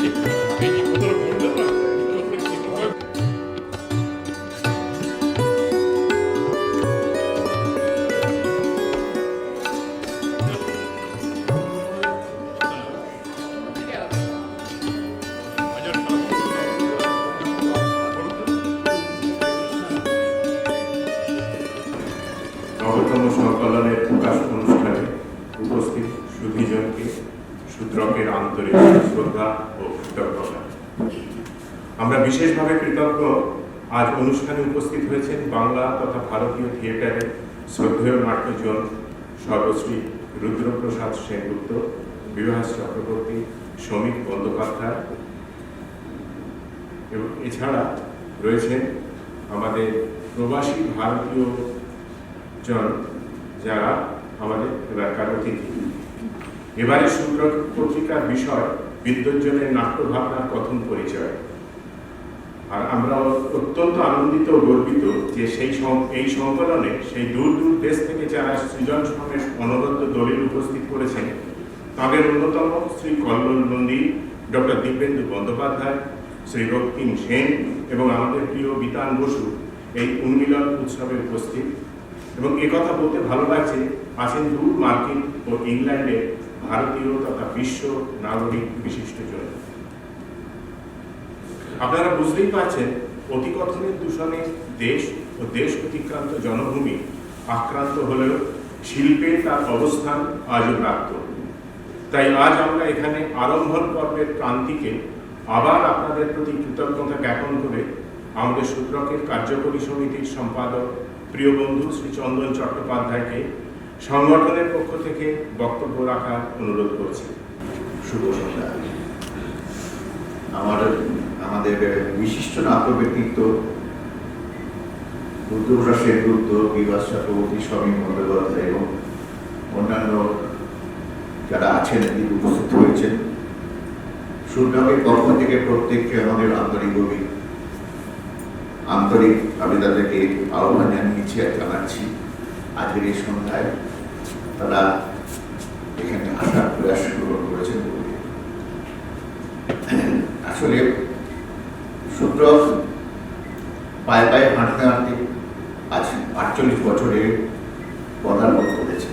নবতম সংকলনের প্রকাশ অনুষ্ঠানে উপস্থিত সুধীজনকে শূদ্রকের আন্তরিক শ্রদ্ধা ও কৃতজ্ঞতা। আমরা বিশেষভাবে কৃতজ্ঞ আজ অনুষ্ঠানে উপস্থিত হয়েছেন বাংলা তথা ভারতীয় থিয়েটারের শ্রদ্ধেয় নাট্যজন সর্বশ্রী রুদ্রপ্রসাদ সেনগুপ্ত, বিভাস চক্রবর্তী, শ্রমিক বন্দ্যোপাধ্যায় এবং এছাড়া রয়েছেন আমাদের প্রবাসী ভারতীয় জন যারা আমাদের এবারকার অতিথি। এবারে শূদ্রক পত্রিকার বিষয় বিদ্বজ্জনের নাট্যভাবনার কথন পরিচয়। আর আমরা অত্যন্ত আনন্দিত ও গর্বিত যে এই সংকলনে সেই দূর দূর দেশ থেকে যারা সৃজন শ্রমের অনবদ্য দলিল উপস্থিত করেছেন তাদের অন্যতম শ্রী কল্লোল নন্দী, ডক্টর দিব্যেন্দু বন্দ্যোপাধ্যায়, শ্রী রক্তিম সেন এবং আমাদের প্রিয় বিতান বসু এই উন্মিলন উৎসবে উপস্থিত। এবং একথা বলতে ভালো লাগছে আছেন দূর মার্কিন ও ইংল্যান্ডে ভারতীয় তথা বিশ্ব নাগরিক বিশিষ্টজন। আপনারা বুঝতেই পারছেন অতিকথনের দূষণে দেশ ও দেশ অতিক্রান্ত জনভূমি আক্রান্ত হলেও শিল্পে তার অবস্থান আজও প্রাপ্ত। তাই আজ আমরা এখানে আরম্ভর পর্বের প্রান্তিকে আবার আপনাদের প্রতি কৃতজ্ঞতা জ্ঞাপন করে আমাদের শূদ্রকের কার্যকরী সমিতির সম্পাদক প্রিয় বন্ধু শ্রী চন্দন চট্টোপাধ্যায়কে সংগঠনের পক্ষ থেকে বক্তব্য রাখার অনুরোধ করছি। শুভ সন্ধ্যা। আমাদের বিশিষ্ট নাট্য ব্যক্তিত্ব রুদ্রপ্রসাদ সেনগুপ্ত, বিভাস চক্রবর্তী, শ্রমিক বন্দ্যোপাধ্যায় এবং অন্যান্য যারা আছেন উপস্থিত হয়েছেন, শূদ্রকের পক্ষ থেকে প্রত্যেককে আমাদের আন্তরিক আমি তাদেরকে আহ্বান জানিয়েছি আর জানাচ্ছি আজকের এই সন্ধ্যায় তারা এখানে আসার প্রয়াস করেছেন। আসলে শূদ্রক পায়ে পায়ে হাঁটতে হাঁটতে আজ 48 বছরে পদার্পণ করেছে।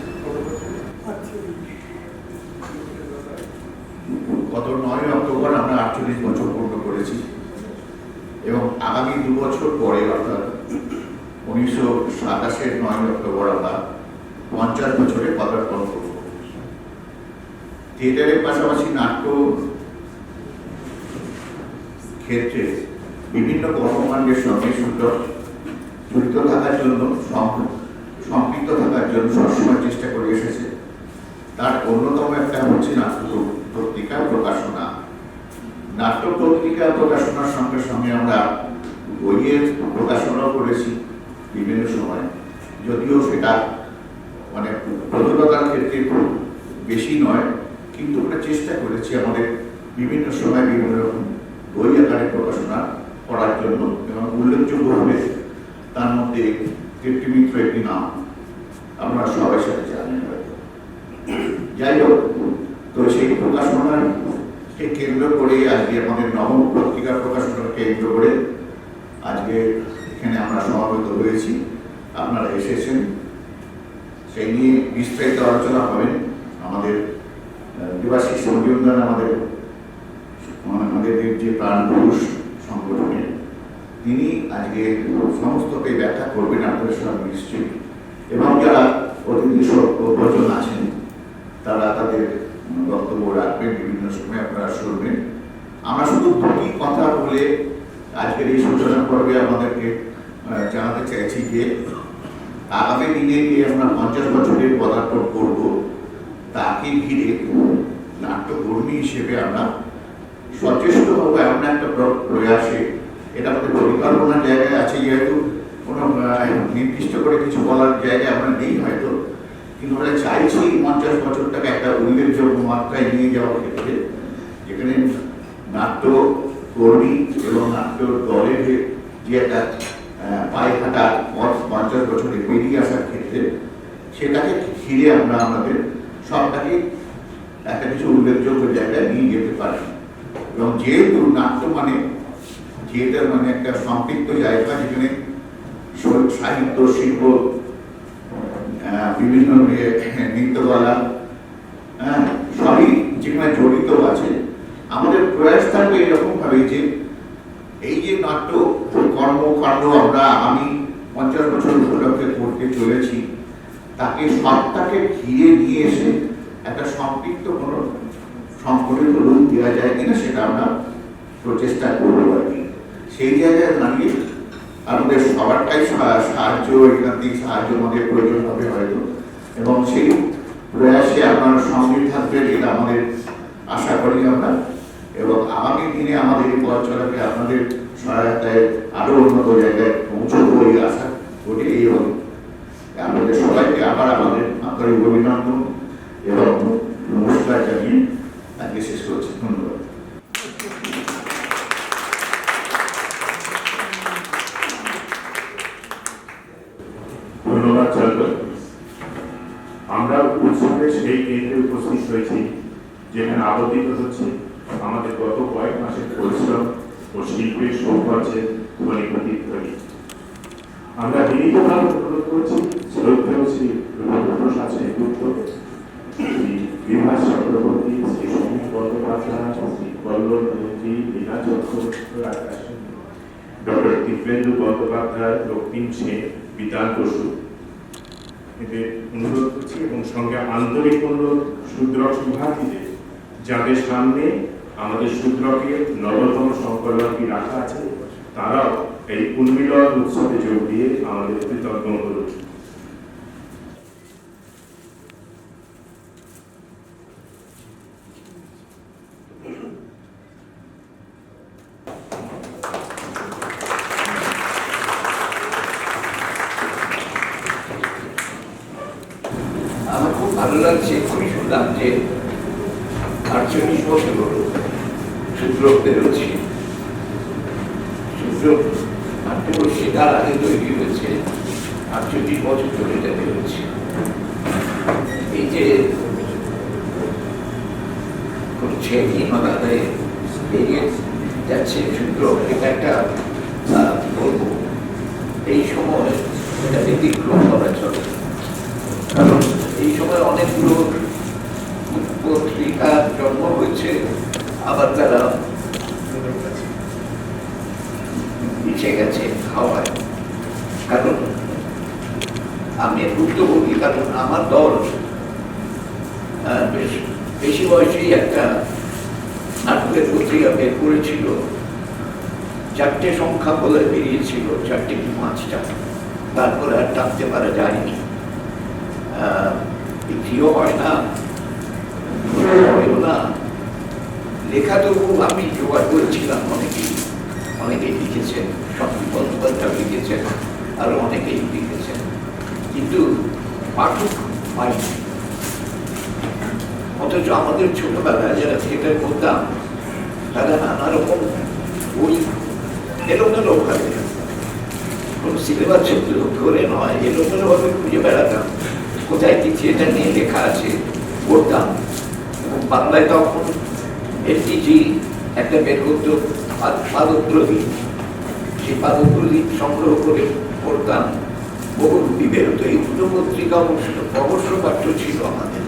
গত 9 অক্টোবর আমরা 48 বছর পূর্ণ করেছি এবং আগামী 2 বছর পরে অর্থাৎ 1927-এর 9 অক্টোবর আমরা 50 বছরে পদার্পণ করব। থিয়েটারের পাশাপাশি নাট্য ক্ষেত্রে বিভিন্ন কর্মকাণ্ডের সঙ্গে জড়িত থাকার জন্য, সম্পৃক্ত থাকার জন্য সবসময় চেষ্টা করে এসেছে। তার অন্যতম একটা হচ্ছে নাট্য পত্রিকা প্রকাশনা। নাট্য পত্রিকা প্রকাশনার সঙ্গে সঙ্গে আমরা বইয়ের প্রকাশনাও করেছি বিভিন্ন সময়, যদিও সেটা মানে প্রচুরতার ক্ষেত্রে বেশি নয়, কিন্তু আমরা চেষ্টা করেছি আমাদের বিভিন্ন সময় বিভিন্ন রকম বই আকারে প্রকাশনা করার জন্য। এবং উল্লেখযোগ্য হবে তার মধ্যে কীর্তিমিত্র একটি নাম আমরা সবাই সাথে জানেন হয়তো। যাই হোক, তো সেই প্রকাশনাকে কেন্দ্র করে আজকে আমাদের নবম পত্রিকা প্রকাশনাকে কেন্দ্র করে আজকে এখানে আমরা সমাবেত হয়েছি। আপনারা এসেছেন, সেই নিয়ে বিস্তারিত আলোচনা হবেন আমাদের দেবাশিস মজুমদার, আমাদের যে প্রাণ পুরুষ সংগঠনের, তিনি আজকে সমস্তকে ব্যাখ্যা করবেন আপনাদের সঙ্গে নিশ্চয়ই। এবং যারা অতিথি বচন আছেন তারা তাদের বক্তব্য রাখবেন, বিভিন্ন সময় আপনারা শুনবেন। আমরা শুধু দুটি কথা বলে আজকের এই সূচনা পর্বে আমাদেরকে জানাতে চাইছি যে আগামী দিনে যে আমরা 50 বছরের পদার্পণ করব, তাকে ঘিরে নাট্যকর্মী হিসেবে আমরা সচেষ্ট হবো এমন একটা প্রয়াসে। এটা আমাদের পরিকল্পনার জায়গায় আছে, যেহেতু কোনো নির্দিষ্ট করে কিছু বলার জায়গায় আমরা নেই হয়তো, কিন্তু আমরা চাইছি 50 বছরটাকে একটা উল্লেখযোগ্য মাত্রায় নিয়ে যাওয়ার ক্ষেত্রে, যেখানে নাট্য কর্মী এবং নাট্য দলের যে একটা পায়ে হাঁটা পথ 50 বছরে বেরিয়ে আসার ক্ষেত্রে, সেটাকে ঘিরে আমরা আমাদের সবটাকে একটা কিছু উল্লেখযোগ্য জায়গায় নিয়ে যেতে পারি। এবং যেহেতু নাট্য মানে থিয়েটার মানে একটা সম্পৃক্ত জায়গা, যেখানে সাহিত্য, শিল্প, বিভিন্ন নৃত্যকলা সবই যেখানে জড়িত আছে, আমাদের প্রয়াস থাকবে এরকম ভাবে যে এই যে নাট্য কর্মকাণ্ড আমরা আমি 50 বছর উপলক্ষে করতে চলেছি, তাকে সবটাকে ঘিরে নিয়ে এসে একটা সম্পৃক্ত কোনো সংগঠিত রূপ দেওয়া যায় কিনা সেটা আমরা প্রচেষ্টা করবো আর কি। সেই জায়গায় দাঁড়িয়ে আমাদের সবারটাই সাহায্য, এখান থেকে সাহায্য আমাদের প্রয়োজন হবে হয়তো, এবং সেই প্রয়াসে আপনার সঙ্গে থাকবেন এটা আমাদের আশা করি আমরা। এবং আগামী দিনে আমাদের এই পথ চলাকে আপনাদের সহায়তায় আরো উন্নত জায়গায় পৌঁছবো এই আশা করি। এই হবে আপনাদের সবাইকে আবার আমাদের আন্তরিক অভিনন্দন এবং নমস্কার জানিয়ে আজকে শেষ করছি। ধন্যবাদ। ধন্যবাদ চন্দন। আমরা উৎসবের সেই কেন্দ্রে উপস্থিত হয়েছি যেখানে আবর্তিত হচ্ছে আমাদের গত কয়েক মাসের পরিশ্রম ও শিল্পের সৌন্দর্যের ধ্বনি প্রতিধ্বনি। আমরা বিনীতভাবে অনুরোধ করছি শ্রদ্ধেয় শ্রী রূপপ্রসাদ সেনগুপ্ত, শ্রী বিভাস চক্রবর্তী, শ্রী সমীর বন্দ্যোপাধ্যায়, শ্রী কল্লোল মন্ত্রী, লীনা চক্রবর্তী, ডক্টর দীপেন্দু বন্দ্যোপাধ্যায়, রক্তিম সেন, বিধান বসু এদের অনুরোধ করছি, এবং সঙ্গে আন্তরিক অনুরোধ শূদ্রক শুভার্থীদের, যাদের সামনে আমাদের শূদ্রকের নবতম সংকলনটি রাখা আছে, তারাও এই উন্মিলন উৎসবে যোগ দিয়ে আমাদের কৃতজ্ঞ করুন। আমার খুব ভালো লাগছে, খুবই শুনলাম যে 48 বছর হলো শূদ্রক বেরোচ্ছে। শূদ্রক নাট্যগোষ্ঠী তার আগে তৈরি হয়েছে, 48 বছর ধরে এটা বেরোচ্ছে। এই যে করছে হীনতাতে বেরিয়ে যাচ্ছে শূদ্রক, এটা একটা বলবো এই সময় এটা ব্যতিক্রম করা চলে। কারণ এই সময় অনেকগুলো পত্রিকার জন্ম হয়েছে, আবার তারা পিছিয়ে গেছে হাওয়ায়। কারণ আমি ভুক্তভোগী, কারণ আমার দল বেশি বয়সেই একটা নাটকের পত্রিকা বের করেছিল, 4টে সংখ্যা বলে বেরিয়েছিল, 4টে কি 5টা, তারপরে আর টানতে পারা যায়নি। বিক্রিও হয় না, লেখা তবু আমি জোগাড় করেছিলাম, অনেকেই লিখেছেন, সমীর বন্দ্যোপাধ্যায় লিখেছেন, আরো অনেকেই লিখেছেন, কিন্তু পাঠক পাইনি। অথচ আমাদের ছোটবেলায় যারা থিয়েটার করতাম তারা নানা রকম বই এলোমেলো ভাবে, কোন সিলেবাস ধরে নয়, এলোমেলো ভাবে খুঁজে বেড়াতাম কোথায় কি থিয়েটার নিয়ে লেখা আছে, পড়তাম। এবং বাংলায় তখন এলটিজি একটা বের করতো পাদপ্রদীপ, সেই পাদপ্রদীপ সংগ্রহ করে পড়তাম, বহুরূপী বেরোতো। এই দুটো পত্রিকা অবশ্য পাঠ্য ছিল আমাদের,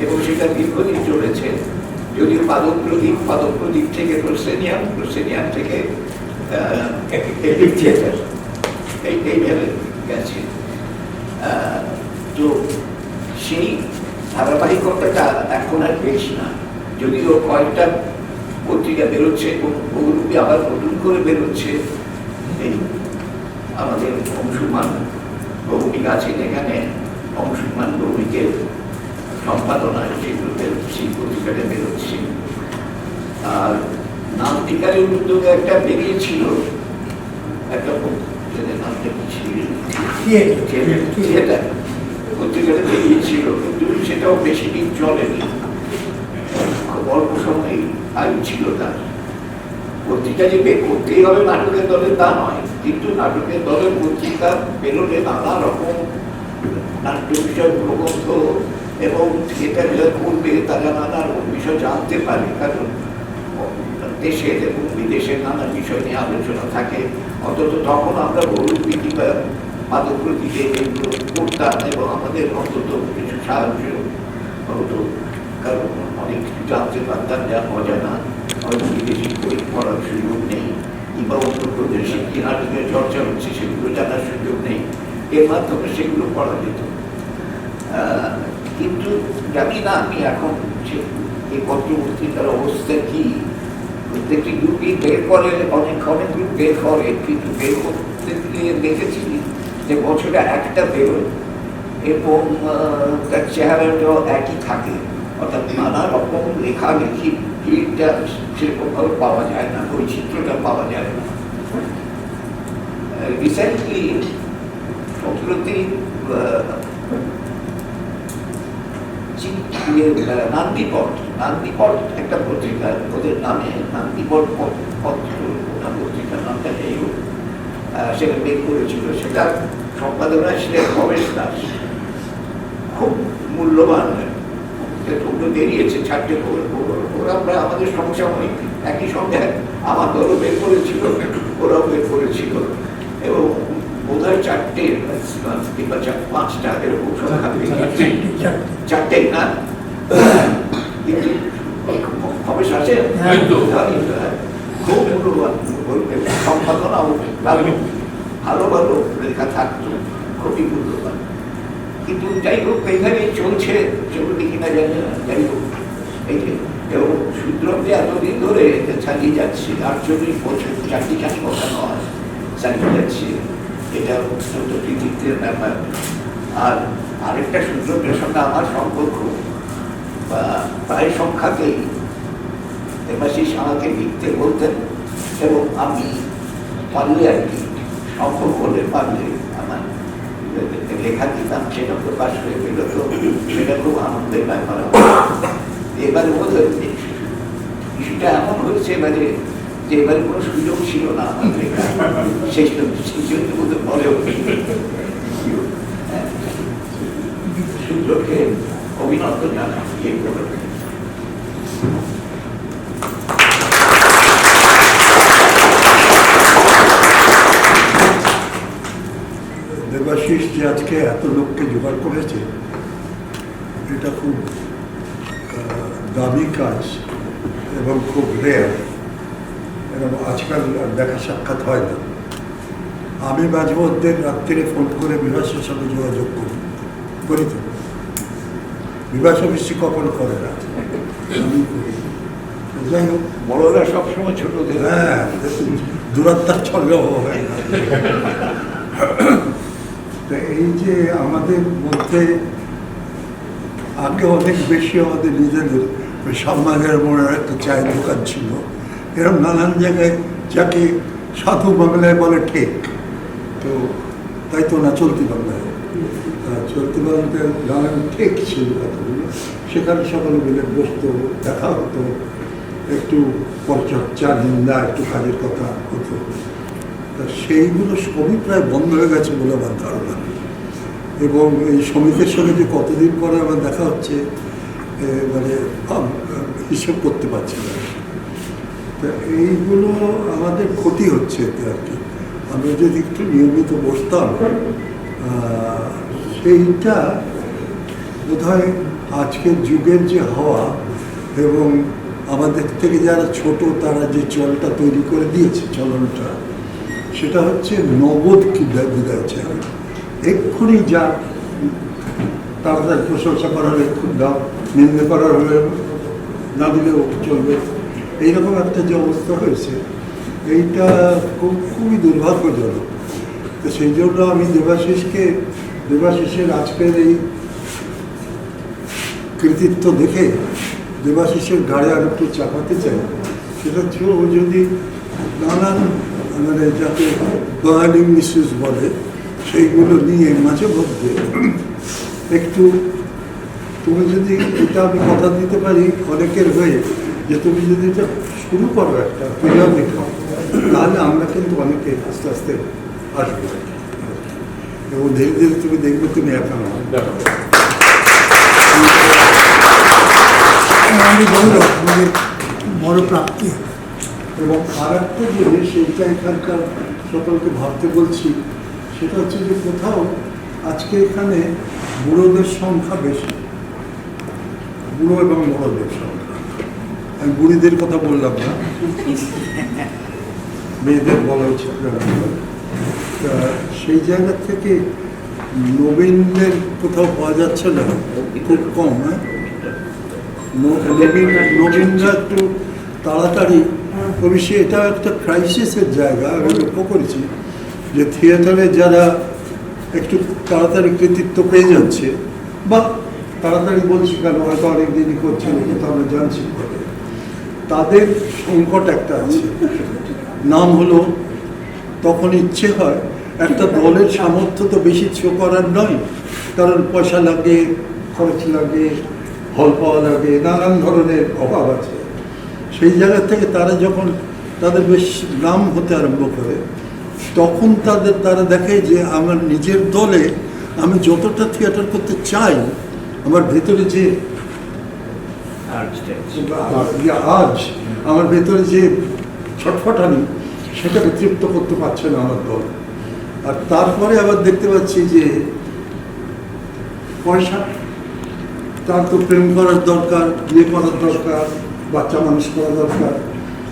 এবং সেটা দীর্ঘদিন চলেছে। যদিও পাদপ্রদীপ থেকে প্রসেনিয়াম থেকে থিয়েটার এইভাবে গেছে। তো সেই ধারাবাহিকতাটা এখন আর বেশি না, যদিও কয়েকটা পত্রিকা বেরোচ্ছে এবং বহুরূপী আবার নতুন করে বেরোচ্ছে। এই আমাদের অংশুমান ভৌমিক আছেন এখানে, অংশুমান ভৌমিকের সম্পাদনায় সেই পত্রিকাটা বেরোচ্ছে। আর নামটিকারের উদ্যোগে একটা বেরিয়েছিল, একটা নামটা কি ছিল, থিয়েটার পত্রিকাটা বেরিয়েছিল, কিন্তু সেটাও বেশি দিন চলেনি, অল্প সময় আয়ু ছিল তার। পত্রিকা যে বের করতেই হবে নাটকের দলে তা নয়, কিন্তু নাটকের দলের পত্রিকা বেরোলে নানা রকম নাট্য বিষয় প্রবন্ধ এবং থিয়েটার যারা করবে তারা নানা রকম বিষয় জানতে পারে। কারণ দেশের এবং বিদেশের নানা বিষয় নিয়ে আলোচনা থাকে, অন্তত তখন আমরা বহুরূপী বা মাদক প্রতিকে এগুলো করতাম এবং আমাদের অন্তত কিছু সাহায্য হতো, কারণ অনেক কিছু জানতে পারতাম যা অজানা, হয়তো বিদেশি বই পড়ার সুযোগ নেই কিংবা অন্য প্রদেশে কি নাটকের চর্চা হচ্ছে সেগুলো জানার সুযোগ নেই, এর মাধ্যমে সেগুলো পড়া যেত। কিন্তু জানি না আমি এখন এই পত্রপত্রিকার অবস্থা কি, প্রত্যেকটি গ্রুপই বের করে, অনেক গ্রুপ বের করে, কিন্তু বের করতে গিয়ে দেখেছি যে বছরে একটা বেরোয় এবং তার চেহারাটাও একই থাকে, অর্থাৎ নানা রকম লেখালেখি ভিড়টা সেরকমভাবে পাওয়া যায় না, বৈচিত্র্যটা পাওয়া যায় না। রিসেন্টলি সম্প্রতি নান্দিপট একটা পত্রিকা, ওদের নামে নান্দিপট পত্রিকার নামটা নেই, সেটা বের করেছিল, সেটা সম্পাদনা ছিলেন ভবেশ দাস, খুব মূল্যবান, ওগুলো বেরিয়েছে 4টে ওরা আমরা আমাদের সমসাময়িক একই সঙ্গে আমার দলও বের করেছিল, ওরাও বের করেছিল এবং বোধহয় 4টে কিংবা 5টা এরকম সংখ্যা বেরিয়েছে, 4টেই না, কিন্তু ভবেশ আছে খুব মূল্যবান সম্পাদনা, ভালো ভালো লেখা থাকতো, খুবই মূল্যবান। কিন্তু যাই হোক এইভাবে চলছে, চলবে কিনা জানি না, যাই হোক এই যে এবং সূত্রতে এতদিন ধরে চালিয়ে যাচ্ছে, 48 বছর, 4টি কথা নয়, চালিয়ে যাচ্ছে, এটা অত্যন্ত কৃতিত্বের ব্যাপার। আর আরেকটা সূত্রটার সঙ্গে আমার সম্পর্ক বা প্রায় সংখ্যাতেই দেবাশিস আমাকে লিখতে বলতেন এবং আমি পারলে আর কি সম্ভব হলে পারলে আমার লেখা দিতাম, সেটা প্রকাশ হয়ে গেল, তো সেটা খুব আনন্দের ব্যাপার। এবারে বোধ হয়েছে কিছুটা এমন হয়েছে এবারে যে এবারে কোনো সুযোগ ছিল না আমার লেখা, সেই জন্য বোধ বলেও সূত্রকে অভিনন্দন জানাই। দেবাশিস যে আজকে এত লোককে জোগাড় করেছে, এটা খুব দামি কাজ এবং খুব রেয়ার, এবং আজকাল দেখা সাক্ষাৎ হয় না। আমি মাঝে মধ্যে রাত্রিরে ফোন করে বিভাসের সঙ্গে যোগাযোগ করি তো, বিভাস অবশ্যই কখনো করে না, আমি করি। যাই হোক, বড়রা সবসময় ছোটদের হ্যাঁ, দূরত্বার ছলেও হয় না। তো এই যে আমাদের মধ্যে আগে অনেক বেশি আমাদের নিজেদের সম্মানের মনে একটা চায়ের দোকান ছিল, এরকম নানান জায়গায় যাকে সাধু বাংলায় বলে ঠিক, তো তাই তো না চলতি বাংলায়, চলতি বাংলাতে নানান ঠিক ছিল কতগুলো, সেখানে সকলে মিলে বসতো, দেখা হতো, একটু পরচর্চা, নিন্দা, একটু কাজের কথা হতো। তা সেইগুলো সবই প্রায় বন্ধ হয়ে গেছে বলে আমার ধারণা। এবং এই শ্রমিকের সঙ্গে যে কতদিন পরে আমার দেখা হচ্ছে, মানে হিসেব করতে পারছি না। তা এইগুলো আমাদের ক্ষতি হচ্ছে এতে আর কি। আমরা যদি একটু নিয়মিত বসতাম, সেইটা বোধহয় আজকের যুগের যে হাওয়া এবং আমাদের থেকে যারা ছোট তারা যে চলটা তৈরি করে দিয়েছে, চলনটা, সেটা হচ্ছে নগদ কি বিদায় চাই, এক্ষুনি যা তাড়াতাড়ি প্রশংসা করার এক্ষুনি দাও, নিন্দে করার হলে না দিলেও চলবে, এইরকম একটা যে অবস্থা হয়েছে, এইটা খুবই দুর্ভাগ্যজনক। তো সেই জন্য আমি দেবাশিসের আজকের এই কৃতিত্ব দেখে দেবাশিসের গাড়ি আর একটু চাপাতে চাই। সেটা হচ্ছে ও যদি নানান মানে যাতে বার্নিং ইস্যুস বলে সেইগুলো নিয়ে মাঝে মধ্যে একটু, তুমি যদি এটা আমি কথা দিতে পারি অনেকের হয়ে, যে তুমি যদি এটা শুরু করো একটা পিরিয়ড লেখা, তাহলে আমরা কিন্তু অনেকে আস্তে আস্তে আসবো এবং ধীরে ধীরে তুমি দেখবে তুমি একা না। আমি বললাম বড় প্রাপ্তি। এবং আর একটা জিনিস সেইটা এখানকার সকলকে ভাবতে বলছি, সেটা হচ্ছে যে কোথাও আজকে এখানে বুড়োদের সংখ্যা বেশি, বুড়ো এবং বড়দের সংখ্যা। আমি বুড়িদের কথা বললাম না, মেয়েদের বলা উচিত না। তা সেই জায়গা থেকে নবীনদের কোথাও পাওয়া যাচ্ছে না, খুব কম। হ্যাঁ, নবীনরা একটু তাড়াতাড়ি, অবশ্যই এটা একটা ক্রাইসিসের জায়গা। আমি লক্ষ্য করেছি যে থিয়েটারে যারা একটু তাড়াতাড়ি কৃতিত্ব পেয়ে যাচ্ছে, বা তাড়াতাড়ি বলছি কেন, হয়তো অনেক দিনই করছেন, কিন্তু আমরা জানছি পরে, তাদের সংকট একটা আছে। নাম হলো, তখন ইচ্ছে হয় একটা দলের সামর্থ্য তো বেশি শো করার নয়, কারণ পয়সা লাগে, খরচ লাগে, হল পাওয়া লাগে, নানান ধরনের অভাব আছে। সেই জায়গা থেকে তারা যখন তাদের বেশ নাম হতে আরম্ভ করে, তখন তারা দেখে যে আমার নিজের দলে আমি যতটা থিয়েটার করতে চাই, আমার ভেতরে যে আজ আমার ভেতরে যে ছটফটানি, সেটাকে তৃপ্ত করতে পারছে না আমার দল। আর তারপরে আবার দেখতে পাচ্ছি যে পয়সা, তার তো প্রেম করার দরকার, বিয়ে করার দরকার, বাচ্চা মানুষ করা দরকার।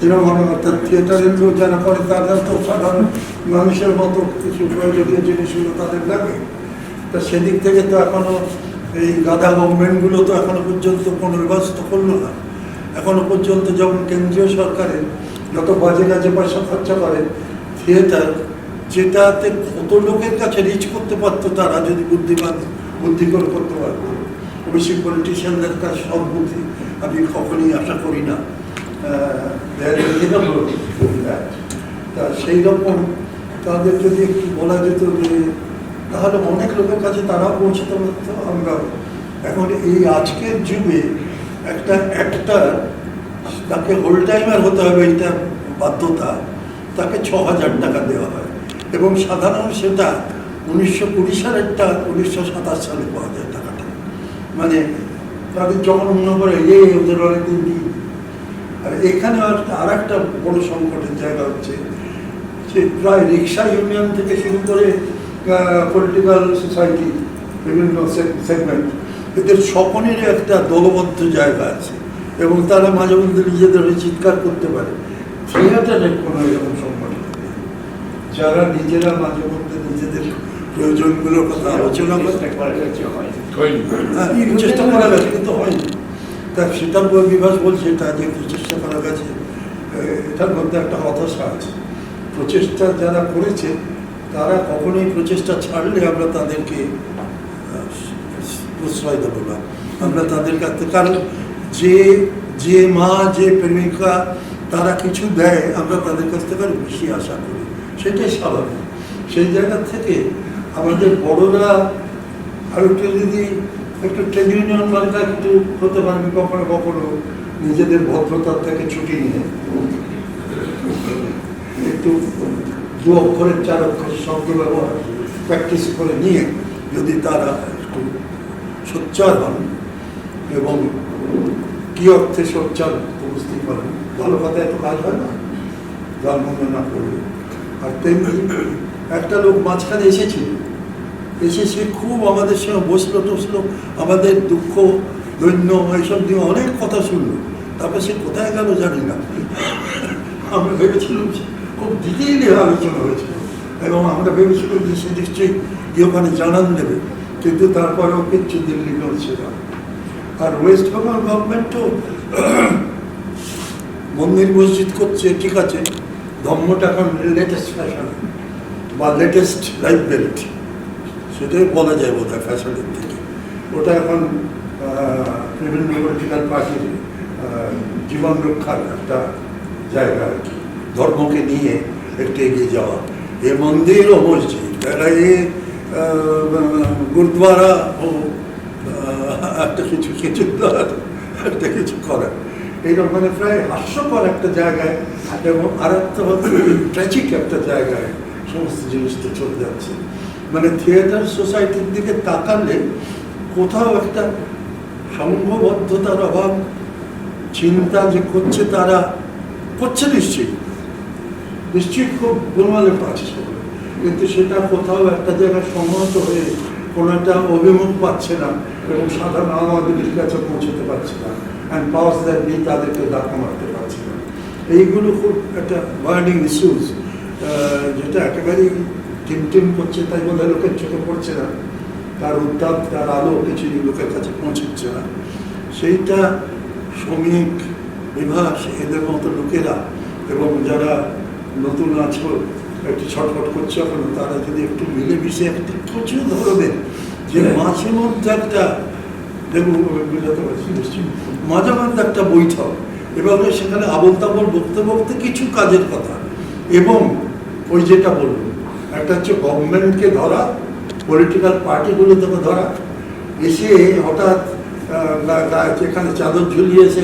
এরকম অর্থাৎ থিয়েটারের লোক যারা করে তারা তো সাধারণ মানুষের মতো কিছু প্রয়োজনীয় জিনিসগুলো তাদের লাগে। তা সেদিক থেকে তো এখনো এই গাধা গভর্নমেন্টগুলো তো এখনো পর্যন্ত পুনর্বাসিত করলো না। এখনো পর্যন্ত যখন কেন্দ্রীয় সরকারের যত বাজে কাজে পয়সা খরচা করে, থিয়েটার যেটাতে কত লোকের কাছে রিচ করতে পারতো, তারা যদি বুদ্ধি করে করতে পারতো। অবশ্যই পলিটিশিয়ানদের কাছে সব বুদ্ধি আমি কখনই আশা করি না। তা সেই রকম তাদের যদি একটু বলা যেত যে, তাহলে অনেক লোকের কাছে তারাও পৌঁছতে পারতো। আমরা এখন এই আজকের যুগে একটা তাকে হোল টাইমার হতে হবে, এটা বাধ্যতা, তাকে 6,000 টাকা দেওয়া হয়। এবং সাধারণত সেটা 1920 সালেরটা 1927 সালে পাওয়া যায় টাকাটা। মানে তাদের যখন মনে করে ওদের অনেকদিন দিই। আর এখানে আর একটা বড় সংকটের জায়গা হচ্ছে যে প্রায় রিক্সা ইউনিয়ন থেকে শুরু করে পলিটিক্যাল সোসাইটি, বিভিন্ন সেগমেন্ট, এদের সকলেরই একটা দলবদ্ধ জায়গা আছে এবং তারা মাঝে মধ্যে নিজেদের চিৎকার করতে পারে। থিয়েটারের কোনো এরকম সংগঠন নেই, যারা নিজেরা মাঝে মধ্যে নিজেদের প্রয়োজনগুলোর কথা আলোচনা করে। চেষ্টা করা গেছে কিন্তু হয়নি। তা সেটা বিভাস বলছে, এটা যে চেষ্টা করা গেছে, এটার মধ্যে একটা হতাশা আছে। প্রচেষ্টা যারা করেছে তারা কখনোই প্রচেষ্টা ছাড়লে আমরা তাদেরকে প্রশ্রয় দেবো না। আমরা তাদের কাছে, কারণ যে মা, যে প্রেমিকা তারা কিছু দেয়, আমরা তাদের কাছ থেকে বেশি আশা করি, সেটাই স্বাভাবিক। সেই জায়গা থেকে আমাদের বড়রা আর একটু যদি একটু ট্রেড ইউনিয়ন মার্কা একটু হতে পারবে, কখনো কখনো নিজেদের ভদ্রতার থেকে ছুটি নিয়ে একটু 2 অক্ষরের 4 অক্ষরের শব্দ ব্যবহার প্র্যাকটিস করে নিয়ে যদি তারা একটু সোচ্চার হন এবং কি অর্থে সোচ্চার বুঝতে পারেন, ভালো কথা এত কাজ হয় না, গান বন্দনা করবে। আর তেমনি একটা লোক মাঝখানে এসে সে খুব আমাদের সঙ্গে বসলো, আমাদের দুঃখ দৈন্য এইসব দিয়ে অনেক কথা শুনলো। তারপর সে কোথায় গেল জানি না। আমরা ভেবেছিলাম খুব ডিটেইলে আলোচনা হয়েছিল এবং আমরা ভেবেছিলাম যে সে নিশ্চয়ই কি ওখানে জানান দেবে, কিন্তু তারপরেও কিচ্ছু দিল্লি নড়ছে না। আর ওয়েস্ট বেঙ্গল গভর্নমেন্টও মন্দির মসজিদ করছে, ঠিক আছে, ধর্মটা এখন লেটেস্ট ফ্যাশন বা লেটেস্ট লাইফ বেল্ট, সেটাই বলা যায় বোধ হয় ফ্যাশনের থেকে। ওটা এখন বিভিন্ন পলিটিক্যাল পার্টির জীবন রক্ষার একটা জায়গা আর কি, ধর্মকে নিয়ে একটু এগিয়ে যাওয়া। এ মন্দির ও মসজিদ, গুরুদ্বারা ও একটা কিছু করার, এইরকম মানে প্রায় হাস্যকর একটা জায়গায় এবং আর একটা ট্র্যাজিক একটা জায়গায় সমস্ত জিনিসটা চলে যাচ্ছে। মানে থিয়েটার সোসাইটির দিকে তাকালে কোথাও একটা সংঘবদ্ধতার অভাব চিন্তা যে করছে তারা করছে নিশ্চয়ই খুব গোলমালে পাচ্ছে, কিন্তু সেটা কোথাও একটা জায়গায় সংহত হয়ে কোনো একটা অভিমুখ পাচ্ছে না এবং সাধারণ আমাদের কাছে পৌঁছতে পারছে না, অ্যান্ড পাওয়ার্স দ্যাট নেই তাদেরকে ধাক্কা মারতে পারছে না। এইগুলো খুব একটা বার্নিং ইস্যুস, যেটা একেবারেই টিম করছে, তাই বলে লোকের চোখে পড়ছে না, তার উত্তাপ তার আলো কিছু লোকের কাছে পৌঁছচ্ছে না। সেইটা শ্রমিক বিভাস এদের মতো লোকেরা এবং যারা নতুন আছো একটু ছটফট করছে এখন, তারা যদি একটু মিলেমিশে একটু প্রচুর ধরনের যে মাঝে মধ্যে একটা বোঝাতে পারছি নিশ্চয়ই মাঝে মধ্যে একটা বৈঠক এবং সেখানে আবল তাবল বলতে বলতে কিছু কাজের কথা, এবং ওই যেটা বলবো একটা হচ্ছে গভর্নমেন্টকে ধরা, পলিটিক্যাল পার্টিগুলোকে ধরা, এসে হঠাৎ যেখানে চাদর ঝুলিয়েছে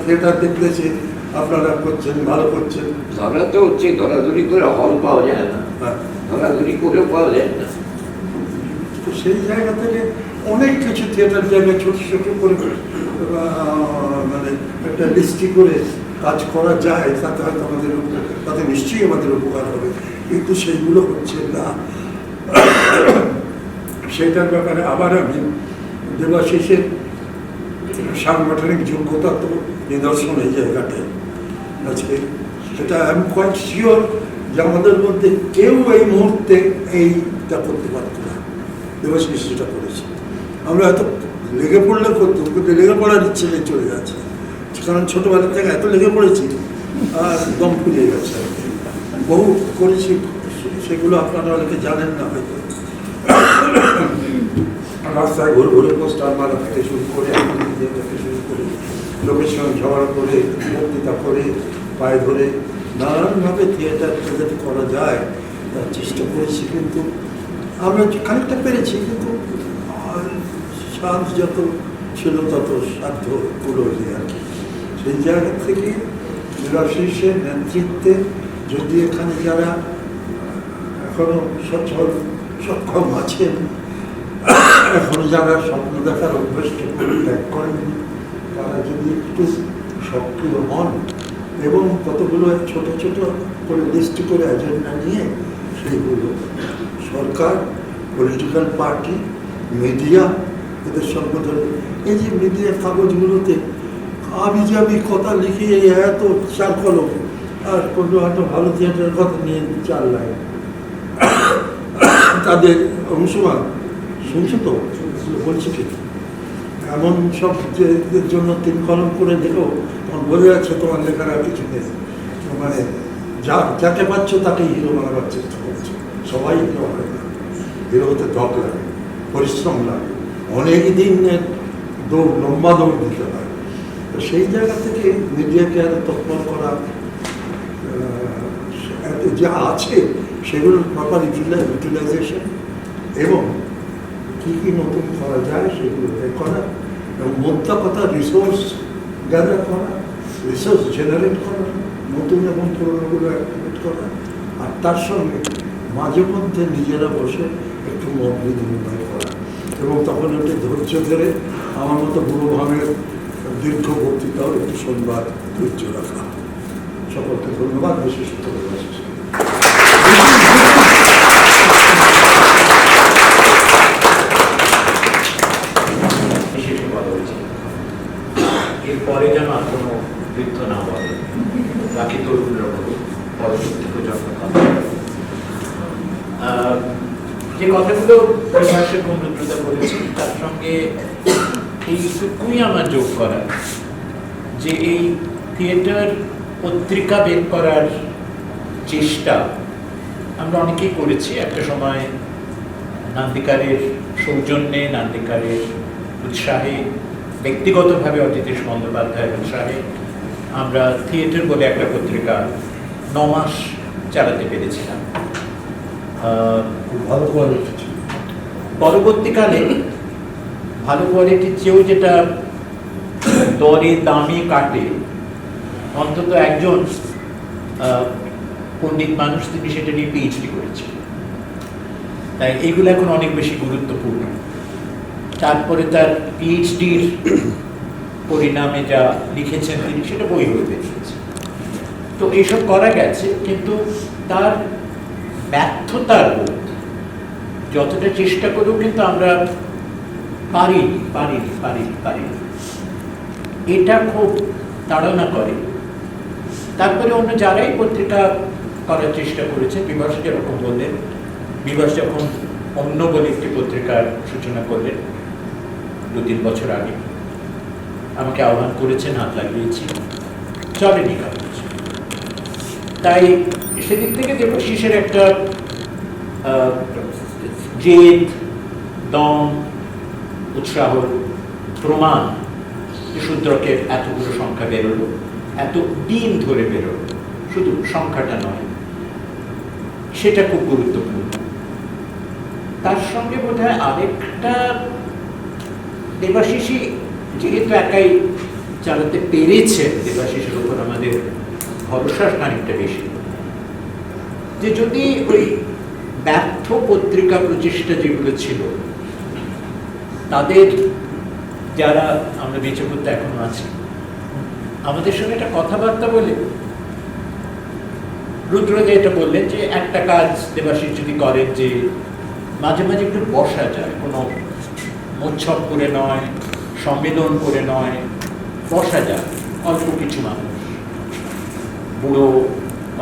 থিয়েটার দেখতেছে আপনারা করছেন ভালো করছেন, ধরা তো হচ্ছে, ধরাধরি করে হল পাওয়া যায় না, ধরাধরি করেও পাওয়া যায় না। তো সেই জায়গা থেকে অনেক কিছু থিয়েটার জায়গায় ছোট ছোট করে মানে একটা লিস্টি করে কাজ করা যায়, তাতে হয়তো তাতে নিশ্চয়ই আমাদের উপকার হবে, কিন্তু সেইগুলো হচ্ছে না। সেটার ব্যাপারে আবার আমি দেবাশিসের সাংগঠনিক যোগ্যতা তো নিদর্শন এই জায়গাটায় আজকে, সেটা আমি কোয়াইট শিওর যে আমাদের মধ্যে কেউ এই মুহূর্তে এইটা করতে পারত না, দেবাশিস যেটা করেছে। আমরা হয়তো লেগে পড়লে করতাম, কিন্তু লেগে পড়ার ইচ্ছে নেই, চলে যাচ্ছে, কারণ ছোটোবেলা থেকে এত লেগে পড়েছি আর দম ফুরিয়ে গেছে। বহু করেছি, সেগুলো আপনারা অনেকে জানেন না হয়তো। রাস্তায় ঘুরে ঘুরে পোস্টার মারা থেকে শুরু করে থেকে শুরু করে লোকের সঙ্গে ঝগড়া করে বক্তৃতা করে পায়ে ধরে নানানভাবে থিয়েটারটা যাতে করা যায় তার চেষ্টা করেছি, কিন্তু আমরা খানিকটা পেরেছি, কিন্তু সাধ যত ছিল তত সাধ্য কুলোনি আর কি। সেই জায়গা থেকে দেবাশিসের নেতৃত্বে যদি এখানে যারা এখনো সচ্ছল সক্ষম আছেন, এখনো যারা স্বপ্ন দেখার অভ্যস্ত করে ত্যাগ করেননি, তারা যদি একটু সক্রিয় হন এবং কতগুলো ছোট ছোট করে লিস্ট করে এজেন্ডা নিয়ে সেইগুলো সরকার, পলিটিক্যাল পার্টি, মিডিয়া এদের সঙ্গে ধরে, এই যে মিডিয়ার কাগজগুলোতে আমি যে আমি কথা লিখিয়ে এত চার কলম আর কোনো একটা ভালো থিয়েটারের কথা নিয়ে 4 লাইন, তাদের অংশমান শুনছো তো বলছি কি এমন সব যে জন্য 3 কলম করে দেখো, তখন বোঝা যাচ্ছে তোমার লেখার আর কিছু নেই, মানে যাকে পাচ্ছ তাকেই হিরো বানাবার চেষ্টা করছে। সবাই হিরো হয় না, হিরো হতে দক লাগে, পরিশ্রম লাগে, অনেক দিনের দৌড়, লম্বা দৌড় দিতে হয়। তো সেই জায়গা থেকে মিডিয়াকে আরো তৎপর করা, যা আছে সেগুলোর প্রপার ইউটিলাইজেশন এবং কী কী নতুন করা যায় সেগুলো করা, এবং মোদ্দা কথা রিসোর্স গ্যাদার করা, রিসোর্স জেনারেট করা, নতুন এবং পুরোনোগুলো অ্যাক্টিভেট করা, আর তার সঙ্গে মাঝে মধ্যে নিজেরা বসে একটু মত বিনিময় করা, এবং তখন একটু ধৈর্য ধরে আমার মতো বুড়োভাবের দীর্ঘ বক্তৃতাও একটু শুনবার ধৈর্য রাখা। সকলকে ধন্যবাদ, বিশেষত এরপরে যেন আর কোনো বৃদ্ধ না বলে, বাকি তরুণরা বলুন, পরবর্তী প্রজন্ম কথা। যে কথাগুলো পরিভাষের বন্ধুত্বতা বলেছি তার সঙ্গে এইটুকুই আমার যোগ করা যে এই থিয়েটার পত্রিকা বের করার চেষ্টা আমরা অনেকেই করেছি। একটা সময় নান্দিকারের সৌজন্যে, নান্দিকারের উৎসাহে, ব্যক্তিগতভাবে অজিতেশ বন্দ্যোপাধ্যায়ের উৎসাহে আমরা থিয়েটার বলে একটা পত্রিকা 9 মাস চালাতে পেরেছিলাম। ভালো কোয়ালিটি, পরবর্তীকালে ভালো কোয়ালিটির চেয়েও যেটা দরে দামে কাটে, অন্তত একজন পণ্ডিত মানুষ তিনি সেটা নিয়ে পিএইচডি করেছেন, তাই এইগুলো এখন অনেক বেশি গুরুত্বপূর্ণ। তারপরে তার পিএইচডির পরিণামে যা লিখেছেন তিনি সেটা বই হয়ে বেরিয়েছে। তো এইসব করা গেছে, কিন্তু তার ব্যর্থতার বোধ যতটা চেষ্টা করেও কিন্তু আমরা পারিনি। এটা খুব তাড়না করে। তারপরে অন্য যারাই পত্রিকা করার চেষ্টা করেছে, বিভাস যেরকম বললেন, বিভাস যখন অন্য বলে একটি পত্রিকার সূচনা করলেন 2-3 বছর আগে, আমাকে আহ্বান করেছেন, হাত লাগিয়েছি, চলেনি কাজ। তাই সেদিক থেকে দেবাশিসের একটা জেদ, দম, উৎসাহ, প্রমাণ যে শূদ্রকের এতগুলো সংখ্যা বেরোলো, এত দিন ধরে বেরোলো, শুধু সংখ্যাটা নয়, সেটা খুব গুরুত্বপূর্ণ। তার সঙ্গে বোধ হয় আরেকটা, দেবাশিসই যেহেতু একাই চালাতে পেরেছে, দেবাশিসের উপর আমাদের ভরসা খানিকটা বেশি, যে যদি ওই ব্যর্থ পত্রিকা প্রচেষ্টা যেগুলো ছিল, তাদের যারা আমরা বেঁচে পড়তে এখনো আছি, আমাদের সঙ্গে একটা কথাবার্তা বলে, রুদ্র যে এটা বললেন যে একটা কাজ দেবাশিস যদি করেন, যে মাঝে মাঝে একটু বসা যায়, কোনো মোচ্ছব করে নয়, সম্মেলন করে নয়, বসা যায় অল্প কিছু মানুষ, বুড়ো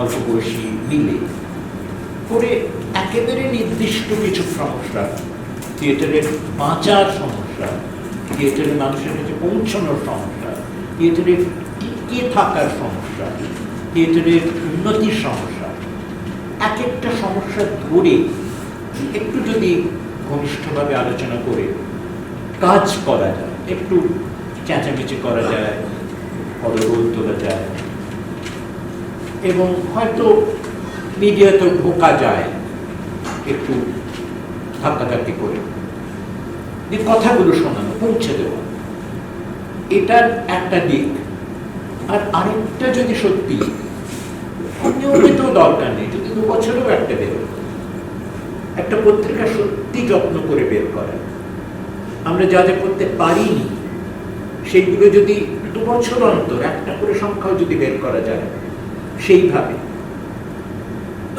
অল্প বয়সী মিলে করে একেবারে নির্দিষ্ট কিছু সমস্যা, থিয়েটারের বাঁচার সমস্যা, থিয়েটারের মানুষের কাছে পৌঁছানোর সমস্যা, থিয়েটারের টিকে থাকার সমস্যা, থিয়েটারের উন্নতির সমস্যা, এক একটা সমস্যা ধরে একটু যদি ঘনিষ্ঠভাবে আলোচনা করে কাজ করা যায়, একটু চেঁচামেচি করা যায়, হলরোল তোলা যায়, এবং হয়তো মিডিয়াতেও ঢোকা যায় একটু ধাক্কাধাক্কি করে, যে কথাগুলো শোনানো, পৌঁছে দেওয়া, এটার একটা দিক। আর আরেকটা, যদি সত্যি নিয়মিত দরকার নেই, যদি 2 বছরেও একটা বেরোয়, একটা পত্রিকা সত্যি যত্ন করে বের করা, আমরা যা যা করতে পারিনি সেইগুলো যদি 2 বছর অন্তর একটা করে সংখ্যাও যদি বের করা যায় সেইভাবে,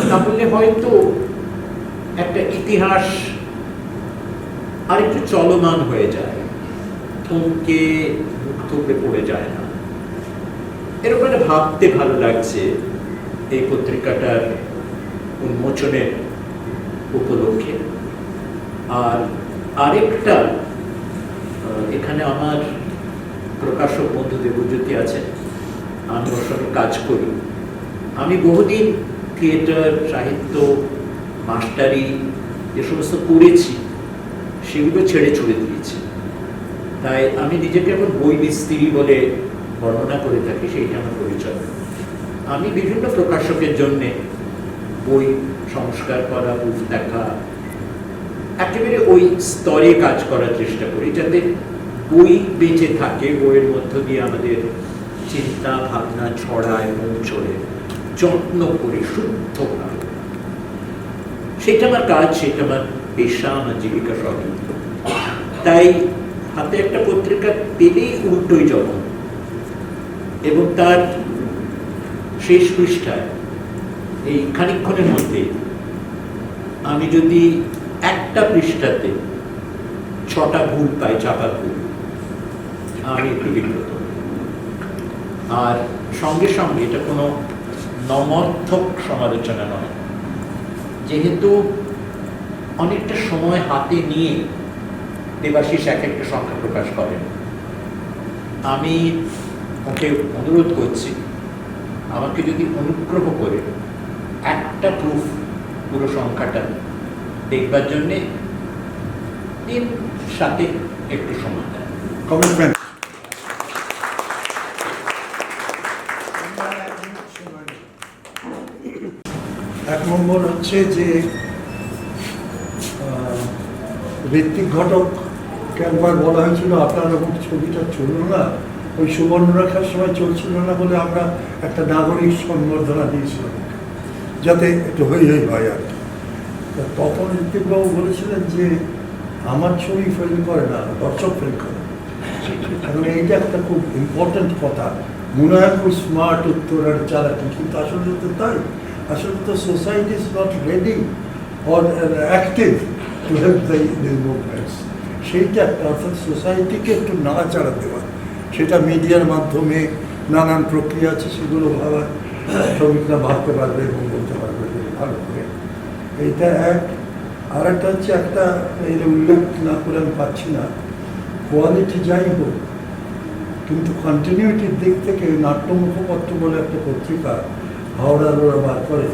তাহলে হয়তো একটা ইতিহাস আরেকটু চলমান হয়ে যায়, থমকে মুখ থুবড়ে পড়ে যায় না। এরকম একটা ভাবতে ভালো লাগছে এই পত্রিকাটার উন্মোচনের উপলক্ষে। আর আরেকটা, এখানে আমার প্রকাশক বন্ধু দেবজ্যোতি আছেন, আমি ওর সঙ্গে কাজ করি। আমি বহুদিন থিয়েটার, সাহিত্য, মাস্টারি যে সমস্ত করেছি সেগুলো ছেড়ে ছুড়ে দিয়েছি। তাই আমি নিজেকে এখন বই মিস্ত্রি বলে বর্ণনা করে থাকি, সেইটা আমার পরিচয়। আমি বিভিন্ন প্রকাশকের জন্যে বই সংস্কার করা, বুঝ দেখা, একেবারে ওই স্তরে কাজ করার চেষ্টা করি, যাতে বই বেঁচে থাকে, বইয়ের মধ্য দিয়ে আমাদের চিন্তা ভাবনা ছড়ায়, মন ছড়ে, যত্ন করে শুদ্ধভাবে। সেটা আমার কাজ, সেটা আমার পেশা, আমার জীবিকা সবই। তাই হাতে একটা পত্রিকা পেলেই উল্টোই জগৎ, এবং তার শেষ পৃষ্ঠায় এই খানিকক্ষণের মধ্যে আমি যদি একটা পৃষ্ঠাতে 6টা ভুল পাই, চাপা ভুল, আমি একটু বিব্রত। আর সঙ্গে সঙ্গে এটা কোনো নমর্থক সমালোচনা নয়, যেহেতু অনেকটা সময় হাতে নিয়ে দেবাশিস এক একটা সংখ্যা প্রকাশ করেন, আমি ওকে অনুরোধ করছি আমাকে যদি অনুগ্রহ করে একটা প্রুফ পুরো সংখ্যাটা দেখবার জন্যে দিন, সাথে একটু সময় দেয়। কমিটমেন্ট। এক নম্বর হচ্ছে যে ঋত্বিক ঘটককে একবার বলা হয়েছিল আপনার ওপর ছবিটা চলল না, ওই সুবর্ণরেখার সময় চলছিল না বলে আমরা একটা নাগরিক সম্বর্ধনা দিয়েছিলাম, যাতে একটু হই হয় আর কি। তখন ঋত্বিকবাবু বলেছিলেন যে আমার ছবি ফেল করে না, দর্শক ফেল করে। এখন এইটা একটা খুব ইম্পর্টেন্ট কথা, মনে হয় খুব স্মার্ট উত্তর আর চালাকি, কিন্তু আসলে তো তাই। আসলে তো society is not ready or active to help the movements. সেইটা একটা, অর্থাৎ সোসাইটিকে একটু নাড়াচাড়া দেওয়া, সেটা মিডিয়ার মাধ্যমে নানান প্রক্রিয়া আছে, সেগুলো ভাবা শ্রমিকরা ভাবতে পারবে এবং বলতে পারবে ভালো করে। এইটা এক। আর একটা হচ্ছে, একটা এর উল্লেখ না করে আমি পাচ্ছি না, কোয়ালিটি যাই হোক কিন্তু কন্টিনিউটির দিক থেকে নাট্য মুখপত্র বলে একটা পত্রিকা হাওড়ার ওরা বার করে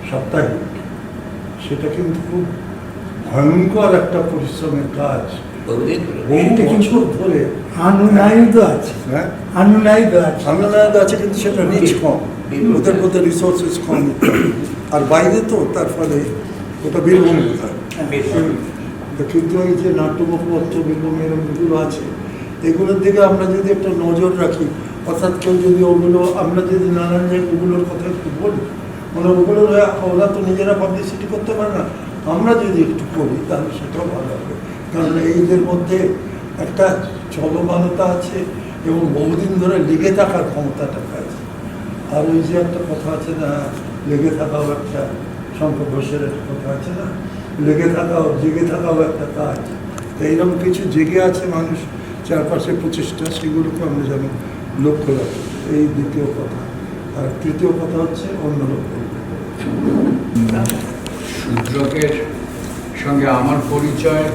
সাপ্তাহিক, সেটা কিন্তু খুব ভয়ঙ্কর একটা পরিশ্রমের কাজ। বহু বছর ধরে আনুনায়িত আছে, হ্যাঁ আনুনায়িত আছে। সামলানায়ক আছে, কিন্তু সেটা রিচ কম, ওদের মধ্যে রিসোর্সেস কম, আর বাইরে তো তার ফলে ওটা বীরভূম কোথায়। তো কিন্তু এই যে নাট্য মুখপত্র বীরভূম এগুলো আছে, এগুলোর দিকে আমরা যদি একটা নজর রাখি, অর্থাৎ কেউ যদি ওগুলো, আমরা যদি নানান জায়গায় ওগুলোর কথা একটু বলি, মানে ওগুলো ওরা তো নিজেরা পাবলিসিটি করতে পারে না, আমরা যদি একটু করি তাহলে সেটাও ভালো হবে। কারণ এইদের মধ্যে একটা চলমানতা আছে এবং বহুদিন ধরে লেগে থাকার ক্ষমতাটা আছে। আর ওই যে একটা কথা আছে না, লেগে থাকাও একটা, শঙ্কর ঘোষের একটা কথা আছে না, লেগে থাকাও জেগে থাকাও একটা কাজ। তো এইরকম কিছু জেগে আছে মানুষ চারপাশে প্রচেষ্টা, সেগুলোকে আমরা যেন লক্ষ্য রাখি, এই দ্বিতীয় কথা। আর তৃতীয় কথা হচ্ছে অন্য লক্ষ্য। শূদ্রকের সঙ্গে আমার পরিচয়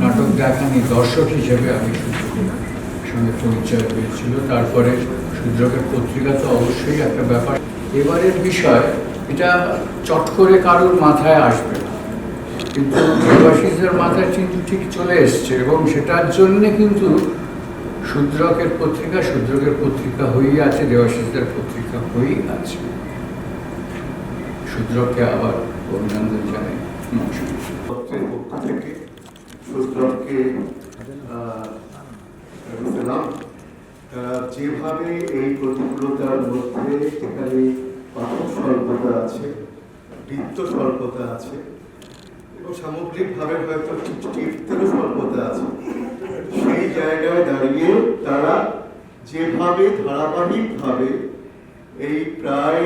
নাটক দেখানি দর্শক হিসেবে আমি শূদ্রকের সঙ্গে পরিচয় হয়েছিল। তারপরে শূদ্রকের পত্রিকা তো অবশ্যই একটা ব্যাপার। এবারের বিষয় এটা চট করে কারোর মাথায় আসবে না, কিন্তু দেবাশিসের মাথায় কিন্তু ঠিক চলে এসছে, এবং সেটার জন্যে কিন্তু শূদ্রকের পত্রিকা হয়েই আছে, দেবাশিসের পত্রিকা হয়েই আছে। শূদ্রককে আবার অভিনন্দন জানাই। পত্রের পক্ষ থেকে শূদ্রককে সালাম। যেভাবে এই প্রতিকূলতার মধ্যে এখানে পাঠক স্বল্পতা আছে, বৃত্ত স্বল্পতা আছে এবং সামগ্রিকভাবে হয়তো টিপ্তেরও স্বল্পতা আছে, সেই জায়গায় দাঁড়িয়ে তারা যেভাবে ধারাবাহিকভাবে এই প্রায়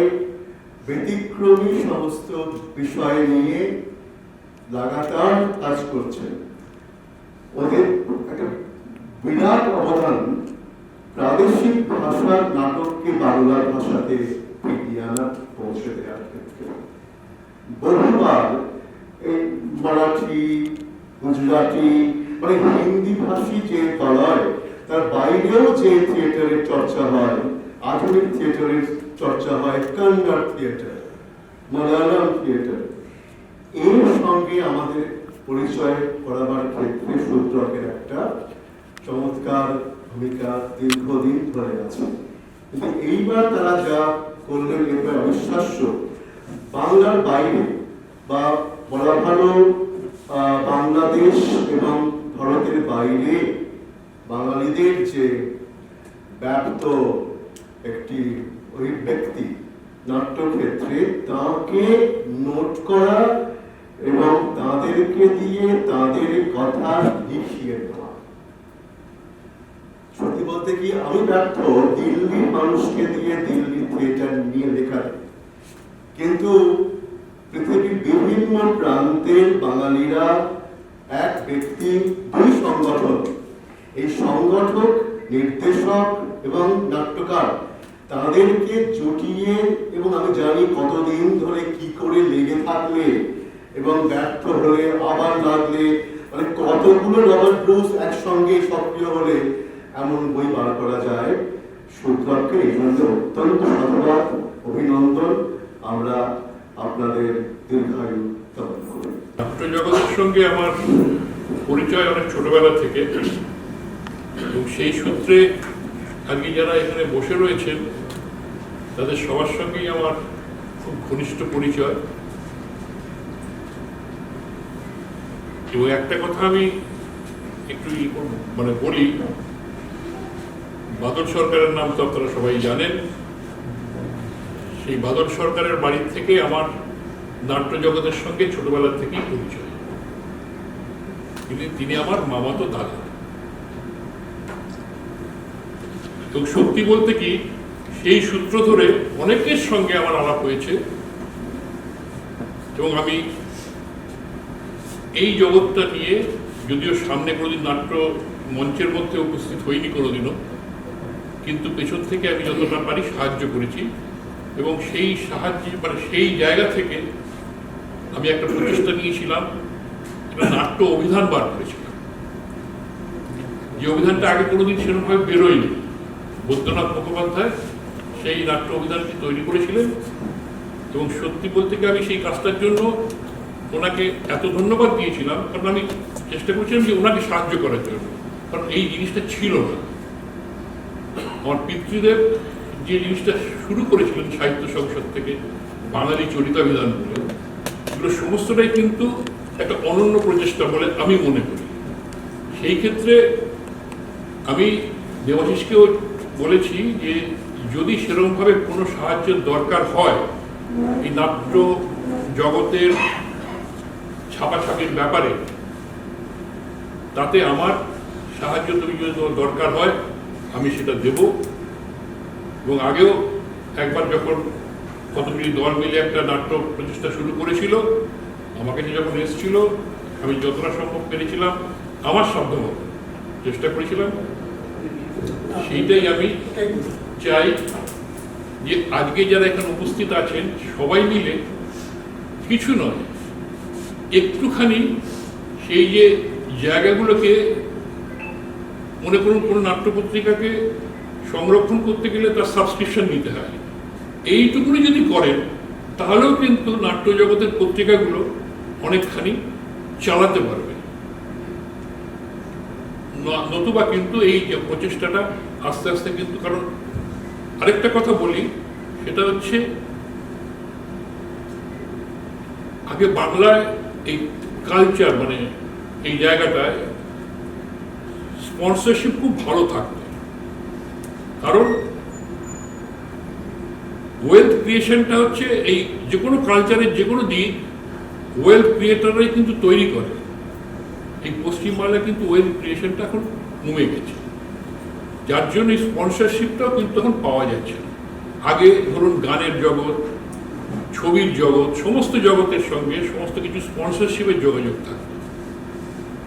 ব্যতিক্রমী সমস্ত বিষয় নিয়ে লাগাতার কাজ করছেন, ওদের একটা বিরাট অবদান প্রাদেশিক ভাষার নাটককে বাংলা ভাষাতে ফিরিয়ে আনা, পৌঁছে দেওয়ার ক্ষেত্রে বহুবার এই মারাঠি, গুজরাটি, মানে হিন্দি ভাষী যে বলয়, তার বাইরেও যে থিয়েটারের চর্চা হয়, আধুনিক থিয়েটারের চর্চা হয়, কন্নড় থিয়েটার, মালায়ালাম থিয়েটার, এর সঙ্গে আমাদের পরিচয় করাবার ক্ষেত্রে শূদ্রকের একটা চমৎকার ভূমিকা দীর্ঘদিন ধরে আছে। কিন্তু এইবার তারা যা করলেন এবার অবিশ্বাস্য। বাংলার বাইরে বা বলা ভালো বাংলাদেশ এবং ভারতের বাইরে বাঙালিদের যে ব্যাপ্ত একটি অভিব্যক্তি নাট্যক্ষেত্রে, তাকে নোট করা এবং তাদেরকে দিয়ে তাদের কথা লিখিয়ে দেওয়া। সত্যি বলতে কি, আমি ব্যর্থ দিল্লির মানুষকে দিয়ে দিল্লি থিয়েটার নিয়ে লেখা, কিন্তু পৃথিবীর বিভিন্ন প্রান্তের বাঙালিরা এক ব্যক্তি, দুই সংগঠন, এই সংগঠক, নির্দেশক এবং নাট্যকার, তাদেরকে জুটিয়ে, এবং আমি জানি কতদিন ধরে কি করে লেগে থাকলে এবং ব্যর্থ হলে আবার লাগলে, মানে কতগুলো রবার্ট ব্রুস একসঙ্গে সক্রিয় হলে এমন বই বার করা যায়। শূদ্রককে এই জন্য অত্যন্ত সাধুবাদ, অভিনন্দন। আমরা আপনাদের দীর্ঘায়ু কামনা করি। নাট্য জগতের সঙ্গে আমার পরিচয় অনেক ছোটবেলা থেকে, এবং সেই সূত্রে আগে যারা এখানে বসে রয়েছেন তাদের সবার সঙ্গেই আমার খুব ঘনিষ্ঠ পরিচয়। এবং একটা কথা আমি একটু মানে বলি, বাদল সরকারের নাম তো আপনারা সবাই জানেন। সেই বাদল সরকারের বাড়ির থেকে আমার নাট্য জগতের সঙ্গে ছোটবেলার থেকেই পরিচয়। তিনি আমার মামাতো দাদা। তো সত্যি বলতে কি সেই সূত্র ধরে অনেকের সঙ্গে আমার আলাপ হয়েছে এবং আমি এই জগৎটা নিয়ে যদিও সামনে কোনোদিন নাট্য মঞ্চের মধ্যে উপস্থিত হইনি কোনোদিনও, কিন্তু পেছন থেকে আমি যতটা পারি সাহায্য করেছি এবং সেই সাহায্য মানে সেই জায়গা থেকে আমি একটা প্রচেষ্টা নিয়েছিলাম, একটা নাট্য অভিধান বার করেছিলাম, যে অভিধানটা আগে কোনোদিন সেরকমভাবে বেরোয়নি। বৈদ্যনাথ মুখোপাধ্যায় সেই নাট্য অভিধানটি তৈরি করেছিলেন এবং সত্যি বলতে গিয়ে আমি সেই কাজটার জন্য ওনাকে এত ধন্যবাদ দিয়েছিলাম, কারণ আমি চেষ্টা করছিলাম যে ওনাকে সাহায্য করার জন্য, কারণ এই জিনিসটা ছিল না। আমার পিতৃদেব যে জিনিসটা শুরু করেছিলেন সাহিত্য সংসদ থেকে বাঙালি চরিতাভিধানগুলো, এগুলো সমস্তটাই কিন্তু একটা অনন্য প্রচেষ্টা বলে আমি মনে করি। সেই ক্ষেত্রে আমি দেবাশিসকেও বলেছি যে যদি সেরকমভাবে কোনো সাহায্যের দরকার হয় এই নাট্য জগতের ছাপাছাপির ব্যাপারে, তাতে আমার সাহায্য তুমি যদি দরকার হয় আমি সেটা দেব। এবং আগেও একবার যখন কতগুলি দল মিলে একটা নাট্য প্রচেষ্টা শুরু করেছিল, আমার কাছে যখন এসেছিল আমি যতটা সম্ভব পেরেছিলাম আমার সাধ্যমতো চেষ্টা করেছিলাম। সেইটাই আমি চাই যে আজকে যারা এখানে উপস্থিত আছেন সবাই মিলে কিছু নয় একটুখানি সেই যে জায়গাগুলোকে, মনে করুন কোনো নাট্যপত্রিকাকে সংরক্ষণ করতে গেলে তার সাবস্ক্রিপশন নিতে হয়, এইটুকুনি যদি করেন তাহলেও কিন্তু নাট্য জগতের পত্রিকাগুলো অনেকখানি চালাতে পারবে। নতুবা কিন্তু এই যে প্রচেষ্টাটা আস্তে আস্তে কিন্তু, কারণ আরেকটা কথা বলি, সেটা হচ্ছে আগে বাংলায় এই কালচার মানে এই জায়গাটায় স্পন্সরশিপ খুব ভালো থাকতো, কারণ ওয়েলথ ক্রিয়েশনটা হচ্ছে এই যে কোনো কালচারের যে কোনো দিক ওয়েলথ ক্রিয়েটাররাই কিন্তু তৈরি করে। এই পশ্চিমবাংলায় কিন্তু ওয়েলথ ক্রিয়েশনটা এখন কমে গেছে, যার জন্য এই স্পন্সরশিপটাও কিন্তু এখন পাওয়া যাচ্ছে না। আগে ধরুন গানের জগৎ, ছবির জগৎ, সমস্ত জগতের সঙ্গে সমস্ত কিছু স্পন্সরশিপের যোগাযোগ থাকতো।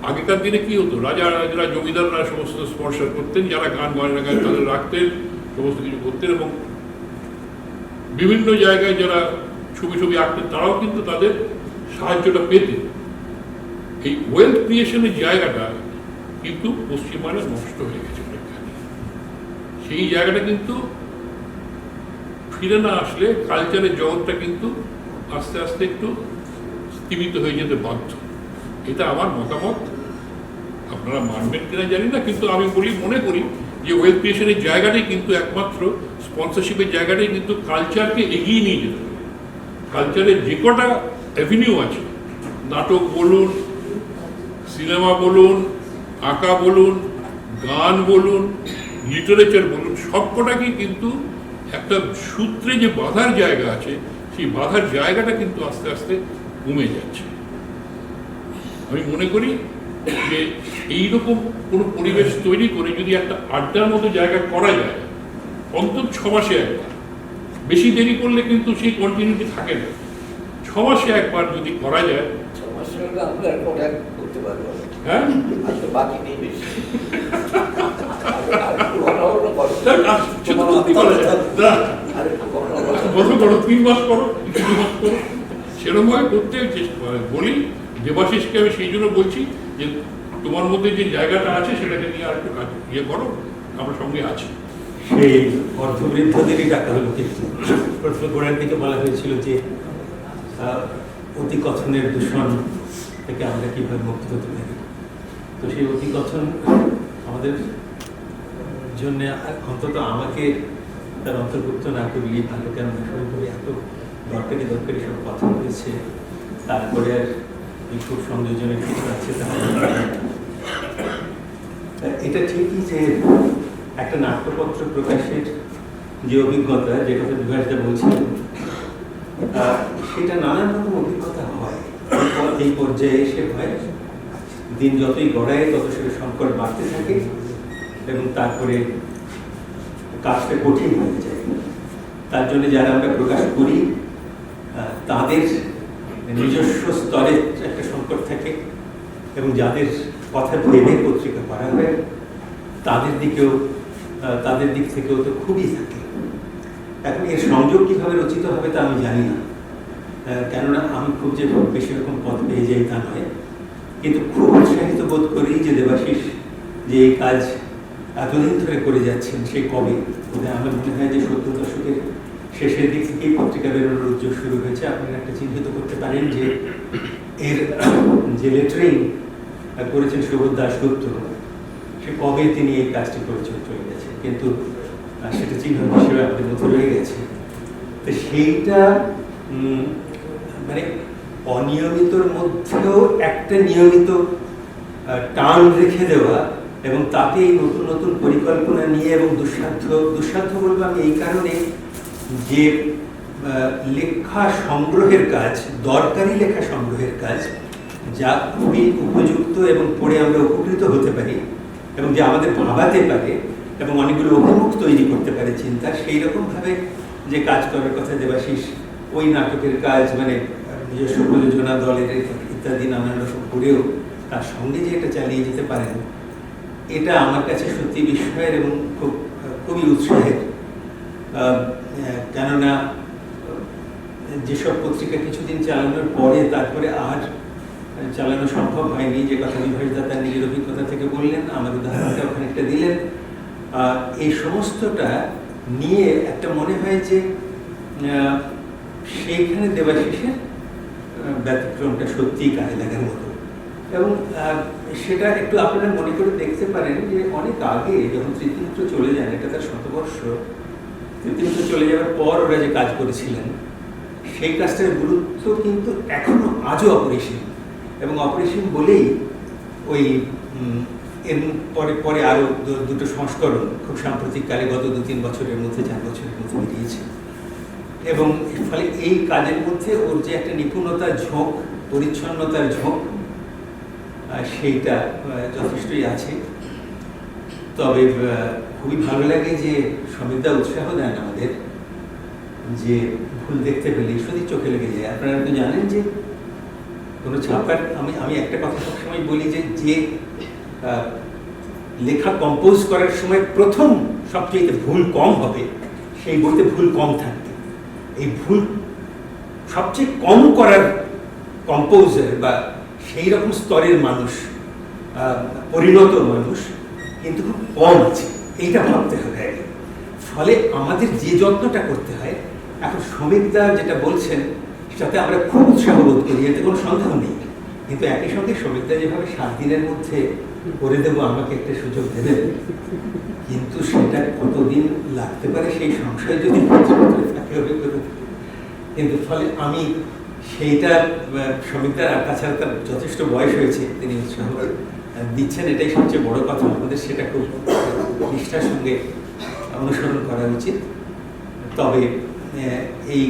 আগেকার দিনে কি হতো, রাজারা জমিদাররা সমস্ত স্পন্সর করতেন, যারা গান গয়না গান তাদের রাখতেন, সমস্ত কিছু করতেন, এবং বিভিন্ন জায়গায় যারা ছবি আঁকতেন তারাও কিন্তু তাদের সাহায্যটা পেতেন। এই ওয়েলথ ক্রিয়েশনের জায়গাটা কিন্তু পশ্চিমবাংলায় নষ্ট হয়ে গেছে অনেকখানি। সেই জায়গাটা কিন্তু ফিরে না আসলে কালচারের জগৎটা কিন্তু আস্তে আস্তে একটু স্তীমিত হয়ে যেতে বাধ্য। এটা আমার মতামত, আপনারা মানবেন কিনা জানি না, কিন্তু আমি মনে করি যে ওয়েলথ ক্রিয়েশনের জায়গাটাই কিন্তু একমাত্র স্পন্সরশিপের জায়গাটাই কিন্তু কালচারকে এগিয়ে নিয়ে যেতে হবে। কালচারের যে কটা অ্যাভিনিউ আছে, নাটক বলুন, সিনেমা বলুন, আঁকা বলুন, গান বলুন, লিটারেচার বলুন, সবকটাকেই কিন্তু একটা সূত্রে যে বাঁধার জায়গা আছে, সেই বাঁধার জায়গাটা কিন্তু আস্তে আস্তে কমে যাচ্ছে। আমি মনে করি যে এইরকম কোনো পরিবেশ তৈরি করে যদি একটা আড্ডার মতো জায়গা করা যায়, অন্তত 6 মাসে একবার, বেশি দেরি করলে কিন্তু সেই কন্টিনিউটি থাকে না, 6 মাসে একবার যদি করা যায়, হ্যাঁ বাকি নেই বেশি। করো 3 মাস করো, 2 মাস করো, সেরকম ভাবে করতে বলি। দেবাশিসকে আমি সেই জন্য বলছি যে তোমার মধ্যে যে জায়গাটা আছে সেটাকে নিয়ে আর একটু কাজ ইয়ে করো, আমরা সঙ্গে আছি। সেই অর্থবৃদ্ধদেরই ডাকা হলো, কিন্তু প্রশ্ন গোড়ার দিকে বলা হয়েছিল যে অতিকথনের দূষণ থেকে আমরা কীভাবে মুক্ত হতে পারি। তো সেই অতিকথন আমাদের জন্য অন্তত আমাকে তার অন্তর্ভুক্ত না করলেই ভালো, কেন সবাই এত দরকারি সব কথা হয়েছে, তারপরে আর খুব সংযোজনের কিছু আছে। এটা ঠিকই যে একটা নাট্যপত্র প্রকাশের যে অভিজ্ঞতা, যে কথা বিভাসদা বলছিলেন, সেটা নানান রকম অভিজ্ঞতা হয়, এই পর্যায়ে এসে হয়। দিন যতই গড়ায় তত সেটা সংকট বাড়তে থাকে, এবং তারপরে কাজটা কঠিন হয়ে যায়। তার জন্য যারা আমরা প্রকাশ করি তাদের নিজস্ব স্তরে একটা সংকট থাকে, এবং যাদের কথা ভেবে পত্রিকা করা হয় তাদের দিক থেকেও তো খুবই থাকে। এখন এর সংযোগ কীভাবে রচিত হবে তা আমি জানি না, কেননা আমি খুব যে বেশি রকম পথ পেয়ে যাই তা নয়, কিন্তু খুব উৎসাহিত বোধ করি যে দেবাশিস যে এই কাজ এতদিন ধরে করে যাচ্ছেন, সেই কবে আমার মনে হয় যে 70 দশকের শেষের দিক থেকেই পত্রিকা বেরোনোর উদ্যোগ শুরু হয়েছে। আপনারা একটা চিহ্নিত করতে পারেন যে এর যে লেটারিং করেছেন সুবোধ দাশগুপ্ত, সে কবে তিনি এই কাজটি করে চলে গেছেন, কিন্তু সেটা চিহ্ন হিসেবে আমাদের মধ্যে রয়ে গেছে। তো সেইটা মানে অনিয়মিতর মধ্যেও একটা নিয়মিত টান রেখে দেওয়া, এবং তাতে এই নতুন নতুন পরিকল্পনা নিয়ে, এবং দুঃসাধ্য বলবো আমি এই কারণে যে লেখা সংগ্রহের কাজ, দরকারি লেখা সংগ্রহের কাজ, যা খুবই উপযুক্ত এবং পড়ে আমরা উপকৃত হতে পারি, এবং যা আমাদের ভাবাতে পারে এবং অনেকগুলো অভিমুখ তৈরি করতে পারে চিন্তা, সেই রকমভাবে যে কাজ করার কথা দেবাশিস ওই নাটকের কাজ মানে নিজস্ব প্রযোজনা দলের ইত্যাদি নানান রকম করেও তার সঙ্গে যে এটা চালিয়ে যেতে পারেন, এটা আমার কাছে সত্যি বিস্ময়ের এবং খুবই উৎসাহের। কেননা যেসব পত্রিকা কিছুদিন চালানোর পরে তারপরে আর চালানো সম্ভব হয়নি, যে কথা বিভাসদা তার নিজের অভিজ্ঞতা থেকে বললেন, আমার উদাহরণটা খানিকটা দিলেন, এই সমস্তটা নিয়ে একটা মনে হয় যে সেইখানে দেবাশিসের ব্যতিক্রমটা সত্যিই কাজে লাগার মতো। এবং সেটা একটু আপনারা মনে করে দেখতে পারেন যে অনেক আগে যখন তৃতীয়মিত্র চলে যান, এটা তার 100 বর্ষ, তৃতীয়মিত্র চলে যাওয়ার পর ওরা যে কাজ করেছিলেন সেই কাজটার গুরুত্ব কিন্তু এখনো আজও অপরিসীম, এবং অপরিসীম বলেই ওই এর পরে আরও দুটো সংস্করণ খুব সাম্প্রতিককালে গত 2-3 বছরের মধ্যে 4 বছরের মধ্যে বেরিয়েছে। এবং ফলে এই কাজের মধ্যে ওর যে একটা নিপুণতার ঝোঁক, পরিচ্ছন্নতার ঝোঁক, সেইটা যথেষ্টই আছে। তবে খুবই ভালো লাগে যে সমীরদা উৎসাহ দেন আমাদের, যে ভুল দেখতে পেলে শুধু চোখে লেগে যায়। আপনারা তো জানেন যে কোনো ছাপার আমি একটা কথা সবসময় বলি যে লেখা কম্পোজ করার সময় প্রথম সবচেয়ে ভুল কম হবে, সেই বইতে ভুল কম থাকবে। এই ভুল সবচেয়ে কম করার কম্পোজার বা সেই রকম স্তরের মানুষ, পরিণত মানুষ কিন্তু খুব কম আছে, এইটা ভাবতে হবে। ফলে আমাদের যে যত্নটা করতে হয়, এখন সমীরদা যেটা বলছেন সেটাতে আমরা খুব উৎসাহ বোধ করি, এতে কোনো সন্দেহ নেই। কিন্তু একই সঙ্গে সমীরদা যেভাবে 7 দিনের মধ্যে করে দেবো, আমাকে একটা সুযোগ দেবেন, কিন্তু সেটা কতদিন লাগতে পারে সেই সংশয় যদি থাকে হবে। কিন্তু ফলে আমি সেইটা সমীরদার, আর তাছাড়া তার যথেষ্ট বয়স হয়েছে, তিনি উৎসাহ দিচ্ছেন, এটাই সবচেয়ে বড় কথা। আমাদের সেটা খুব নিষ্ঠার সঙ্গে অনুসরণ করা উচিত। তবে এই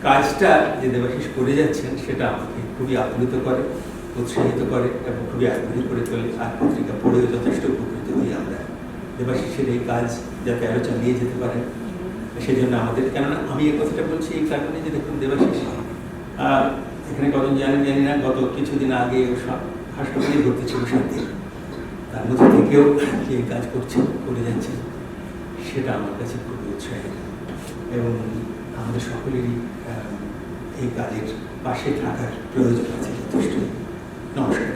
কাজটা যে দেবাশিস করে যাচ্ছেন সেটা আমাকে খুবই আপ্লুত করে, উৎসাহিত করে এবং খুবই আগ্রহী করে তোলে। আর পত্রিকা পড়েও যথেষ্ট উপকৃত হই আমরা। দেবাশিসের এই কাজ যাতে আরও চালিয়ে যেতে পারেন সেই জন্য আমাদের, কেননা আমি এই কথাটা বলছি এই কারণে যে দেখুন দেবাশিস এখানে কজন জানি না, গত কিছুদিন আগে হাসপাতালে ভর্তি ছিল 7 দিন, তার মধ্যে থেকেও এই কাজ করে যাচ্ছেন, সেটা আমার কাছে খুবই উৎসাহী। এবং আমাদের সকলেরই এই কাজের পাশে থাকার প্রয়োজন আছে যথেষ্ট। নমস্কার।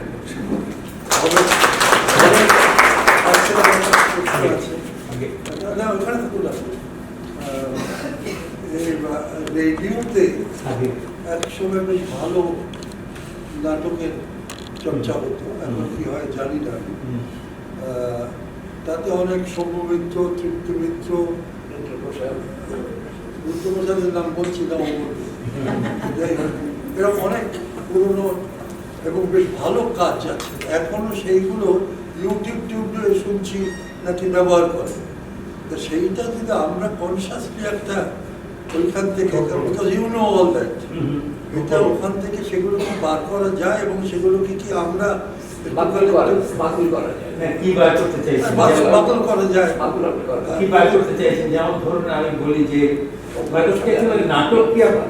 রেডিওতে একসময় বেশ ভালো নাটকের চর্চা হতো, এখন কি হয় জানি না। তাতে অনেক সৌম্য মিত্র, তৃপ্তি মিত্র, রুদ্রপ্রসাদের নাম বলছি না, এরকম অনেক পুরনো এবং বেশ ভালো কাজ আছে। এখনো সেইগুলো ইউটিউব শুনছি নাকি ব্যবহার করে। তো সেইটা যদি আমরা কনসিয়াসলি একটা ওইখান থেকে, because you know all that, এটা ওখান থেকে সেগুলোকে বার করা যায় এবং সেগুলোকে কি আমরা বাতিল করা যায়। হ্যাঁ, কি বার করতে চাইছেন? বাতিল করা যায়। কি বার করতে চাইছেন? যেমন ধরুন আমি বলি যে নাটক কি আবার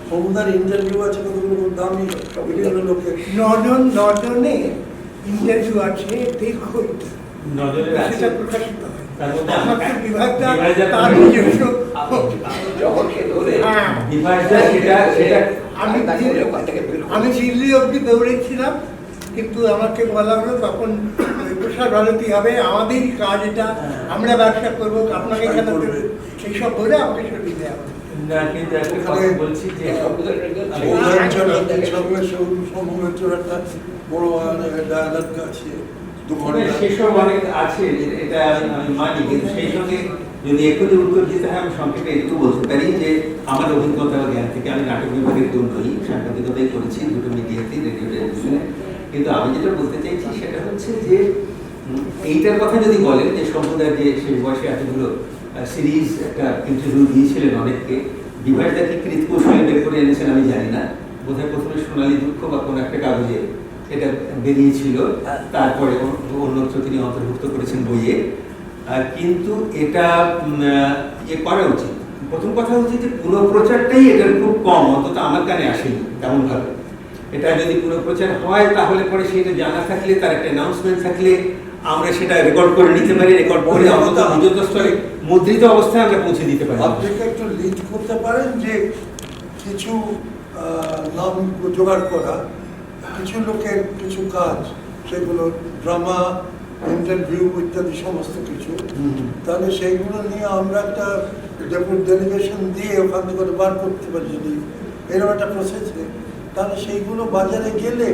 সমুদার ইন্টারভিউ আছে কতগুলো দামি বিভিন্ন লোকের। নজনে ইন্টারভিউ আছে, দেখুন নজরের আছে সেটা প্রকাশিত হয়। তার মধ্যে আমাকে বিভাগটা বিভাগটা তার নিজস্ব জগৎকে ধরে হ্যাঁ। বিভাগটা সেটা আমি দিল্লি অব্দি দৌড়েছিলাম, কিন্তু আমাকে বলা হলো তখন প্রসার ভারতী হবে, আমাদেরই কাজ এটা, আমরা ব্যবসা করবো, আপনাকে কেন করবে, সেই সব বলে আমাকে সরিয়ে দেওয়া হলো। না, কিন্তু একটা কথা বলছি যে সমুদ্রের একটা বড় ডায়ালগ আছে 2 ঘন্টা। সেসব অনেক আছে, এটা আমি মানি, কিন্তু সেই সঙ্গে যদি এখনই উত্তর দিতে হয় আমি সংক্ষেপে একটু বলতে পারি যে আমার অভিজ্ঞতা ও জ্ঞান থেকে আমি নাটক বিভাগের দুটোই সাংবাদিকতাই করেছি, দুটো মিডিয়াতেই, রেডিও টেলিভিশনে। কিন্তু আমি যেটা বলতে চাইছি সেটা হচ্ছে যে এইটার কথা যদি বলেন যে সম্প্রদায়ের যে সেই বয়সে এতগুলো সিরিজ একটা ইন্টারভিউ দিয়েছিলেন অনেককে, বিভাগটা কি কৃতকৌশলে বের করে এনেছেন আমি জানি না, বোধহয় প্রথমে সোনালী দুঃখ বা কোনো একটা কাগজে এটা বেরিয়েছিল, তারপরে অন্যত্র তিনি অন্তর্ভুক্ত করেছেন বইয়ে। কিন্তু এটা ইয়ে করা উচিত। প্রথম কথা হচ্ছে যে পুনঃপ্রচারটাই এটার খুব কম, অন্তত আমার কানে আসেনি তেমন ভাবে। এটা যদি পুনঃপ্রচার হয় তাহলে পরে সেটা জানা থাকলে, তার একটা অ্যানাউন্সমেন্ট থাকলে আমরা সেটা রেকর্ড করে নিতে পারি, রেকর্ড করে অন্তত নিজস্ব স্তরে মুদ্রিত অবস্থায় আমরা পৌঁছে দিতে পারি। আপনি একটু লিড করতে পারেন যে কিছু নাম জোগাড় করা, কিছু লোকের কিছু কাজ, সেগুলো ড্রামা, ইন্টারভিউ ইত্যাদি সমস্ত কিছু, তাহলে সেইগুলো নিয়ে আমরা একটা ডেলিগেশন দিয়ে ওখান থেকে বার করতে পারি। যদি এরকম একটা প্রসেসে, তাহলে সেইগুলো বাজারে গেলে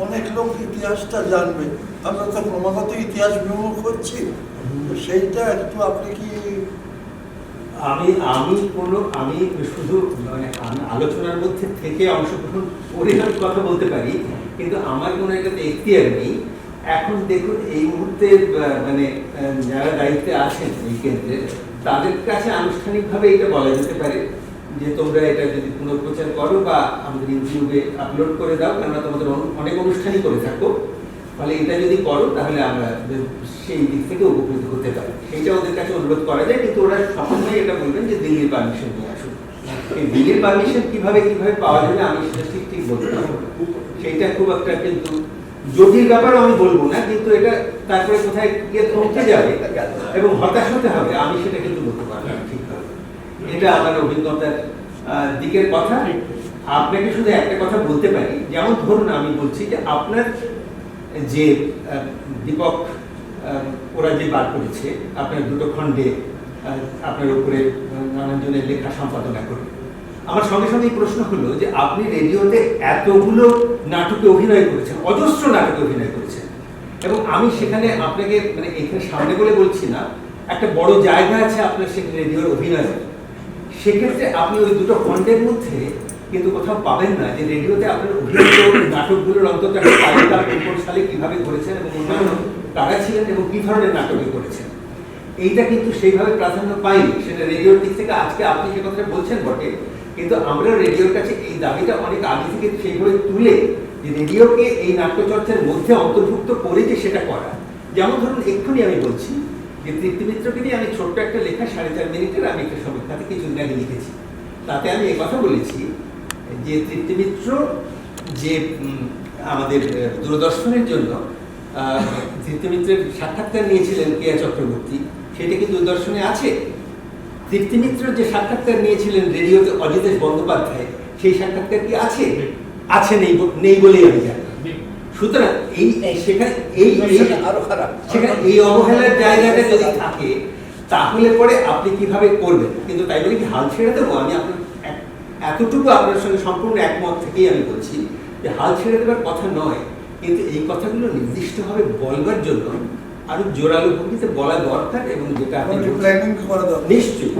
অনেক লোক ইতিহাসটা জানবে। আমরা তো ক্রমাগত ইতিহাস বিমুখ হচ্ছি, তো সেইটা একটু আপনি কি আমি শুধু মানে আলোচনার মধ্যে থেকে অংশগ্রহণ করে আমি কথা বলতে পারি, কিন্তু আমার কোনো এটাতে এখতিয়ার নেই। এখন দেখুন এই মুহূর্তে মানে যারা দায়িত্বে আছেন এই কেন্দ্রে, তাদের কাছে আনুষ্ঠানিকভাবে এটা বলা যেতে পারে যে তোমরা এটা যদি পুনঃপ্রচার করো বা আমাদের ইউটিউবে আপলোড করে দাও, কেননা তোমাদের অনেক অনুষ্ঠানই করে থাকো, ফলে এটা যদি করো তাহলে আমরা সেই দিক থেকে উপকৃত হতে পারি। সেইটা ওদের কাছে অনুরোধ করা যায়, কিন্তু ওরা সবসময় এটা বলবেন যে দিল্লির পারমিশন নিয়ে আসুন। এই দিল্লির পারমিশন কিভাবে পাওয়া যাবে আমি সেটা ঠিক বলতে পারবো না। সেইটা খুব একটা কিন্তু জটিল ব্যাপারও আমি বলবো না, কিন্তু এটা তারপরে কোথায় গিয়ে থমকে যাবে এবং হতাশ হতে হবে আমি সেটা কিন্তু বলতে পারবো না ঠিকভাবে। এটা আমার অভিজ্ঞতার দিকের কথা। আপনাকে শুধু একটা কথা বলতে পারি, যেমন ধরুন আমি বলছি যে আপনার যে দীপক ওরা যে বার করেছে আপনার দুটো খণ্ডে আপনার উপরে নানান জনের লেখা সম্পাদনা করে, আমার সঙ্গে সঙ্গে প্রশ্ন হলো যে আপনি রেডিওতে এতগুলো নাটকে অভিনয় করেছেন, অজস্র নাটকে অভিনয় করেছেন, এবং আমি সেখানে আপনাকে মানে এখানে সামনে বলে বলছি না, একটা বড় জায়গা আছে আপনার সেখানে রেডিওর অভিনয়। সেক্ষেত্রে আপনি ওই দুটো খণ্ডের মধ্যে কিন্তু কোথাও পাবেন না যে রেডিওতে আপনার অভিনীত নাটকগুলোর অন্তত একটা তালিকা কোন সালে কিভাবে করেছেন এবং অন্যান্য কারা ছিলেন এবং কি ধরনের নাটকে করেছেন। এইটা কিন্তু সেইভাবে প্রাধান্য পাইনি, সেটা রেডিওর দিক থেকে আজকে আপনি যে কথাটা বলছেন বটে, কিন্তু আমরা রেডিওর কাছে এই দাবিটা অনেক আগে থেকে সেইভাবে তুলে যে রেডিওকে এই নাট্যচর্চার মধ্যে অন্তর্ভুক্ত করে যে সেটা করা। যেমন ধরুন এক্ষুনি আমি বলছি যে তৃপ্তি মিত্রকে নিয়ে আমি ছোট্ট একটা লেখা 4.5 মিনিটের আমি একটা সমীক্ষাতে কিছুদিন আগে লিখেছি। তাতে আমি এই কথা বলেছি যে তৃপ্তি মিত্র যে আমাদের দূরদর্শনের জন্য তৃপ্তি মিত্রের সাক্ষাৎকার নিয়েছিলেন কেয়া চক্রবর্তী, সেটা কি দূরদর্শনে আছে? তৃপ্তি মিত্র যে সাক্ষাৎকার নিয়েছিলেন রেডিওতে অজিতেশ বন্দ্যোপাধ্যায়, সেই সাক্ষাৎকার কি আছে? আছে, নেই বলেই আমি জানি। সুতরাং সেখানে আরো খারাপ, সেখানে এই অবহেলার জায়গাটা যদি থাকে তাহলে পরে আপনি কিভাবে করবেন? কিন্তু তাই বলে কি হাল ছেড়ে দেবো? আমি আপনার এতটুকু আপনার সঙ্গে সম্পূর্ণ একমত থেকেই আমি বলছি যে হাল ছেড়ে দেওয়ার কথা নয়, কিন্তু এই কথাগুলো নির্দিষ্টভাবে বলবার জন্য আরো জোরালো ভঙ্গিতে বলা দরকার, এবং যেটা আপনি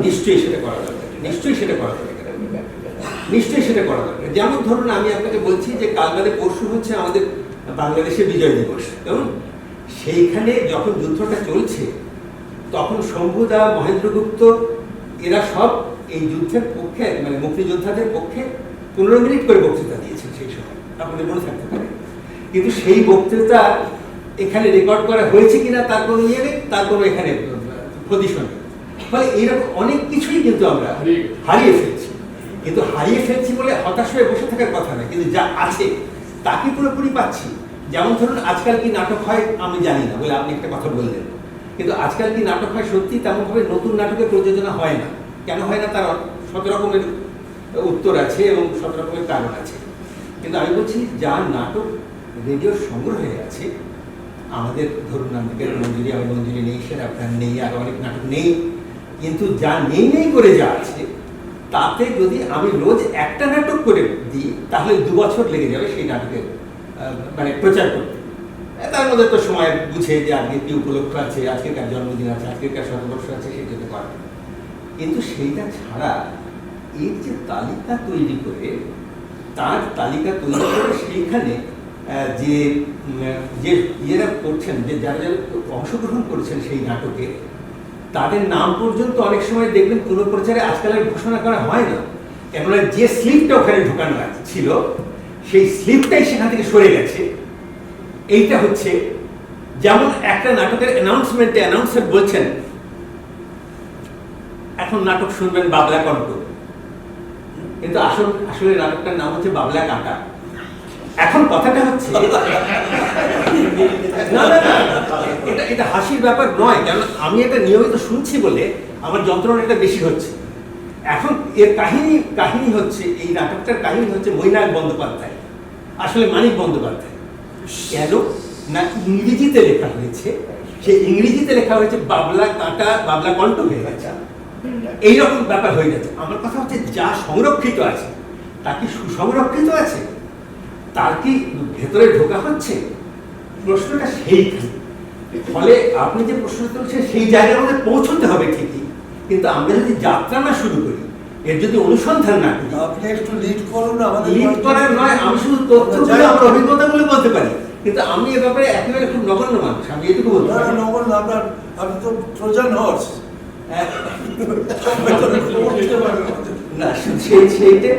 নিশ্চয়ই সেটা করা দরকার, নিশ্চয়ই সেটা করা দরকার। যেমন ধরুন আমি আপনাকে বলছি যে কাল বাদে পরশু হচ্ছে আমাদের বাংলাদেশের বিজয় দিবস, এবং সেইখানে যখন যুদ্ধটা চলছে তখন শম্ভুদা, মহেন্দ্রগুপ্ত এরা সব এই যুদ্ধের পক্ষে মানে মুক্তিযোদ্ধাদের পক্ষে 15 মিনিট করে বক্তৃতা দিয়েছেন সেই সময়, আপনাদের মনে থাকতে পারে। কিন্তু সেই বক্তৃতা এখানে রেকর্ড করা হয়েছে কিনা তার কোনো ইয়ে নেই, তার কোনো এখানে পজিশন নেই। ফলে এইরকম অনেক কিছুই কিন্তু আমরা হারিয়ে ফেলছি। কিন্তু হারিয়ে ফেলছি বলে হতাশ হয়ে বসে থাকার কথা না, কিন্তু যা আছে তাকে পুরোপুরি পাচ্ছি। যেমন ধরুন আজকাল কি নাটক হয় আমি জানি না বলে আপনি একটা কথা বললেন, কিন্তু আজকাল কি নাটক হয় সত্যি তেমনভাবে নতুন নাটকের প্রযোজনা হয় না। কেন হয় না তার 100 রকমের উত্তর আছে এবং 100 রকমের কারণ আছে। কিন্তু আমি বলছি যা নাটক রেডিওর সংগ্রহে আছে, আমাদের ধরুন আমাদের মঞ্জুরি নেই, সেটা আপনার নেই, আর অনেক নাটক নেই, কিন্তু যা নেই করে যা আছে তাতে যদি আমি রোজ একটা নাটক করে দিই তাহলে 2 বছর লেগে যাবে সেই নাটকের মানে প্রচার করতে। তার মধ্যে তো সময় বুঝে যে আজকে কি উপলক্ষ আছে, আজকের জন্মদিন আছে, আজকের শতবর্ষ আছে, সেই জন্য করা। কিন্তু সেইটা ছাড়া এর যে তালিকা তৈরি করে, তার তালিকা তৈরি করে সেইখানে যে যে ইয়েরা করছেন, যে যারা যারা অংশগ্রহণ করেছেন সেই নাটকে, তাদের নাম পর্যন্ত অনেক সময় দেখবেন কোনো প্রচারে আজকাল আর ঘোষণা করা হয় না। কেননা যে স্লিপটা ওখানে ঢোকানো ছিল সেই স্লিপটাই সেখান থেকে সরে গেছে। এইটা হচ্ছে যেমন একটা নাটকের অ্যানাউন্সমেন্টে অ্যানাউন্সার বলছেন এখন নাটক শুনবেন বাবলা কণ্ঠ, কিন্তু আসলে নাটকটার নাম হচ্ছে বাবলা কাটা। এখন কথাটা হচ্ছে না না না, এটা হাসির ব্যাপার নয়, কারণ আমি এটা নিয়মিত শুনছি বলে আমার যন্ত্রণাটা বেশি হচ্ছে। এখন এর কাহিনী হচ্ছে, এই নাটকটার কাহিনী হচ্ছে মৈনাক বন্দ্যোপাধ্যায়, আসলে মানিক বন্দ্যোপাধ্যায়। কেন না ইংরেজিতে লেখা হয়েছে, সেই ইংরেজিতে লেখা হয়েছে বাবলা কাটা, বাবলা কণ্ঠ হয়ে গেছে, এইরকম ব্যাপার হয়ে যাচ্ছে। আমার কথা হচ্ছে যা সংরক্ষিত আছে তা কি সুসংরক্ষিত আছে, তার কি ভেতরে ঢোকা হচ্ছে, প্রশ্নটা সেইখানে। ফলে আপনি যে প্রশ্ন তুলছেন সেই জায়গার মধ্যে পৌঁছতে হবে ঠিকই, কিন্তু আমরা যদি যাত্রা না শুরু করি, এর যদি অনুসন্ধান না করি, আপনি একটু লিড করুন। আমাদের লিড করার নয়, আমি শুধু তথ্যগুলো আমার অভিজ্ঞতাগুলো বলতে পারি, কিন্তু আমি এ ব্যাপারে একেবারে খুব নগণ্য মানুষ, আমি এটুকু বলতে পারি। নগণ্য আপনার, আপনি তো ট্রোজান হর্স। না সেইটা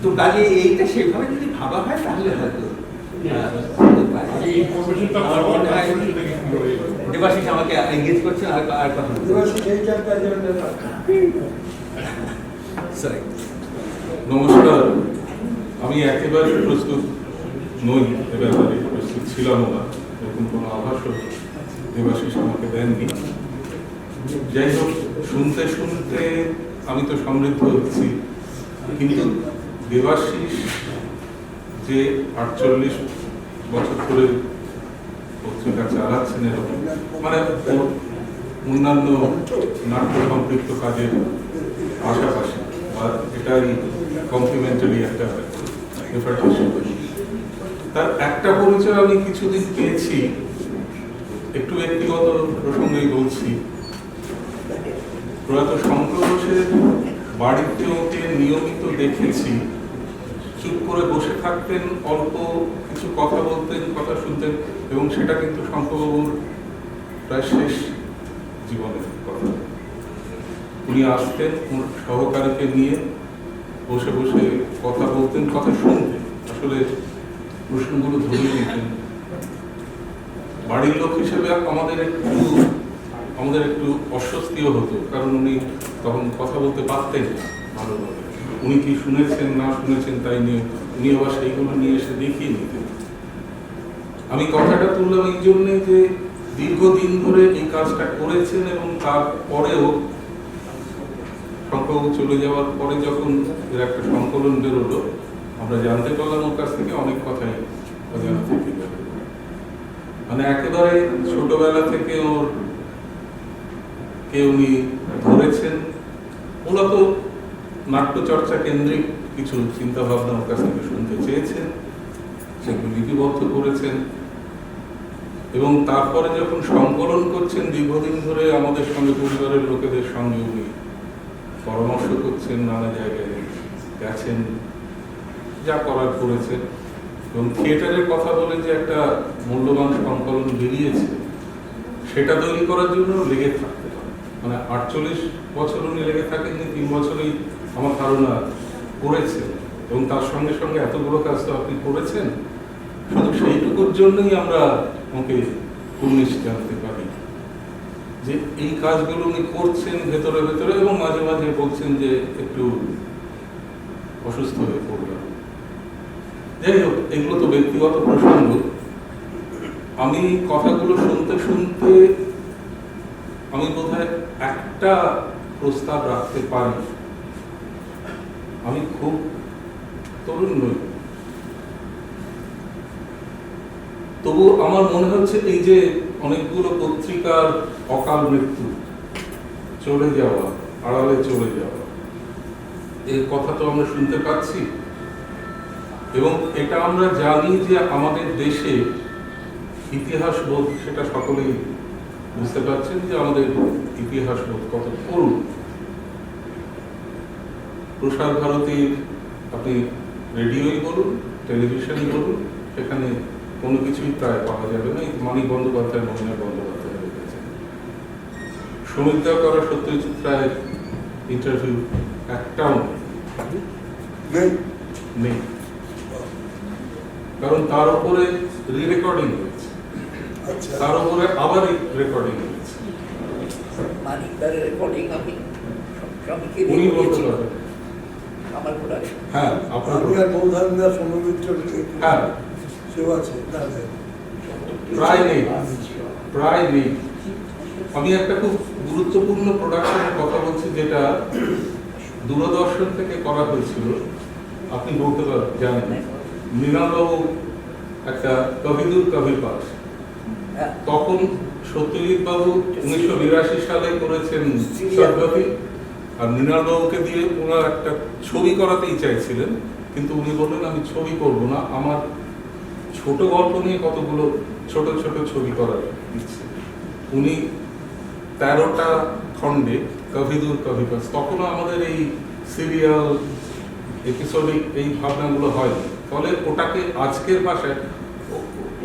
তো কাজে এইটা সেভাবে যদি ভাবা হয় তাহলে হয়তো দেবাশিস আমাকে এনগেজ করছেন আর কথা নমস্কার, আমি একেবারে প্রস্তুত নই, এ ব্যাপারে প্রস্তুত ছিলাম না, এরকম কোনো আভাসও দেবাশিস আমাকে দেননি। যাই হোক, শুনতে শুনতে আমি তো সমৃদ্ধ হচ্ছি, কিন্তু দেবাশিস যে 48 বছর ধরে পত্রিকা চালাচ্ছেন, এরকম মানে অন্যান্য নাট্য সম্পৃক্ত কাজের পাশাপাশি, আর এটাই কমপ্লিমেন্টারি একটা এফার্ট। তার একটা পরিচয় আমি কিছুদিন পেয়েছি, একটু ব্যক্তিগত প্রসঙ্গেই বলছি। প্রয়াত শঙ্কর ঘোষের বাড়িতে ওকে নিয়মিত দেখেছি, চুপ করে বসে থাকতেন, অল্প কিছু কথা বলতেন, কথা শুনতেন, এবং সেটা কিন্তু শঙ্করবাবুর প্রায় শেষ জীবনের কথা। উনি আসতেন সহকারীকে নিয়ে, বসে বসে কথা বলতেন, কথা শুনতেন, আসলে প্রশ্নগুলো ধরিয়ে নিতেন। বাড়ির লোক হিসেবে আমাদের একটু অস্বস্তিও হতো, কারণ উনি তখন কথা বলতে পারতেন না ভালোভাবে। উনি কি শুনেছেন না শুনেছেন তাই নিয়ে উনি আবার সেইগুলো নিয়ে এসে দেখিয়ে নিতেন। আমি কথাটা তুললাম এই জন্যে যে দীর্ঘদিন ধরে এই কাজটা করেছেন, এবং তারপরেও শঙ্করবাবু চলে যাওয়ার পরে যখন এর একটা সংকলন বেরোলো, আমরা জানতে পারলাম ওর কাছ থেকে অনেক কথাই অজানা থেকে গেল। মানে একেবারে ছোটবেলা থেকে উনি ধরেছেন, মূলত নাট্যচর্চা কেন্দ্রিক কিছু চিন্তা ভাবনা ওর কাছ থেকে শুনতে চেয়েছেন, সেগুলো লিপিবদ্ধ করেছেন, এবং তারপরে যখন সংকলন করছেন দীর্ঘদিন ধরে আমাদের সঙ্গে, পরিবারের লোকেদের সঙ্গে উনি পরামর্শ করছেন, নানা জায়গায় গেছেন, যা করার করেছেন। এবং থিয়েটারের কথা বলে যে একটা মূল্যবান সংকলন বেরিয়েছে, সেটা তৈরি করার জন্য লেগে থাকতে হয়। মানে 48 বছর উনি লেগে থাকেননি, 3 বছরেই আমার ধারণা করেছেন, এবং তার সঙ্গে সঙ্গে এতগুলো কাজ তো আপনি করেছেন। শুধু সেইটুকুর জন্যই আমরা ওকে কুর্নিশ জানতে পারি যে এই কাজগুলো উনি করছেন ভেতরে ভেতরে, এবং মাঝে মাঝে বলছেন যে একটু অসুস্থ হয়ে পড়লাম। যাই হোক, এগুলো তো ব্যক্তিগত প্রসঙ্গ। আমি কথাগুলো শুনতে শুনতে আমি বোধহয় একটা প্রস্তাব রাখতে পারি। আমি খুব তরুণ নই, তবু আমার মনে হচ্ছে এই যে অনেকগুলো পত্রিকার অকাল মৃত্যু, চলে যাওয়া, আড়ালে চলে যাওয়া, এর কথা তো আমরা শুনতে পাচ্ছি, এবং এটা আমরা জানি যে আমাদের দেশে ইতিহাস বোধ, সেটা সকলেই বুঝতে পারছেন যে আমাদের ইতিহাস বোধ কত করুণ। প্রসার ভারতীর আপনি রেডিওই বলুন, টেলিভিশনই বলুন, সেখানে কোনো কিছুই প্রায় পাওয়া যাবে না। মানিক বন্দ্যোপাধ্যায়, মহিনা বন্দ্যোপাধ্যায় হয়ে গেছে। সমীক্ষা করা সত্যজিৎ রায়ের ইন্টারভিউ একটাও নেই, কারণ তার উপরে রি-রেকর্ডিং হয়েছে, তার উপরে আবার রেকর্ডিং হয়েছে। মানিকদারের রেকর্ডিং আমি উনি বলতে পারেন। আমার প্রোডাকশন। হ্যাঁ, আপনার হ্যাঁ প্রায় নেই, প্রায় নেই। আমি একটা খুব গুরুত্বপূর্ণ প্রোডাকশনের কথা বলছি, যেটা দূরদর্শন থেকে করা হয়েছিল, আপনি বলতে জানেন, মৃণালবাবু একটা কবিদুর কবি পাস, তখন সত্যজিৎ বাবু 1982 সালে করেছেন সদ্গতি, আর মৃণালবাবুকে দিয়ে ওনার একটা ছবি করাতেই চাইছিলেন, কিন্তু উনি বললেন আমি ছবি করব না, আমার ছোট গল্প নিয়ে কতগুলো ছোট ছোট ছবি করার ইচ্ছে। উনি 13টা খণ্ডে কবিদুর কবি পাস, তখনও আমাদের এই সিরিয়াল এপিসোডিক এই ভাবনাগুলো হয়, ফলে ওটাকে আজকের ভাষায়,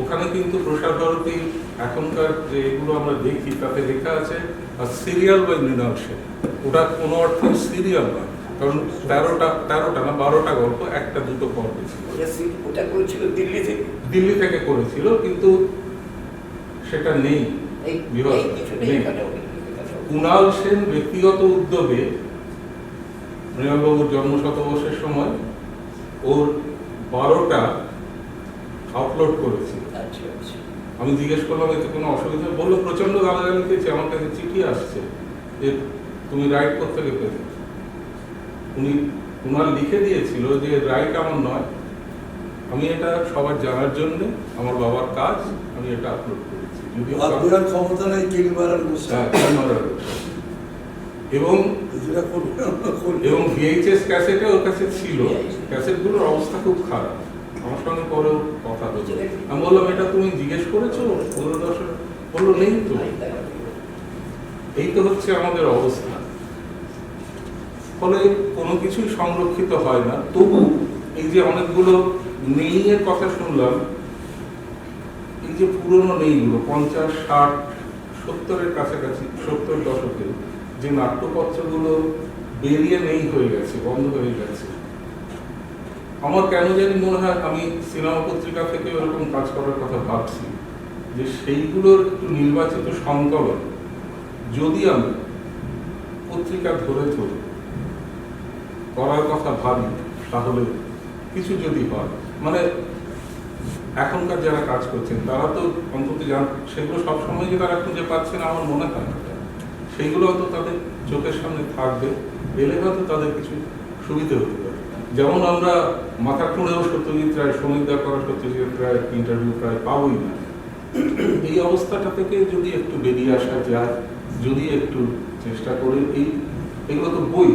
ওখানে কিন্তু প্রসার ভারতী এখনকার যে এগুলো আমরা দেখি তাতে লেখা আছে সিরিয়াল বাই মৃণাল সেন। ওটা কোনো অর্থে সিরিয়াল নয়, কারণ 13টা না 12টা গল্প, একটা দুটো পর্বে ছিল। ওটা করেছিল দিল্লি থেকে করেছিল, কিন্তু সেটা নেই, নেই। কুণাল সেন ব্যক্তিগত উদ্যোগে মৃণালবাবুর জন্মশতবর্ষের সময় ওর 12টা আপলোড করেছি। আমি জিজ্ঞেস করলাম এতে কোনো অসুবিধা, বললো প্রচন্ড গালাগালি খেয়েছে, আমার কাছে চিঠি আসছে যে তুমি রাইট করতে গেলে। উনি কুণাল লিখে দিয়েছিল যে রাইট আমার নয়, আমি এটা সবার জানার জন্য, আমার বাবার কাজ, আমি এটা আপলোড করেছি। ক্ষমতা নেই এবং VHS ক্যাসেটে ওর কাছে ছিল, ক্যাসেটগুলোর অবস্থা খুব খারাপ। আমার সঙ্গে পরেও কথা হচ্ছে, আমি বললাম এটা তুমি জিজ্ঞেস করেছো দূরদর্শন? বললো নেই তো। এই তো হচ্ছে আমাদের অবস্থা, ফলে কোনো কিছুই সংরক্ষিত হয় না। তবু এই যে অনেকগুলো নেই এর কথা শুনলাম, এই যে পুরনো নেইগুলো 50, 60, 70-এর কাছাকাছি, 70 দশকে যে নাট্যপত্রগুলো বেরিয়ে নেই হয়ে গেছে, বন্ধ হয়ে গেছে, আমার কেন জানি মনে হয়, আমি সিনেমা পত্রিকা থেকে ওরকম কাজ করার কথা ভাবছি, যে সেইগুলোর একটু নির্বাচিত সংকলন যদি আমি পত্রিকা ধরে ধরে করার কথা ভাবি, তাহলে কিছু যদি হয়, মানে এখনকার যারা কাজ করছেন তারা তো অন্তত সেগুলো সবসময় যে তারা খুঁজে পাচ্ছেন আমার মনে হয় না, সেইগুলো হয়তো তাদের চোখের সামনে থাকবে, এলে হয়তো তাদের কিছু সুবিধা হতে পারে। যেমন আমরা মাথা খুঁড়েও সত্যজিৎ রায়, সমীক্ষা করা সত্যজিৎ রায় ইন্টারভিউ প্রায় পাবই না। এই অবস্থাটা থেকে যদি একটু বেরিয়ে আসা যায়, যদি একটু চেষ্টা করে, এগুলো তো বই,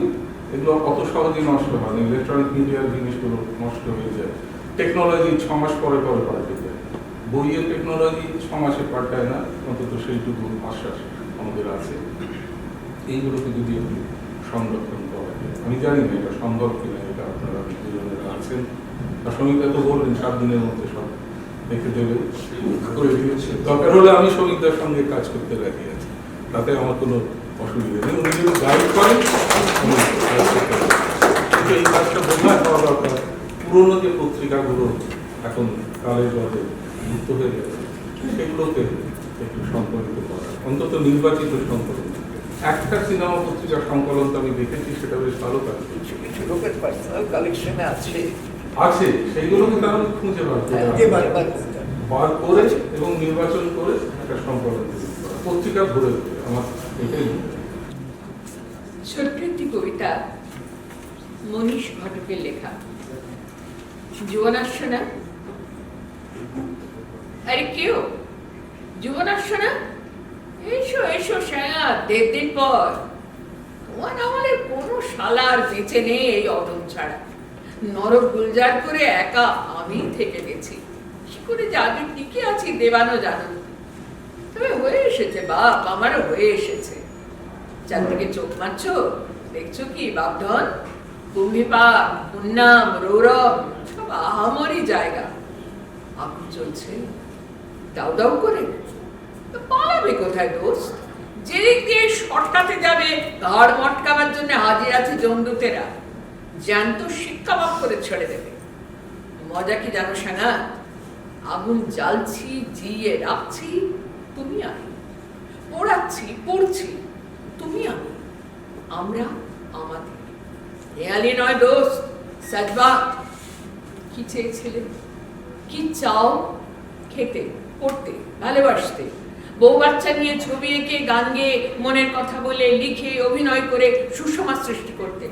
এগুলো অত সহজেই নষ্ট হয় না, ইলেকট্রনিক মিডিয়ার জিনিসগুলো নষ্ট হয়ে যায়, টেকনোলজি 6 মাস পরে পাল্টে যায়, বইয়ের টেকনোলজি 6 মাসে পাল্টায় না, অন্তত সেইটুকু আশ্বাস আমাদের আছে। এইগুলোকে যদি একটু সংরক্ষণ করা যায়, আমি জানি না এটা সম্ভব কিনা, এটা আপনারা দুজনেরা আছেন, আর সমীক্ষা তো বললেন 7 দিনের মধ্যে সব দেখে দেবে, করে দিয়েছে। দরকার হলে আমি সমীক্ষার সঙ্গে কাজ করতে রাজি আছি, তাতে আমার কোনো অসুবিধা নেই। উনি যদি গাইড করেন, এই কাজটা বোঝা হওয়া দরকার। পুরোনো যে পত্রিকাগুলো এখন কালের পথে যুক্ত হয়ে গেছে, সেগুলোকে একটু সংকলিত করা, অন্তত নির্বাচিত সংকলন। একটা সিনেমা পত্রিকার সংকলন তো আমি দেখেছি, সেটা বেশ ভালো কাজ কিছু কিছু লোকের পার্সোনাল কালেকশনে আছে, আছে, সেইগুলোকে তাহলে খুঁজে বার করে এবং নির্বাচন করে একটা সংকলন পত্রিকা ধরে দেবে। আমার এটাই ছোট্ট একটি কবিতা, মনীষ ঘটকের লেখা, যুবনাশ্বনা। আরে কেউ যুবনাশ্বনা, এসো এসো শ্যাঙা, 1.5 দিন পর। তোমার আমাদের কোনো শালার বেঁচে নেই এই অদম ছাড়া। নরক গুলজার করে একা আমি থেকে গেছি, কি করে যাবে টিকে আছি দেবানো জানো। তবে হয়ে এসেছে বাপ, আমারও হয়ে এসেছে। চারদিকে চোখ মারছো, দেখছো কি বাপধন, কুম্ভিপাক, উন্নাম, রৌরব, সব আহামরি জায়গা। আগুন চলছে দাউ দাউ করে, পালাবে কোথায় দোস্ত? যেদিক দিয়ে শর্টকাটে যাবে ঘাড় মটকাবার জন্য হাজির আছে জমদূতেরা, জ্যান্ত শিক্ষাবাদ করে ছেড়ে দেবে। মজা কি জানো সানা, আগুন জ্বালছি, জিয়ে রাখছি, তুমি আমি, পড়াচ্ছি পড়ছি, তুমি আমি, আমরা আমাদের। হেয়ালি নয় দোস্ত, সাজবাত। কি চেয়েছিলে, কি চাও? খেতে, পড়তে, ভালোবাসতে, বউ বাচ্চা নিয়ে ছবি এঁকে, গান গেয়ে, মনের কথা বলে, লিখে, অভিনয় করে সুষমা সৃষ্টি করতে।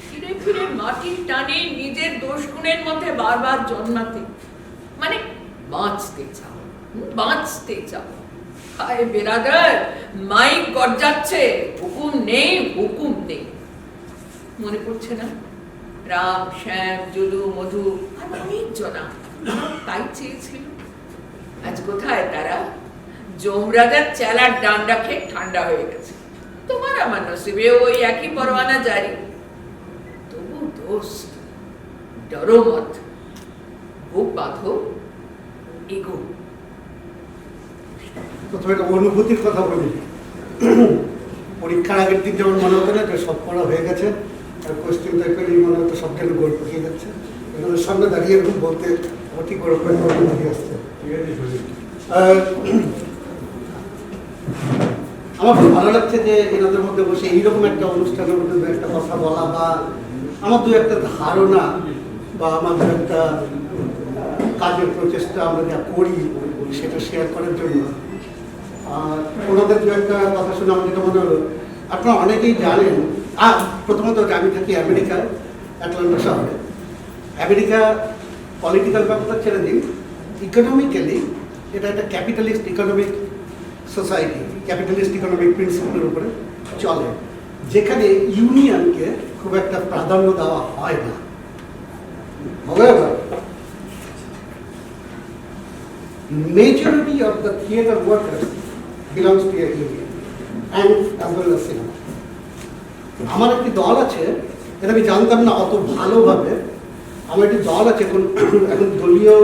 ফিরে ফিরে মাটির টানে নিজের দোষ গুণের মধ্যে বারবার জন্মাতে, মানে বাঁচতে চাও, বাঁচতে চাও। হায় বেরাদার, মাইক গর্জাচ্ছে, হুকুম নেই, হুকুম নেই। মনে পড়ছে না রাম, শ্যাম, যদু, মধু আর অনেক জনা তাই চেয়েছিল। আজ কোথায় তারা? যমরাজার চেলার ডান্ডা খেয়ে ঠান্ডা হয়ে গেছে। তোমার আমার নসিবে ওই একই পরোয়ানা জারি। তবু দোস্ত, ডরো মত, বুক বাঁধো, এগো। প্রথমে একটা অনুভূতির কথা বলি। পরীক্ষার আগের দিন যেমন মনে হতো না যে সব পড়া হয়ে গেছে, আর কোশ্চেন টাইপের মনে হতো সব যেন গোল পাকিয়ে যাচ্ছে, এগুলোর সামনে দাঁড়িয়ে এরকম বলতে আমার ঠিক করে অনুভূতি আসছে। আমার খুব ভালো লাগছে যে এনাদের মধ্যে বসে এইরকম একটা অনুষ্ঠানের মধ্যে দু একটা কথা বলা, বা আমার দু একটা ধারণা বা আমাদের একটা কাজের প্রচেষ্টা আমরা যা করি সেটা শেয়ার করার জন্য। আর ওনাদের দু একটা কথা শুনে আমার যেটা মনে হলো, আপনারা অনেকেই জানেন, প্রথমত আমি থাকি আমেরিকায়, অ্যাটলান্টা শহরে। আমেরিকা পলিটিক্যাল ব্যাপারটা ছেড়ে দিন, ইকোনমিক্যালি এটা একটা capitalist economic society, capitalist economic প্রিন্সিপালের উপরে চলে, যেখানে ইউনিয়নকে খুব একটা প্রাধান্য দেওয়া হয় না। However, majority of the theater workers belongs to a union and as well as cinema. আমার একটি দল আছে, এটা আমি জানতাম না অত ভালোভাবে। আমার একটি দল আছে এখন দলীয়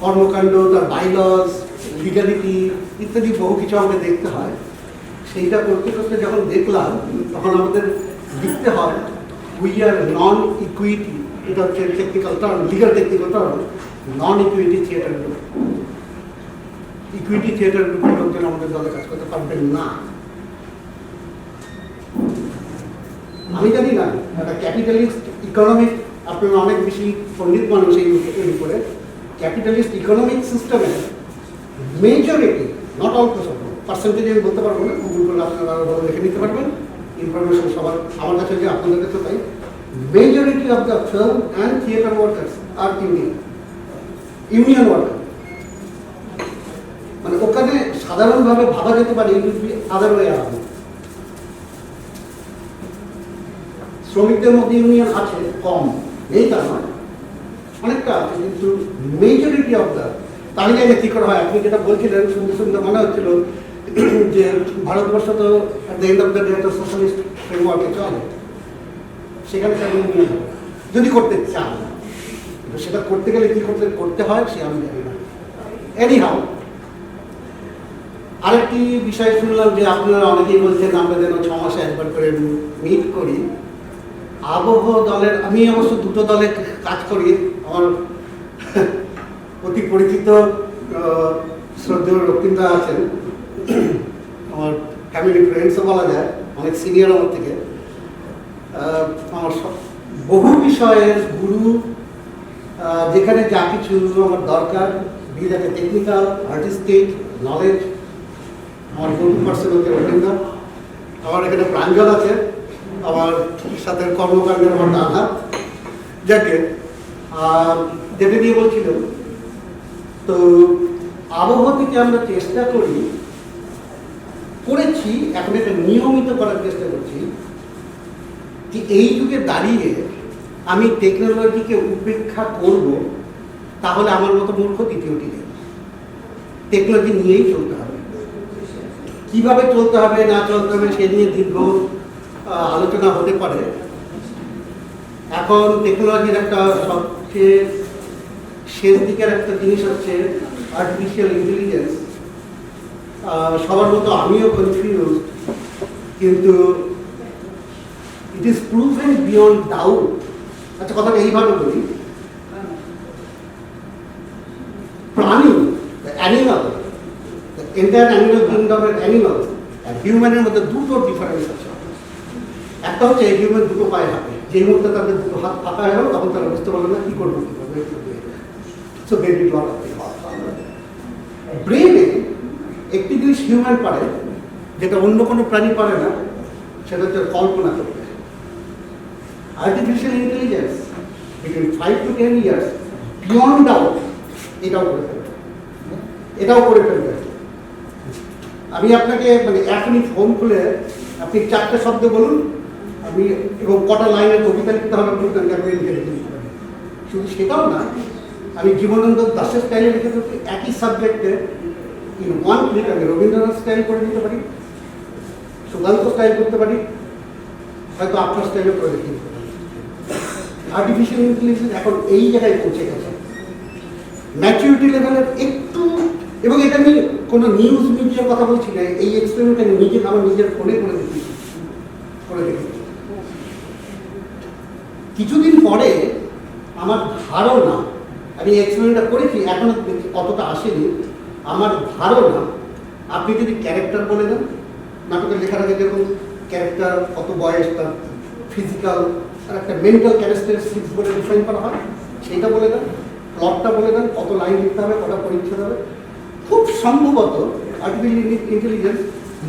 কর্মকাণ্ড, তার বাইলস, লিগালিটি ইত্যাদি বহু কিছু আমাকে দেখতে হয়। সেইটা করতে করতে যখন দেখলাম, তখন আমাদের লিখতে হয় উই আর নন ইকুইটি, এটা হচ্ছে technical term, legal technical term, non equity theatre group. Equity theatre গ্রুপের লোকজন আমাদের দলে কাজ করতে পারবেন না। আমি জানি না, একটা ক্যাপিটালিস্ট ইকোনমিক, আপনারা অনেক বেশি পণ্ডিত মানুষ এই উপরে, ক্যাপিটালিস্ট ইকোনমিক সিস্টেমে মেজরিটি, নট অল পার্সেন্টেজ আমি বলতে পারবো না, গুগল করে আপনারা আরো ভালো দেখে নিতে পারবেন, ইনফরমেশন সবার আমার কাছে যে আপনাদের কাছে তাই, majority of the film and theatre workers আর ইউনিয়ন ওয়ার্কার। মানে ওখানে সাধারণভাবে ভাবা যেতে পারে it will be other way around. শ্রমিকদের মধ্যে ইউনিয়ন আছে, কম নেই তা নয়, অনেকটা আছে, কিন্তু মেজরিটি অফ দ্য, তাহলে এটা কী করা হয়? আপনি যেটা বলছিলেন শুনতে শুনতে মনে হচ্ছিল যে ভারতবর্ষ তো at the end of the day একটা সোশ্যালিস্ট ফ্রেমওয়ার্কে চলে, সেখানে তার ইউনিয়ন হবে যদি করতে চান। কিন্তু সেটা করতে গেলে কী করতে হয় সে আমি জানি না। এনিহাউ, আরেকটি বিষয় শুনলাম যে আপনারা অনেকেই বলছেন আমরা যেন 6 মাসে একবার করে মিট করি। আবহ দলের, আমি অবশ্য দুটো দলে কাজ করি, আমার অতি পরিচিত শ্রদ্ধেয় রক্তিমদা আছেন, আমার ফ্যামিলি ফ্রেন্ডসও বলা যায়, অনেক সিনিয়র আমার থেকে। আমার বহু বিষয়ের গুরু, যেখানে যা কিছু আমার দরকার, be that technical, artistic, knowledge, আমার গুরু পার্সন হচ্ছে রক্তিমদা। আমার এখানে প্রাঞ্জল আছে, আমার সাথে কর্মকাণ্ডের আমার ডান হাত। যাকে যেটা নিয়ে বলছিল, তো আবহাওয়া থেকে আমরা চেষ্টা করেছি, এখন এটা নিয়মিত করার চেষ্টা করছি যে এই যুগে দাঁড়িয়ে আমি টেকনোলজিকে উপেক্ষা করব, তাহলে আমার মতো মূর্খ দ্বিতীয়টি নেই। টেকনোলজি নিয়েই চলতে হবে। কিভাবে চলতে হবে না চলতে হবে সে নিয়ে দীর্ঘ আলোচনা হতে পারে। এখন টেকনোলজির একটা সবচেয়ে শেষ দিকের একটা জিনিস হচ্ছে আর্টিফিশিয়াল ইন্টেলিজেন্স। সবার মতো আমিও কনফিউজ, কিন্তু it is proven beyond doubt. আচ্ছা, কথাটা এইভাবে বলি, প্রাণী, অ্যানিমাল, এন্টায়ার অ্যানিমাল কিংডমের অ্যানিমাল আর হিউম্যানের মধ্যে দুটো ডিফারেন্স আছে। একটা হচ্ছে এই হিউম্যান দুটো পায়ে হাঁটে, যেই মুহূর্তে তাদের দুটো হাত ফাঁকা হয়ে গেল তখন তারা বুঝতে পারলো না কি করবো কি করবো। সো বেবি লট অফ ব্রেনে একটি জিনিস হিউম্যান পারে যেটা অন্য কোনো প্রাণী পারে না, সেটা হচ্ছে কল্পনা করবে। Artificial intelligence between 5 to 10 years beyond doubt এটাও করে ফেলবে। আমি আপনাকে মানে এখনই ফোন খুলে আপনি 4টে শব্দ বলুন, আমি এবং কটা লাইনের কবিতা লিখতে হবে বলুন, আমি লিখে দিতে পারি। শুধু সেটাও না, আমি জীবনানন্দ দাসের স্টাইলে লিখে দিতে, একই সাবজেক্টে ইন 1 ক্লিক আমি রবীন্দ্রনাথ স্টাইল করে দিতে পারি, সুকান্ত স্টাইল করতে পারি, হয়তো আপনার স্টাইলও করে দিতে পারি। আর্টিফিশিয়াল ইন্টেলিজেন্স এখন এই জায়গায় পৌঁছে গেছে, ম্যাচুরিটি লেভেলের একটু। এবং এটা আমি কোনো নিউজ মিডিয়ার কথা বলছি না, এই এক্সপেরিমেন্ট আমি আমার নিজের ফোনে করে দেখেছি। কিছুদিন পরে আমার ধারণা, আমি এক্সপেরিমেন্টটা করেছি, এখনো অতটা আসেনি, আমার ধারণা আপনি যদি ক্যারেক্টার বলে দেন, নাটকের লেখার আগে যেরকম ক্যারেক্টার, কত বয়স, তার ফিজিক্যাল আর একটা মেন্টাল ক্যারেক্টারিস্টিক্স বলে ডিফাইন করা হয়, সেইটা বলে দেন, প্লটটা বলে দেন, কত লাইন লিখতে হবে, কটা পরিচ্ছদ হবে, খুব সম্ভবত আর্টিফিশিয়াল ইন্টেলিজেন্স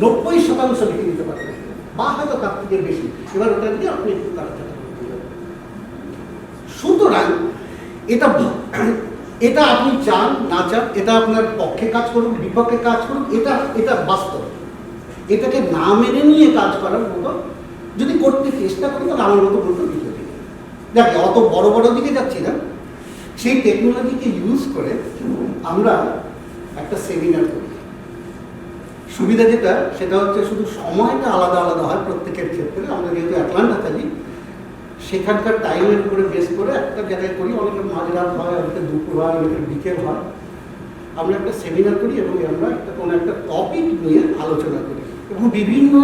90% লিখে দিতে পারবে, বা হয়তো তার থেকে বেশি। এবার ওটা দিয়ে আপনি একটু তাড়াতাড়ি করতে হবে। সুতরাং এটা আপনি চান না চান, এটা আপনার পক্ষে কাজ করুন, বিপক্ষে কাজ করুন, এটা বাস্তব। এটাকে না মেনে নিয়ে কাজ করার মতো যদি করতে চেষ্টা করি, তাহলে আমার মতো বলতে দিকে দেখ, অত বড় বড় দিকে যাচ্ছি না। সেই টেকনোলজিকে ইউজ করে আমরা একটা সেমিনার করি। সুবিধা যেটা, সেটা হচ্ছে শুধু সময়টা আলাদা আলাদা হয় প্রত্যেকের ক্ষেত্রে। আমরা যেহেতু আটলান্টা থাকি, সেখানকার টাইমের উপরে বেস করে একটা জায়গায় করি, অনেকের মাঝরাত হয়, অনেকের দুপুর হয়, অনেকের বিকেল হয়। আমরা একটা সেমিনার করি এবং আমরা কোনো একটা টপিক নিয়ে আলোচনা করি, এবং বিভিন্ন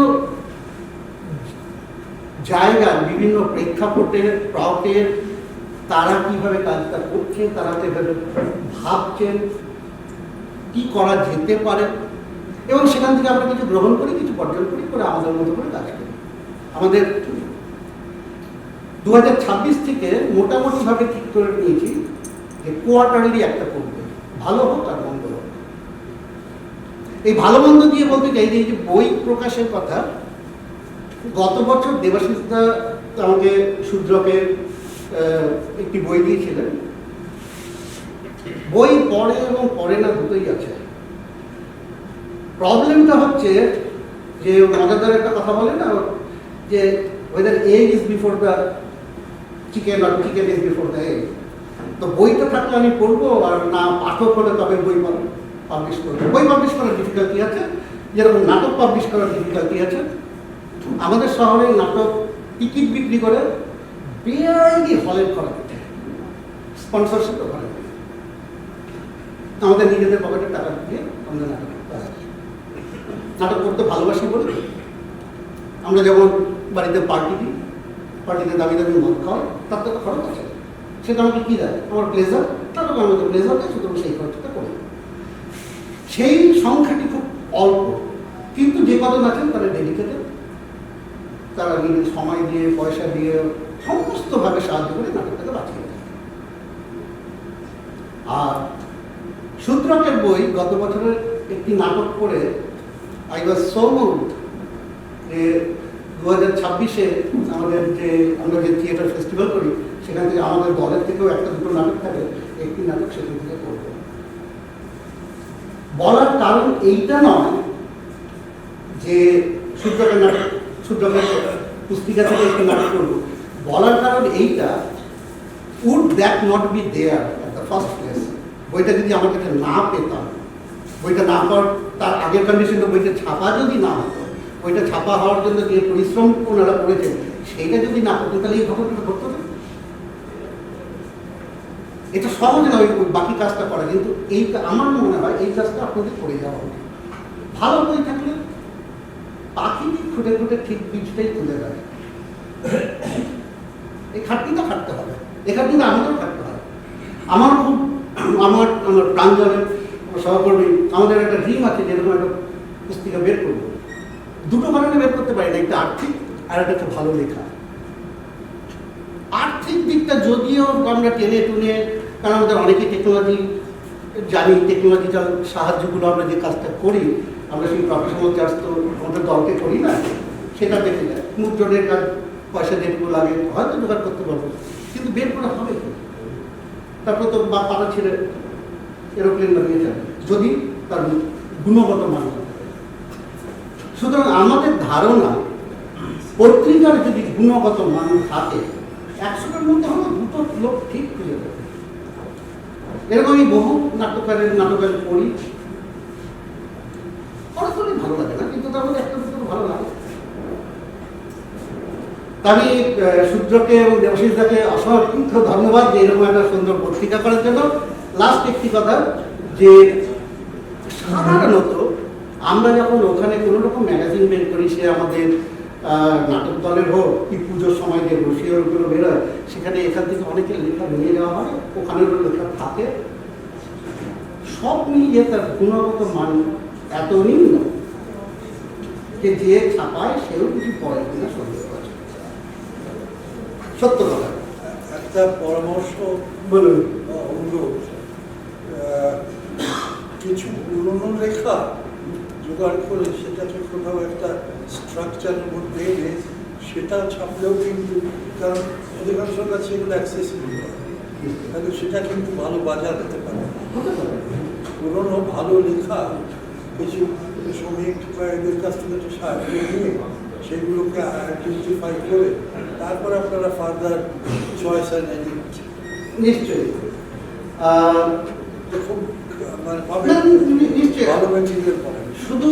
জায়গার বিভিন্ন প্রেক্ষাপটের প্লটের তারা কিভাবে কাজটা করছে, তারা কিভাবে ভাবছেন, কি করা যেতে পারে, এবং সেখান থেকে আমরা কিছু গ্রহণ করি, কিছু বর্জন করি, করে আমাদের মতো করে কাজ করি। আমাদের 2026 থেকে মোটামুটিভাবে ঠিক করে নিয়েছি যে কোয়ার্টারলি একটা করবে, ভালো হোক আর মন্দ হোক। এই ভালো মন্দ দিয়ে বলতে চাই যে বই প্রকাশের কথা, গত বছর দেবাশিস দা আমাকে শূদ্রকের একটি বই দিয়েছিলেন। বই পড়ে এবং পড়ে না দুটোই আছে। প্রবলেমটা হচ্ছে যে মজাদার একটা কথা বলে না, যে whether egg is before the chicken or chicken is before the egg। তো বইটা থাকলে আমি পড়বো, আর না পাঠক হলে তবে বই পাবলিশ করবো। বই পাবলিশ করার ডিফিকাল্টি আছে, যেরকম নাটক পাবলিশ করার ডিফিকাল্টি আছে। আমাদের শহরে নাটক টিকিট বিক্রি করে বেআইনি হলের করা যেতে, স্পন্সরশিপ ওখানে আমাদের নিজেদের পকেটে টাকা দিয়ে আমরা নাটক করতে ভালোবাসি বলে আমরা যেমন বাড়িতে পার্টি দিই, পার্টিতে দামি দামি মদ খাওয়াই, তার তো খরচ আছে। সেটা আমাকে কী দেয়? আমার প্লেজার, নাটক আমাকে প্লেজার দেয়, সুতরাং সেই খরচটা করে। সেই সংখ্যাটি খুব অল্প, কিন্তু যে কজন আছেন তারা ডেডিকেটেড, তারা নিজের সময় দিয়ে পয়সা দিয়ে সমস্তভাবে সাহায্য করে নাটকটাকে বাঁচিয়ে দেয়। আর সূত্রকের বই গত বছরের একটি নাটক করে আই ওয়াজ সো মুভড যে 2026-এ আমাদের আমরা যে থিয়েটার ফেস্টিভ্যাল করি সেখান থেকে আমাদের দলের থেকেও একটা দুটো নাটক থাকে, একটি নাটক সেখান থেকে করব। বলার কারণ এইটা নয় যে সূত্রকের নাটক, সূত্রকের পুস্তিকা থেকে একটি নাটক করবো। বলার কারণ এইটা, would that not be there at the first place. বইটা যদি আমার কাছে না পেতাম, বইটা না পাওয়ার তার আগের কন্ডিশনে বইটা ছাপা যদি না হতো, বইটা ছাপা হওয়ার জন্য যে পরিশ্রম ওনারা করেছেন সেইটা যদি না করতো, তাহলে এই ঘটনাটা ঘটতো না। এটা সহজ নয় বাকি কাজটা করা, কিন্তু এই আমার মনে হয় এই কাজটা আপনাদের করে যাওয়া উচিত। ভালো বই থাকলে পাখিটি খুঁটে খুঁটে ঠিক বীজটাই তুলে দেয়। এই খাটনিটা খাটতে হবে, এই খাটনিটা আমাদেরও খাটতে হবে। আমার খুব আমার প্রাঞ্জলের সহকর্মী আমাদের একটা ড্রিম আছে যেরকম একটা পুস্তিকা বের করবো। দুটো কারণে বের করতে পারি না, একটা আর্থিক আর একটা ভালো লেখা। আর্থিক দিকটা যদিও আমরা টেনে টুনে, কারণ আমাদের অনেকে টেকনোলজি জানি, টেকনোলজিক্যাল সাহায্যগুলো আমরা যে কাজটা করি, আমরা সেই প্রফেশনাল চার্জ তো আমাদের দলকে করি না, সেটা দেখে যায়। মুদ্রণের কাজ পয়সা যেটুকু লাগে হয়তো জোগাড় করতে পারবো, কিন্তু বের করা হবে। তারপর তো পাতা ছেড়ে এরোপ্লেন লাগিয়ে যাবে যদি তার গুণগত মান থাকে। সুতরাং আমাদের ধারণা, পত্রিকার যদি গুণগত মান থাকে 100টার মধ্যে হলো 2টো লোক ঠিক খুঁজে দেবে। এরকম আমি বহু নাটকের পড়ি, পড়াশোনাই ভালো লাগে না, কিন্তু তার মধ্যে একটা দুটো ভালো লাগে। আমি সূত্রকে এবং দেবশিসদাকে অসংখ্য ধন্যবাদ যে এরকম একটা সুন্দর পত্রিকা করার জন্য। লাস্ট একটি কথা, যে সাধারণত আমরা যখন ওখানে কোনো রকম ম্যাগাজিন বের করি, সে আমাদের নাটক দলের হোক কি পুজোর সময় যে রসিয়াগুলো বেরোয়, সেখানে এখান থেকে অনেকের লেখা নিয়ে যাওয়া হয়, ওখানেরও লেখা থাকে। সব মিলিয়ে তার গুণগত মান এত নিম্ন যে ছাপায় সেও কিছু পড়ে কিনা সন্দেহ আছে। সত্য কথা। একটা পরামর্শ বলুন। অনুরোধ, কিছু পুরনো লেখা জোগাড় করে সেটাকে কোথাও একটা স্ট্রাকচারের মধ্যে এনে সেটা ছাপলেও কিন্তু, কারণ অধিকাংশ কাছে এগুলো অ্যাক্সেসিবল হয়, তাহলে সেটা কিন্তু ভালো বাজার হতে পারে। পুরনো ভালো লেখা কিছু শ্রমিক বা এদের কাছ থেকে একটু সাহায্য নিয়ে সেগুলোকে আইডেন্টিফাই করে তারপর আপনারা ফার্দার চয়েস অ্যান্ড এডিট নিশ্চয়ই খুব মানে ভালো ম্যাটেরিয়াল পাবেন। শুধু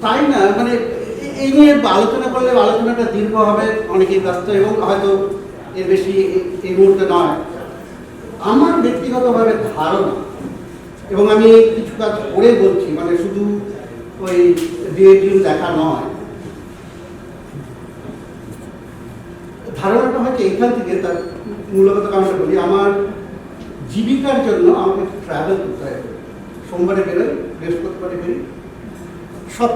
তাই না, মানে এই নিয়ে আলোচনা করলে আলোচনাটা দীর্ঘ হবে, অনেকেই ব্যস্ত এবং হয়তো এর বেশি এই মুহূর্তে নয়। আমার ব্যক্তিগতভাবে ধারণা, এবং আমি কিছু কাজ করে বলছি, মানে শুধু ওই ডিএডিএম দেখা নয়, ধারণাটা হচ্ছে এইখান থেকে তার মূলগত কারণটা বলি। আমার জীবিকার জন্য আমাকে ট্রাভেল করতে হয়। সোমবারে বেরোই, বৃহস্পতিবারে বেরোই, সব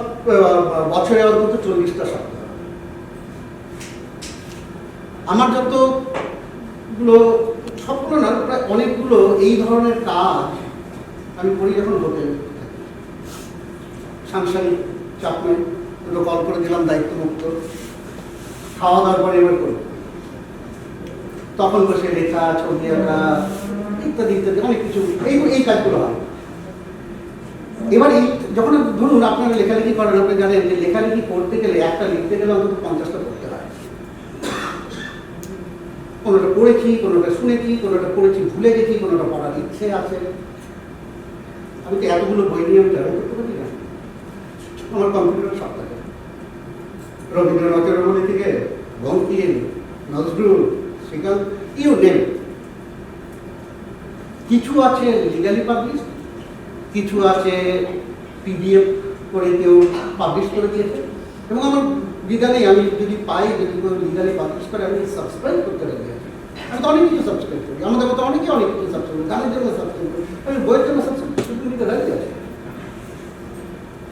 বছরে অন্তত 40টা সপ্তাহ। আমার যতগুলো, সবগুলো না প্রায় অনেকগুলো এই ধরনের কাজ আমি করি যখন হোটেল। সাংসারিক চাপ নেই, দুটো কল করে দিলাম, দায়িত্বমুক্ত, খাওয়া দাওয়ার পরে এবার করব, তখন বসে লেখা, ছবি আঁকা ইত্যাদি ইত্যাদি অনেক কিছু এই কাজগুলো হয়। এবার এই যখন ধরুন আপনারা লেখালেখি করেন, আপনি জানেন যে লেখালেখি করতে গেলে একটা লিখতে গেলে অন্তত 50টা করতে হয়। কোনোটা পড়েছি, কোনোটা শুনেছি, কোনোটা পড়েছি ভুলে গেছি, কোনোটা পড়ার ইচ্ছে আছে। আমি তো এতগুলো বই নিয়ে আমি ট্রাভেল করতে পারি না। আমার কম্পিউটার সব থাকে, রবীন্দ্রনাথের রমণী থেকে বঙ্কিম, নজরুল, শ্রীকান্ত, ইউ নেম। কিছু আছে লিগালি পাবলিশ, কিছু আছে পিডিএফ করে কেউ পাবলিশ করে দিয়েছে, এবং আমার দ্বিধা নেই, আমি যদি পাই, যদি কেউ লিগালি পাবলিশ করে আমি সাবস্ক্রাইব করতে রাজি আছি। তো অনেক কিছু সাবস্ক্রাইব করি, আমাদের মতো অনেকে অনেক কিছু সাবস্ক্রাইব করি, গানের জন্য সাবস্ক্রাইব করি, আমি বইয়ের জন্য সাবস্ক্রাইব করি।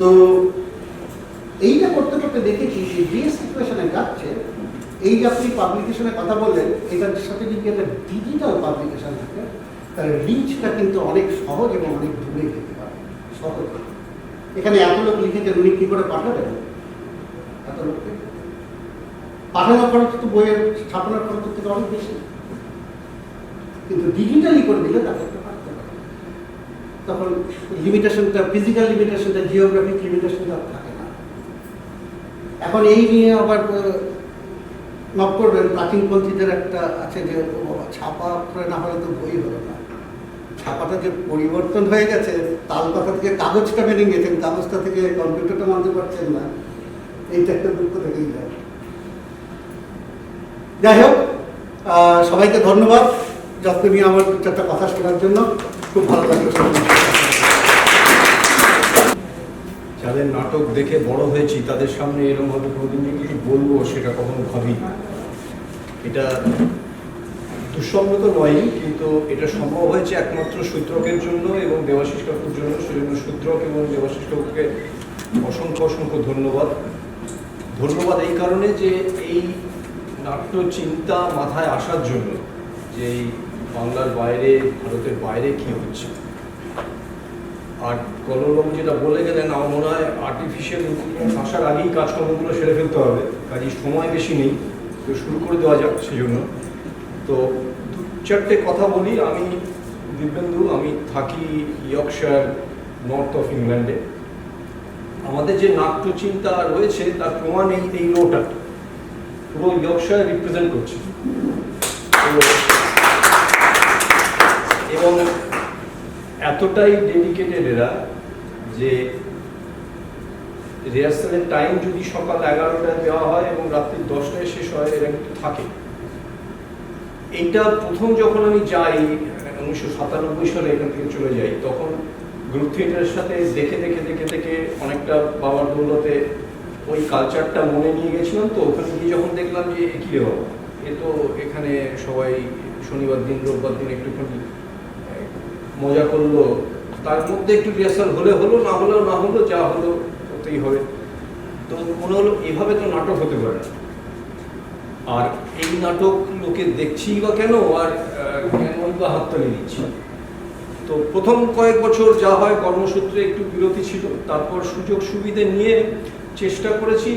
তো এইটা করতে করতে দেখেছি যে যে সিচুয়েশনে যাচ্ছে, এই যে আপনি পাবলিকেশনের কথা বললেন, এটার সাথে যদি একটা ডিজিটাল পাবলিকেশন থাকে তার রিচটা কিন্তু অনেক সহজ এবং অনেক দূরে যেতে পারে, সহজ। এখানে এত লোক লিখেছেন, উনি কী করে পাঠাবেন এত লোককে? পাঠানোর খরচ তো বইয়ের ছাপানোর খরচ থেকে অনেক বেশি, কিন্তু ডিজিটালি করে দিলে তাকে একটা পাঠাতে পারে। তখন লিমিটেশনটা, ফিজিক্যাল লিমিটেশনটা, জিওগ্রাফিক লিমিটেশনটা থাকে না। এখন এই নিয়ে আবার মাফ করবেন, প্রাচীনপন্থীদের একটা আছে যে ছাপা করে না হলে তো বই হলো না। ছাপাটা যে পরিবর্তন হয়ে গেছে, তাল কথা থেকে কাগজটা মেনে গেছেন, কাগজটা থেকে কম্পিউটারটা মানতে পারছেন না, এইটা একটা দুঃখ থেকেই যায়। যাই হোক, সবাইকে ধন্যবাদ যত্ন নিয়ে আমার চারটা কথা শোনার জন্য। খুব ভালো লাগলো। যাদের নাটক দেখে বড় হয়েছি তাদের সামনে এরকমভাবে কোনোদিন যে কিছু বলবো সেটা কখনো ভাবি না। এটা দুঃসম্মত নয়, কিন্তু এটা সম্ভব হয়েছে একমাত্র সূত্রকের জন্য এবং দেবাশিস কাকুর জন্য। সেজন্য সূত্রক এবং দেবাশিস কাকুকে অসংখ্য অসংখ্য ধন্যবাদ। ধন্যবাদ এই কারণে যে এই নাট্য চিন্তা মাথায় আসার জন্য, যে এই বাংলার বাইরে, ভারতের বাইরে কী হচ্ছে। আর কলম যেটা বলে গেলেন, আমার মনে হয় আর্টিফিশিয়াল ইন্টেলিজেন্স আসার আগেই কাজকর্মগুলো সেরে ফেলতে হবে, কাজে সময় বেশি নেই, তো শুরু করে দেওয়া যাক সেজন্য। তো দু চারটে কথা বলি। আমি দিব্যেন্দু, আমি থাকি ইয়র্কশায়ার, নর্থ অফ ইংল্যান্ডে। আমাদের যে নাট্য চিন্তা রয়েছে তার প্রমাণ এই লোটা পুরো ইয়র্কশায়ার রিপ্রেজেন্ট করছে। এবং এতটাই ডেডিকেটেড এরা যে রিহার্সালের টাইম যদি সকাল 11টায় দেওয়া হয় এবং রাত্রি 10টায় শেষ হয়, এরা কিন্তু থাকে। এইটা প্রথম যখন আমি যাই 1997 সালে এখান থেকে চলে যাই, তখন গ্রুপ থিয়েটারের সাথে দেখে দেখে দেখে দেখে অনেকটা বাবার দৌলতে ওই কালচারটা মনে নিয়ে গেছিলাম। তো ওখানে গিয়ে যখন দেখলাম যে কী রে বাবা, এ তো এখানে সবাই শনিবার দিন রোববার দিন একটুখানি মজা করলো, তার মধ্যে একটু রিহার্সাল হলে হলো, না হলেও না হলো, যা হলো হতেই হবে। তো মনে হলো এভাবে তো নাটক হতে পারে না। আর এই নাটক লোকে দেখছি বা কেন, আর কেনই বা হাততালি দিচ্ছি। তো প্রথম কয়েক বছর যা হয় কর্মসূত্রে একটু বিরতি ছিল, তারপর সুযোগ সুবিধে নিয়ে চেষ্টা করেছি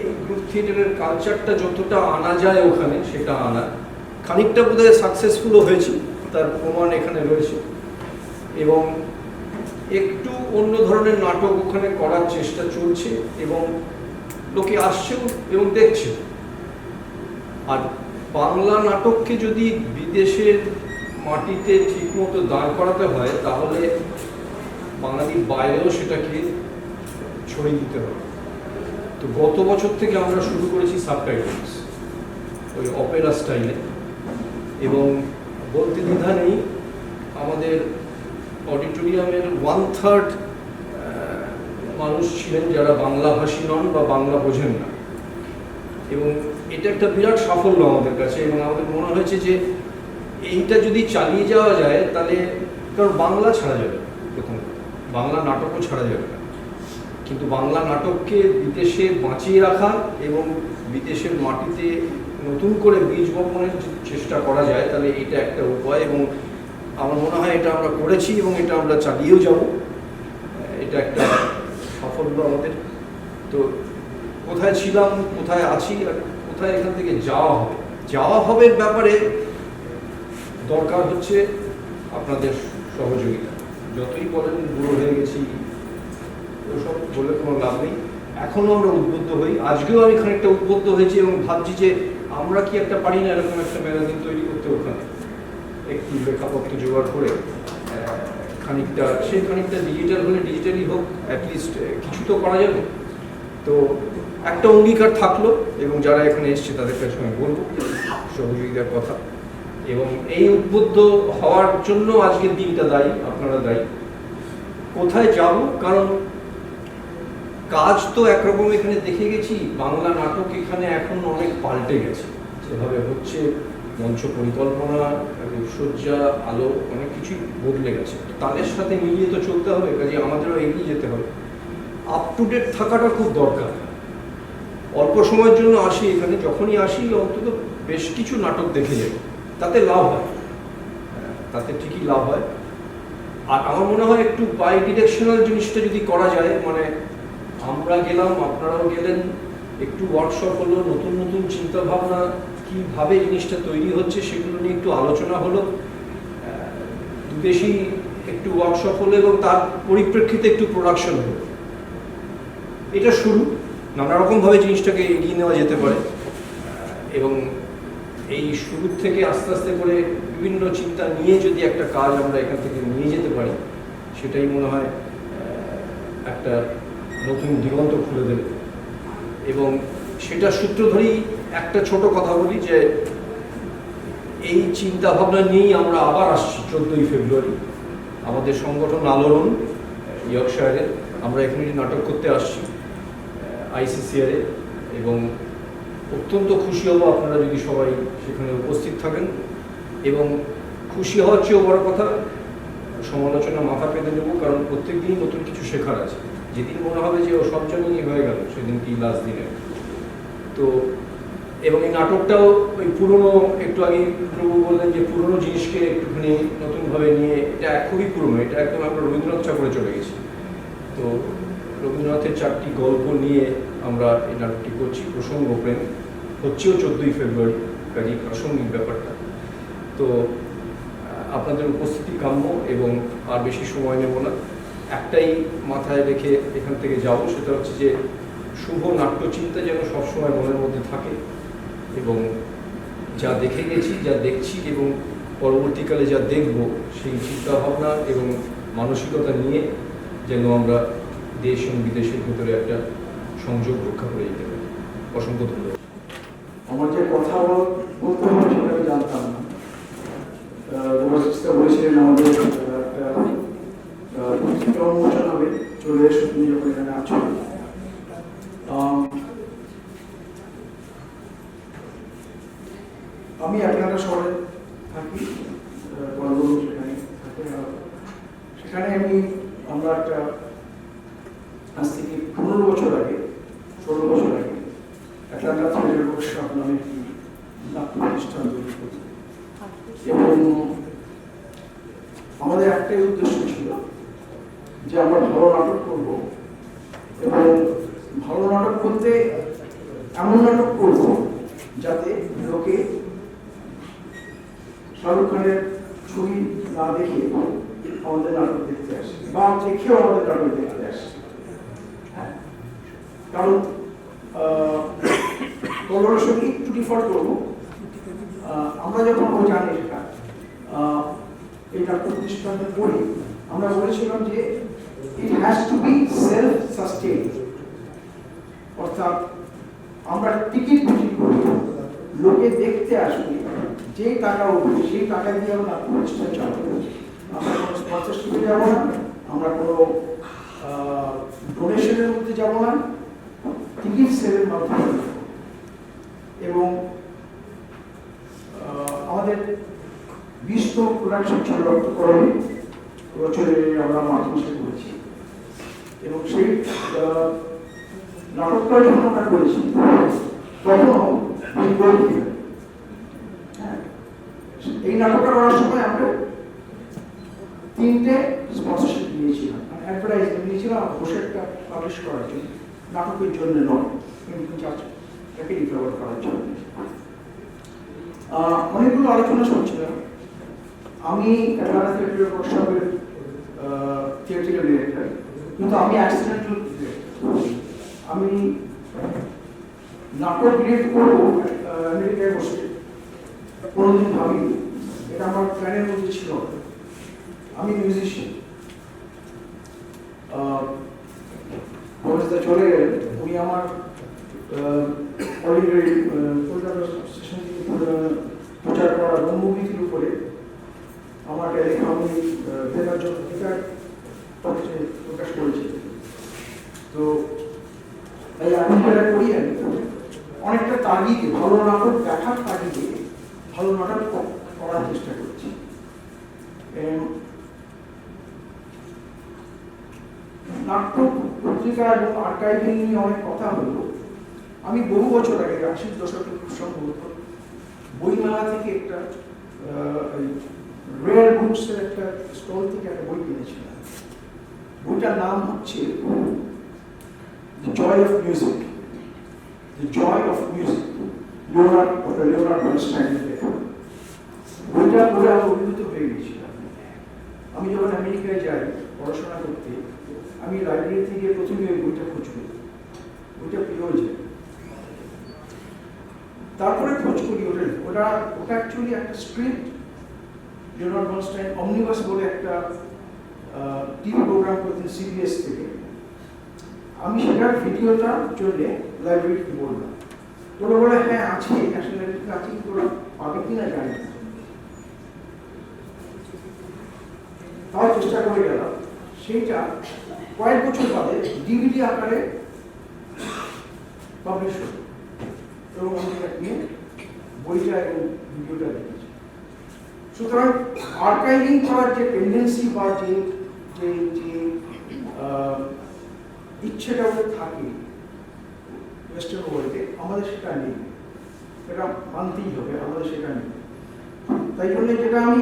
এই গ্রুপ থিয়েটারের কালচারটা যতটা আনা যায় ওখানে সেটা আনা। খানিকটা বোধহয় সাকসেসফুলও হয়েছি, তার প্রমাণ এখানে রয়েছে। এবং একটু অন্য ধরনের নাটক ওখানে করার চেষ্টা চলছে এবং লোকে আসছেও এবং দেখছে। আর বাংলা নাটককে যদি বিদেশের মাটিতে ঠিকমতো দাঁড় করাতে হয়, তাহলে বাঙালির বাইরেও সেটাকে ছড়িয়ে দিতে হবে। তো গত বছর থেকে আমরা শুরু করেছি সাবটাইটেলস, ওই অপেরা স্টাইলে। এবং বলতে দ্বিধা নেই, আমাদের অডিটোরিয়ামের 1/3 মানুষ ছিলেন যারা বাংলাভাষী নন বা বাংলা বোঝেন না। এবং এটা একটা বিরাট সাফল্য আমাদের কাছে। এবং আমাদের মনে হয়েছে যে এইটা যদি চালিয়ে যাওয়া যায়, তাহলে, কারণ বাংলা ছাড়া যাবে, প্রথম বাংলা নাটকও ছাড়া যাবে না, কিন্তু বাংলা নাটককে বিদেশে বাঁচিয়ে রাখা এবং বিদেশের মাটিতে নতুন করে বীজ বপনের চেষ্টা করা যায়, তাহলে এটা একটা উপায়। এবং আমার মনে হয় এটা আমরা করেছি এবং এটা আমরা চালিয়েও যাব। এটা একটা সাফল্য আমাদের। তো কোথায় ছিলাম, কোথায় আছি, আর কোথায় এখান থেকে যাওয়া হবে ব্যাপারে দরকার হচ্ছে আপনাদের সহযোগিতা। যতই বলেন বুড়ো হয়ে গেছি, ওসব বলে কোনো লাভ নেই। এখনও আমরা উদ্বুদ্ধ হই, আজকেও আমি খানিকটা উদ্বুদ্ধ হয়েছি এবং ভাবছি যে আমরা কি একটা পারি না এরকম একটা ম্যাগাজিন তৈরি করতে, ওখানে একটু লেখাপত্র জোগাড় করে খানিকটা, সেই খানিকটা ডিজিটাল হলে ডিজিটালি হোক, অ্যাটলিস্ট কিছু তো করা যাবে। তো একটা অঙ্গীকার থাকলো এবং যারা এখানে এসছে তাদের কাছে আমি বলবো সহযোগিতার কথা। এবং এই উদ্বুদ্ধ হওয়ার জন্য আজকের দিনটা দায়ী, আপনারা দায়ী। কোথায় যাব, কারণ কাজ তো একরকম এখানে দেখে গেছি, বাংলা নাটক এখানে এখন অনেক পাল্টে গেছে। যেভাবে হচ্ছে মঞ্চ পরিকল্পনা, রূপসজ্জা, আলো অনেক কিছুই বদলে গেছে। তাদের সাথে মিলিয়ে তো চলতে হবে, কাজে আমাদেরও এগিয়ে যেতে হবে। আপ টু ডেট থাকাটা খুব দরকার। অল্প সময়ের জন্য আসি এখানে, যখনই আসি অন্তত বেশ কিছু নাটক দেখে যাই, তাতে লাভ হয়, তাতে ঠিকই লাভ হয়। আর আমার মনে হয় একটু বাই ডিরেকশনাল জিনিসটা যদি করা যায়, মানে আমরা গেলাম, আপনারাও গেলেন, একটু ওয়ার্কশপ হলো, নতুন নতুন চিন্তা ভাবনা কীভাবে জিনিসটা তৈরি হচ্ছে সেগুলো নিয়ে একটু আলোচনা হলো, বেশি একটু ওয়ার্কশপ হলো এবং তার পরিপ্রেক্ষিতে একটু প্রোডাকশন হলো। এটা শুরু, নানা রকমভাবে জিনিসটাকে এগিয়ে নেওয়া যেতে পারে এবং এই শুরু থেকে আস্তে আস্তে করে বিভিন্ন চিন্তা নিয়ে যদি একটা কাজ আমরা এখান থেকে নিয়ে যেতে পারি, সেটাই মনে হয় একটা নতুন দিগন্ত খুলে দেবে। এবং সেটা সূত্র ধরেই একটা ছোট কথা বলি যে এই চিন্তা ভাবনা নিয়েই আমরা আবার আসছি 14ই ফেব্রুয়ারি আমাদের সংগঠন আলোড়ন ইয়র্কশায়ারে। আমরা এখানে নাটক করতে আসছি আইসিসিআরে এবং অত্যন্ত খুশি হব আপনারা যদি সবাই সেখানে উপস্থিত থাকেন। এবং খুশি হওয়ার চেয়েও বড় কথা, সমালোচনা মাথা পেতে নেব, কারণ প্রত্যেক দিনই নতুন কিছু শেখার আছে। যেদিন মনে হবে যে ও সব জানিয়ে হয়ে গেল, সেদিন কি লাস্ট দিনে। তো এবং এই নাটকটাও ওই পুরনো, একটু আগে প্রভু বললেন যে পুরনো জিনিসকে একটুখানি নতুনভাবে নিয়ে, এটা খুবই পুরনো, এটা একদম আমরা রবীন্দ্রনাথ ঠাকুরে চলে গেছি। তো রবীন্দ্রনাথের 4টি গল্প নিয়ে আমরা এই নাটকটি করছি। প্রসঙ্গ প্রেম হচ্ছেও 14ই ফেব্রুয়ারি, কাজেই প্রাসঙ্গিক ব্যাপারটা। তো আপনাদের উপস্থিতি কাম্য এবং আর বেশি সময় নেব না। একটাই মাথায় রেখে এখান থেকে যাব, সেটা হচ্ছে যে শুভ নাট্যচিন্তা যেন সবসময় মনের মধ্যে থাকে এবং যা দেখে গেছি, যা দেখছি এবং পরবর্তীকালে যা দেখব, সেই চিন্তাভাবনা এবং মানসিকতা নিয়ে যেন আমরা দেশ এবং বিদেশের ভিতরে একটা সংযোগ রক্ষা করে যেতে পারি। অসংখ্য ধন্যবাদ। আমার যে কথা বলতে হবে সেটা আমি জানতাম না। বলেছিলেন আমাদের পত্রিকা উন্মোচন হবে, চলে এসে তুমি যখন এখানে আছো। আমি আটলান্টা শহরে থাকি, সেখানে থাকি। সেখানে আমরা একটা আজ থেকে 15 বছর আগে, 16 বছর আগে আটলান্টা থিয়েটার ওয়ার্কশপ নামে একটি নাট্য প্রতিষ্ঠান তৈরি করি এবং আমাদের একটাই উদ্দেশ্য ছিল যে আমরা ভালো নাটক করব এবং ভালো নাটক করতে এমন নাটক করব যাতে লোকে শাহরুখ খানের ছবি না দেখে আমাদের নাটক দেখতে আসে বা দেখেও আমাদের নাটক দেখতে আসে। কারণ কলরের সঙ্গে একটু ডিফার করবো। আমরা যখন জানি সেটা এই নাট্য প্রতিষ্ঠানে পড়ি, আমরা বলেছিলাম যে it has to B self sustain, অর্থাৎ আমরা টিকিট বিক্রি করি, লোকে দেখতে আসবে, যেই টাকা উঠবে সেই টাকা দিয়ে আমরা নাট্য প্রতিষ্ঠান চালাবো। আমরা কোনো স্পন্সরশিপে যাবো না, আমরা কোনো ডোনেশনের মধ্যে যাবো না, টিকিট সেলের মাধ্যমে। এবং আমাদের 20তম প্রোডাকশন ছিল রক্তকরণী, বছরে আমরা মার্চ মাসে করেছি এবং সেই নাটকটা যখন আমরা করেছি তখনও এই নাটকটা করার সময় আমরা 3টে স্পন্সরশিপ নিয়েছিলাম, অ্যাডভার্টাইজমেন্ট নিয়েছিলাম পোশাকটা পাবলিশ করার জন্য, নাটকের জন্য নয়, কিন্তু চাকরি রিকভার করার জন্য। অনেকগুলো আলোচনা চলছিল। আমি আটলান্টা থিয়েটার ওয়ার্কশপের থিয়েটার ডিরেক্টর, কিন্তু আমি অ্যাক্সিডেন্টাল আমি নাটক ডিরেক্ট করবো আমেরিকায় বসে কোনোদিন ভাবিনি, এটা আমার প্ল্যানের মধ্যে ছিল। আমি মিউজিশিয়ান, অবস্থা চলে গেলেন, উনি আমার অলরেডি কলকাতা স্টেশন থেকে প্রচার করা ব্রহ্মগীতির উপরে আমার লেখা আমি দেখার জন্য প্রকাশ করেছি। তো তাই আমি যেটা করি, অনেকটা তাগিদে, ভালো নাটক দেখার তাগিদে ভালো নাটক করার চেষ্টা করেছি। নাট্য পত্রিকা এবং আর্কাইভিং নিয়ে অনেক কথা হলো। আমি বহু বছর আগে 80-র দশকে খুব সম্ভবত বইমেলা থেকে একটা রেয়ার বুকসের একটা স্টল থেকে একটা বই কিনেছিলাম। বইটার নাম হচ্ছে The Joy of Music, The Joy of Music, Leonard বার্নস্টাইনের লেখা। বইটা পড়ে আমি অভিভূত হয়ে গেছিলাম। আমি যখন আমেরিকায় যাই পড়াশোনা করতে, আমি লাইব্রেরি থেকে প্রথমে ওই বইটা খোঁজ করি, বইটা পেয়েও যায়। তারপরে খোঁজ করি ওটা অ্যাকচুয়ালি একটা স্ক্রিপ্ট। লিওনার্ড বার্নস্টাইন অমনিবাস বলে একটা টিভি প্রোগ্রাম করতেন সিবিএস থেকে। আমি সেটার ভিডিওটা চলে লাইব্রেরিতে বললাম, তোরা বলে হ্যাঁ আছে, ন্যাশনাল লাইব্রেরিতে আছে, তোরা পাবে কিনা জানি না। তাও চেষ্টা করে গেলাম। সেইটা কয়েক বছর বাদে ডিভিডি আকারে পাবলিশ হল এবং আমি নিয়ে বইটা এবং ভিডিওটা দেখেছি। সুতরাং আর্কাইভিং করার যে টেন্ডেন্সি বা যে ইচ্ছেটা ওদের থাকে ওয়েস্টার্ন ওয়ার্ল্ডে, আমাদের সেটা নেই, এটা মানতেই হবে, আমাদের সেটা নেই। তাই জন্য যেটা আমি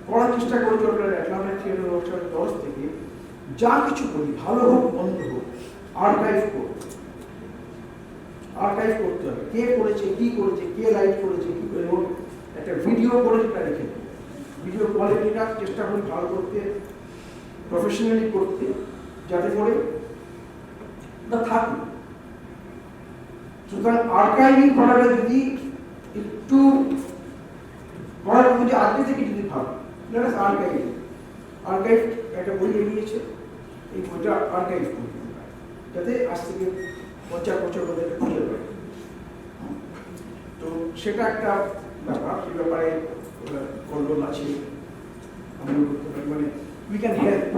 করার চেষ্টা করি অ্যাটলান্টা থিয়েটার ওয়ার্কশপের তরফ থেকে, যা কিছু করি ভালো হোক মন্দ হোক আর্কাইভ করব। আর্কাইভ করতে হবে, কে করেছে, কি করেছে, কে লাইট করেছে, কি করে ওর একটা ভিডিও করে সেটা রেখে দেবে। ভিডিও কোয়ালিটিটা চেষ্টা করি ভালো করতে, প্রফেশনালি করতে, যাতে করে থাকে। সুতরাং আর্কাইভিং করাটা যদি একটু করার মধ্যে আগে থেকে যদি ভাবি, আর্কাইভ একটা বই বেরিয়েছে, এই বইটা আর্কাইভ করি যাতে আজ থেকে 50 বছর মধ্যে খুঁজে পাই। তো সেটা একটা ব্যাপার, সে ব্যাপারে কল্পনা আছে। আমি মানে we can help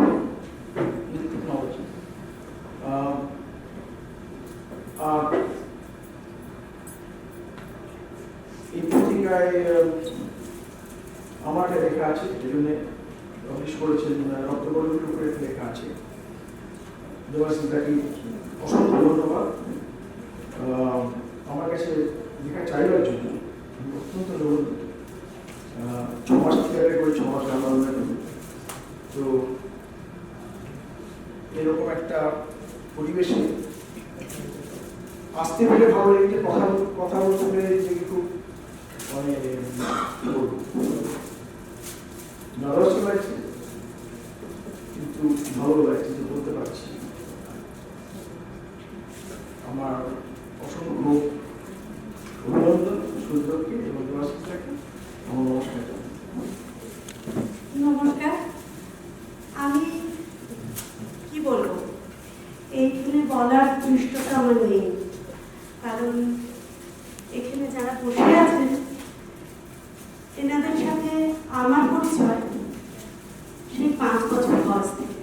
with technology. আর এই পত্রিকায় আমার লেখা আছে, যে জন্য পাবলিশ করেছেন রক্তকরণের উপরে লেখা আছে। দেবাশিসদাকে অসংখ্য ধন্যবাদ আমার কাছে লেখা চাইবার জন্য। অত্যন্ত ধন্যবাদ। 6 মাস থিয়েটারে করে 6 মাস আন্দোলন করি। তো এরকম একটা পরিবেশে আসতে পেরে ভালো লেগেছে, কথা বলতে পেরে খুব মানে নার্ভাস লাগছে, কিন্তু ভালো লাগছে যে বলতে পারছি। আমার অসংখ্য অভিনন্দন সূর্যকে এবং দেবাশিসদাকে। আমার নমস্কার। নমস্কার। আমি কি বলবো, এইখানে বলার দৃষ্টতা আমার নেই, কারণ এখানে যারা বসে আছেন এনাদের সাথে আমার পরিচয় সেই 5 বছর বয়স থেকে।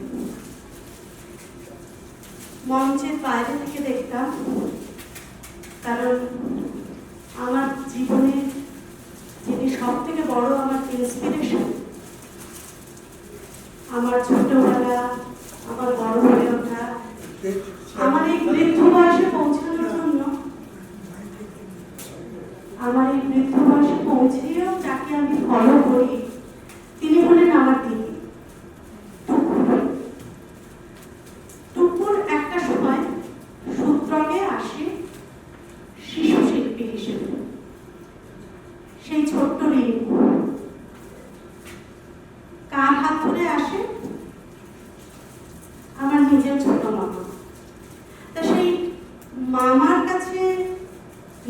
মঞ্চের বাইরে থেকে দেখতাম, কারণ আমার জীবনে যিনি সব থেকে বড় আমার ইন্সপিরেশন, আমার ছোটবেলা, আমার বড় হয়ে ওঠা, আমার এই বৃদ্ধ বয়সে পৌঁছানোর জন্য, আমার এই বৃদ্ধ বয়সে পৌঁছেও যাকে আমি ফলো করি, তিনি হলেন আমার দিদি টুকুর। একটা সময় সূত্রকে আসে শিশু শিল্পী হিসেবে, সেই ছোট্ট রিঙ্কু কার হাত ধরে আসে আমার নিজের ছোট মামা। তা সেই মামার কাছে,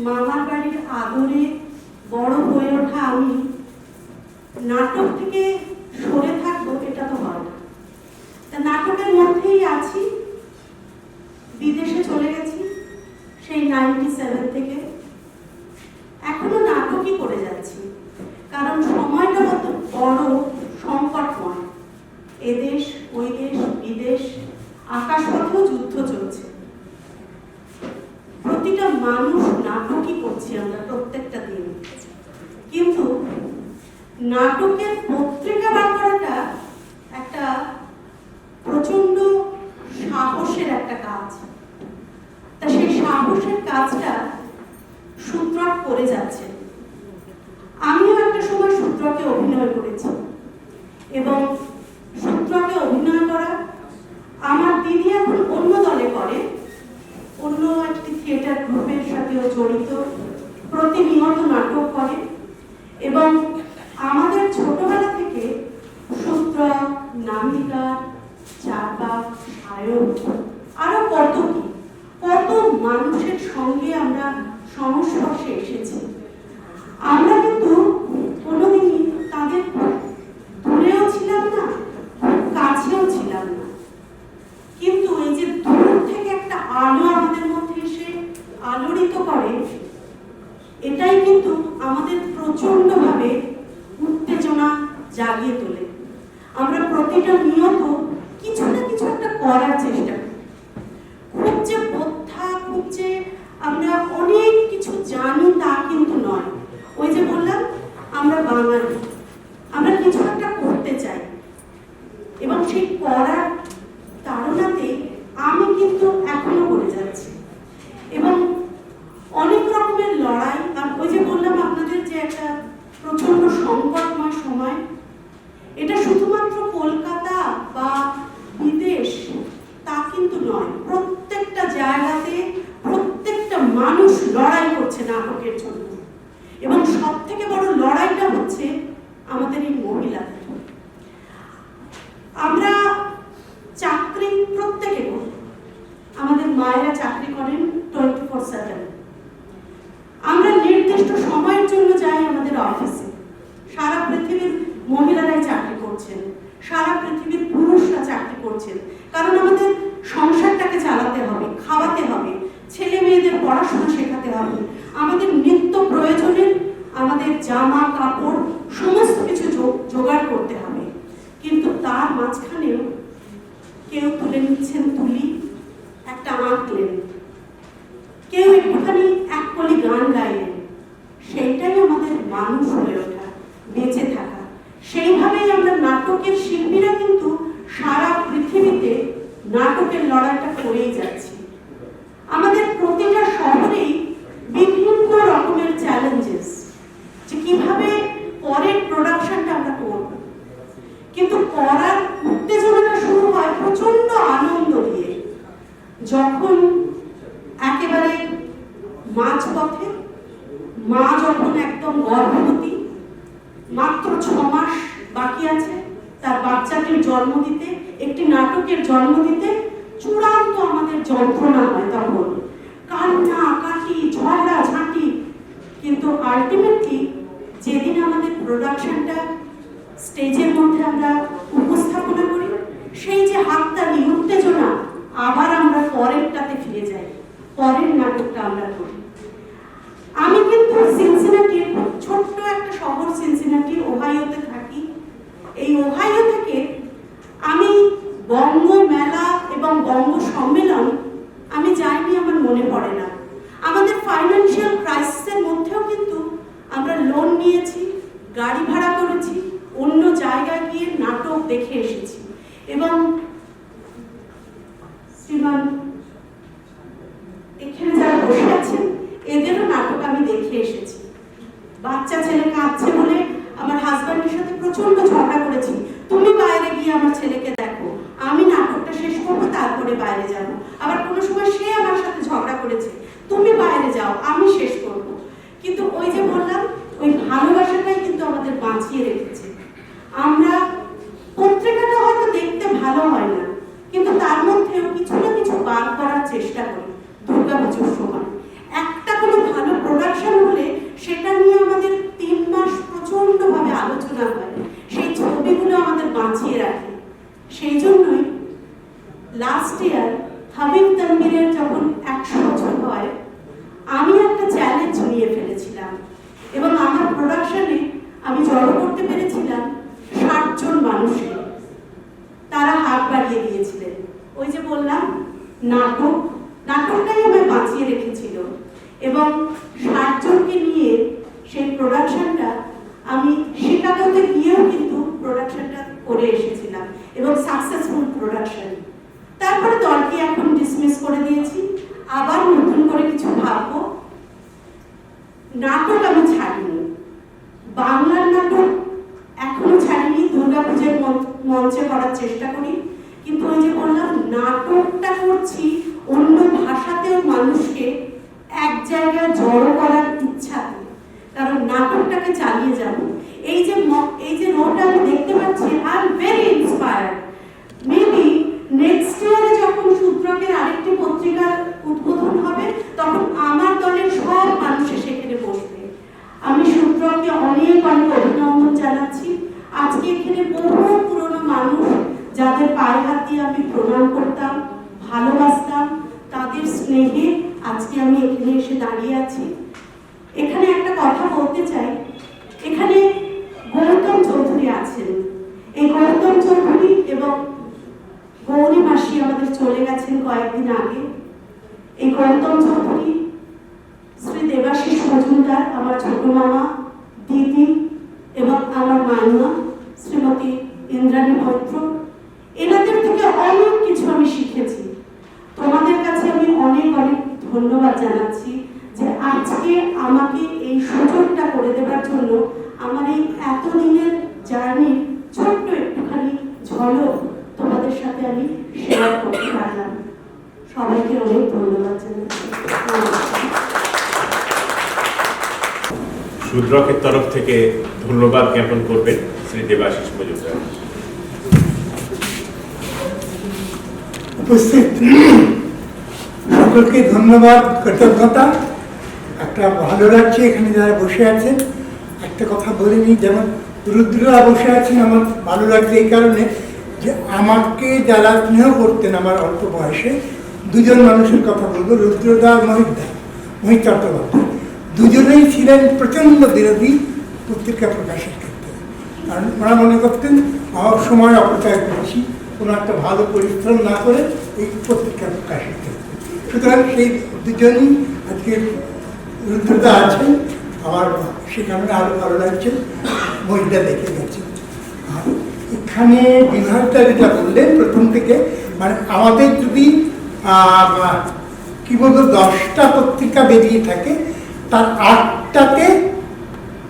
মামার বাড়ির আদরে বড় হয়ে ওঠা আমি নাটক থেকে সরে থাকবো এটা তো হয় না। তা নাটকের মধ্যেই আছি, বিদেশে চলে গেছি সেই 97 থেকে। এখনো নাটকই করে যাচ্ছি, কারণ সময়টা কত বড় সংকটময়। এদেশ ওই দেশ বিদেশ, আকাশপথেও যুদ্ধ চলছে। প্রতিটা মানুষ নাটকই করছি আমরা প্রত্যেকটা দিন, কিন্তু নাটকের পত্রিকা বার করাটা একটা প্রচন্ড সাহসের একটা কাজ। তা সেই সাহসের কাজটা সূত্রক করে যাচ্ছে। আমিও একটা সময় সূত্রকে অভিনয় করেছি এবং সূত্রকে অভিনয় করা আমার দিদি এখন অন্য দলে করে, অন্য একটি থিয়েটার গ্রুপের সাথেও জড়িত, প্রতিনিয়ত নাটক করে এবং আমাদের ছোটবেলা থেকে সূত্র, নামিকা, চাপা, সায়ন, আরো কত কি কত মানুষের সঙ্গে আমরা সংস্পর্শে এসেছি। আমরা কিন্তু কোনোদিনই তাদের দূরেও ছিলাম না, কাছেও ছিলাম না, কিন্তু এই যে দূর থেকে একটা আলো আমাদের মধ্যে এসে আলোড়িত করে, এটাই কিন্তু আমাদের প্রচন্ড ভাবে উত্তেজনা জাগিয়ে তোলে। আমরা প্রতিটা নিয়ত কিছু না কিছু একটা করার চেষ্টা করি। খুব যে বোদ্ধা, খুব যে আমরা অনেক কিছু জানি তা কিন্তু নয়। ওই যে বললাম আমরা বাঙালি, আমরা কিছু একটা করতে চাই এবং সেই করার তাড়নাতে আমি কিন্তু এখনো করে যাচ্ছি এবং অনেক রকমের লড়াই। আর ওই যে বললাম আপনাদের যে একটা প্রচন্ড সংকটময় সময়, এটা শুধুমাত্র কলকাতা বা বিদেশ তা কিন্তু নয়, প্রত্যেকটা জায়গাতে প্রত্যেকটা মানুষ লড়াই করছে নাটকের জন্য এবং সব থেকে বড় লড়াইটা হচ্ছে আমাদের এই মহিলাদের। আমরা চাকরি প্রত্যেকে করি, আমাদের মায়েরা চাকরি করেন 24/7। আমরা নির্দিষ্ট সময়ের জন্য যাই আমাদের অফিসে। সারা পৃথিবীর মহিলারাই চাকরি করছেন, সারা পৃথিবীর পুরুষরা চাকরি করছেন, কারণ আমাদের সংসারটাকে চালাতে হবে, খাওয়াতে হবে, ছেলে মেয়েদের পড়াশোনা শেখাতে হবে, আমাদের নিত্য প্রয়োজনের আমাদের জামা কাপড় সমস্ত কিছু জোগাড় করতে হবে। কিন্তু তার মাঝখানেও কেউ তুলে নিচ্ছেন তুলি, একটা আঁকলেন, কেউ একটুখানি এক কলি গান গাইলেন, সেইটাই আমাদের মানুষ হয়ে ওঠা, বেঁচে থাকা। সেইভাবেই আমরা নাটকের শিল্পীরা কিন্তু সারা পৃথিবীতে নাটকের লড়াইটা করেই যাচ্ছি। আমাদের প্রতিটা শহরেই বিভিন্ন রকমের চ্যালেঞ্জেস, যে কিভাবে পরের প্রোডাকশনটা আমরা করব, কিন্তু করার উত্তেজনাটা শুরু হয় প্রচন্ড আনন্দ দিয়ে। যখন একেবারে মাঝপথে মা যখন একদম গর্ভবতী, মাত্র 6 মাস বাকি আছে তার বাচ্চাটির জন্ম দিতে, একটি নাটকের জন্ম দিতে, চূড়ান্ত আমাদের যন্ত্রণা হয় তখন, কান্না কাটি, ঝগড়া ঝাঁটি। কিন্তু আলটিমেটলি যেদিন আমাদের প্রোডাকশনটা স্টেজের মধ্যে আমরা উপস্থাপনা করি, সেই যে হাততালি, উত্তেজনা, আবার আমরা পরেরটাতে ফিরে যাই, পরের নাটকটা আমরা করি। আমি কিন্তু সিনসিনাটির, ছোট্ট একটা শহর সিনসিনাটি, ওহাইওতে থাকি। এই ওহাইও থেকে আমি বঙ্গ মেলা এবং বঙ্গ সম্মেলন আমি যাইনি, আমার মনে পড়ে না। আমাদের ফাইন্যান্সিয়াল ক্রাইসিসের মধ্যেও কিন্তু আমরা লোন নিয়েছি, গাড়ি ভাড়া করেছি, অন্য জায়গায় গিয়ে নাটক দেখে এসেছি এবং শ্রীমান এখানে যারা বসে আছেন এদেরও নাটক আমি দেখে এসেছি। বাচ্চা ছেলে কাঁদছে বলে আমার হাজব্যান্ডের সাথে প্রচন্ড ঝগড়া করেছি, তুমি বাইরে গিয়ে আমার ছেলেকে দেখো, আমি নাটকটা শেষ করবো তারপরে বাইরে যাব। আবার কোনো সময় সে আমার সাথে ঝগড়া করেছে, তুমি বাইরে যাও আমি শেষ করব। কিন্তু ওই যে বললাম, ওই ভালোবাসাটাই কিন্তু আমাদের বাঁচিয়ে রেখেছে। আমরা পত্রিকাটা হয়তো দেখতে ভালো হয় না, কিন্তু তার মধ্যেও কিছু না কিছু বার করার চেষ্টা করি। দুর্গাপুজোর সময় একটা কোনো ভালো প্রোডাকশন হলে সেটা নিয়ে আমাদের 3 মাস প্রচন্ড ভাবে আলোচনা হয়, সেই ছবিগুলো আমাদের বাঁচিয়ে রাখে। সেই জন্যই লাস্ট ইয়ার হাবিব তানভীরের যখন 100 বছর হয়, আমি একটা চ্যালেঞ্জ নিয়ে ফেলেছিলাম এবং আমার প্রোডাকশনে আমি জড়ো করতে পেরেছিলাম 60 জন মানুষকে। তারা হাত বাড়িয়ে দিয়েছিলেন। ওই যে বললাম নাটকটাই আমায় বাঁচিয়ে রেখেছিল এবং 60 জনকে নিয়ে সেই প্রোডাকশনটা আমি শিকাগোতে গিয়েও কিন্তু প্রোডাকশনটা করে এসেছিলাম এবং সাকসেসফুল প্রোডাকশন। তারপরে দলকে এখন ডিসমিস করে দিয়েছি, আবার নতুন করে কিছু ভাববো। নাটক আমি ছাড়িনি, বাংলার নাটক এখনো ছাড়িনি, দুর্গাপূজার মঞ্চে করার চেষ্টা করি, কিন্তু ওই যে বললাম নাটকটা করছি অন্য ভাষাতেও মানুষকে এক জায়গায় জড়ো করার ইচ্ছাতে, কারণ নাটকটাকে চালিয়ে যাব। এই যে রোড আমি দেখতে পাচ্ছি, I am very inspired. Maybe next ইয়ারে যখন সূত্রকের আরেকটি পত্রিকার উদ্বোধন হবে, তখন আমার দলের সব মানুষ সেখানে বসবে। আমি সূত্রকে অনেক অনেক অভিনন্দন জানাচ্ছি। আজকে এখানে বহু পুরনো মানুষ যাদের পায়ে হাত দিয়ে আমি প্রণাম করতাম, ভালোবাসতাম, তাদের স্নেহে আজকে আমি এখানে এসে দাঁড়িয়ে আছি। এখানে একটা কথা বলতে চাই, এখানে গৌতম চৌধুরী আছেন। এই গৌতম চৌধুরী এবং গৌরী মাসি আমাদের চলে গেছেন কয়েকদিন আগে। এই গৌতম চৌধুরী, শ্রী দেবাশিস মজুমদার আমার ছোট মামা, দিদি এবং আমার মাইমা শ্রীমতী ইন্দ্রাণী মৈত্র, এনাদের থেকে অনেক কিছু আমি শিখেছি। তোমাদের কাছে আমি অনেক অনেক ধন্যবাদ জানাচ্ছি যে আজকে আমাকে এই সুযোগটা করে দেওয়ার জন্য। আমার এই এতদিনের জার্নির ছোট্ট একটুখানি ঝলক তোমাদের সাথে আমি শেয়ার করতে পারলাম। সবাইকে অনেক ধন্যবাদ জানাচ্ছি। শূদ্রকের তরফ থেকে ধন্যবাদ জ্ঞাপন করবেন শ্রী দেবাশিস মজুমদার। উপস্থিত সকলকে ধন্যবাদ, কৃতজ্ঞতা। একটা ভালো লাগছে এখানে যারা বসে আছেন। একটা কথা বলে নিই, যেমন রুদ্ররা বসে আছেন, আমার ভালো লাগছে এই কারণে যে আমাকে যারা স্নেহ করতেন আমার অল্প বয়সে, দুজন মানুষের কথা বলবো, রুদ্রদা আর মোহিত চট্টোপাধ্যায়। দুজনেই ছিলেন প্রচণ্ড বিরোধী পত্রিকা প্রকাশের ক্ষেত্রে, কারণ ওরা মনে করতেন আমার সময় অপচয় করছি কোনো একটা ভালো পরিশ্রম না করে এই পত্রিকা প্রকাশের ক্ষেত্রে। সুতরাং সেই দুজনই আজকে রুদ্রদা আছেন, আমার সে কারণে আরও ভালো লাগছে। বইটা দেখে গেছে। আর এখানে বিভাগটা যেটা বললেন প্রথম থেকে, মানে আমাদের যদি কি বলবো 10টা পত্রিকা বেরিয়ে থাকে, তার 8টাতে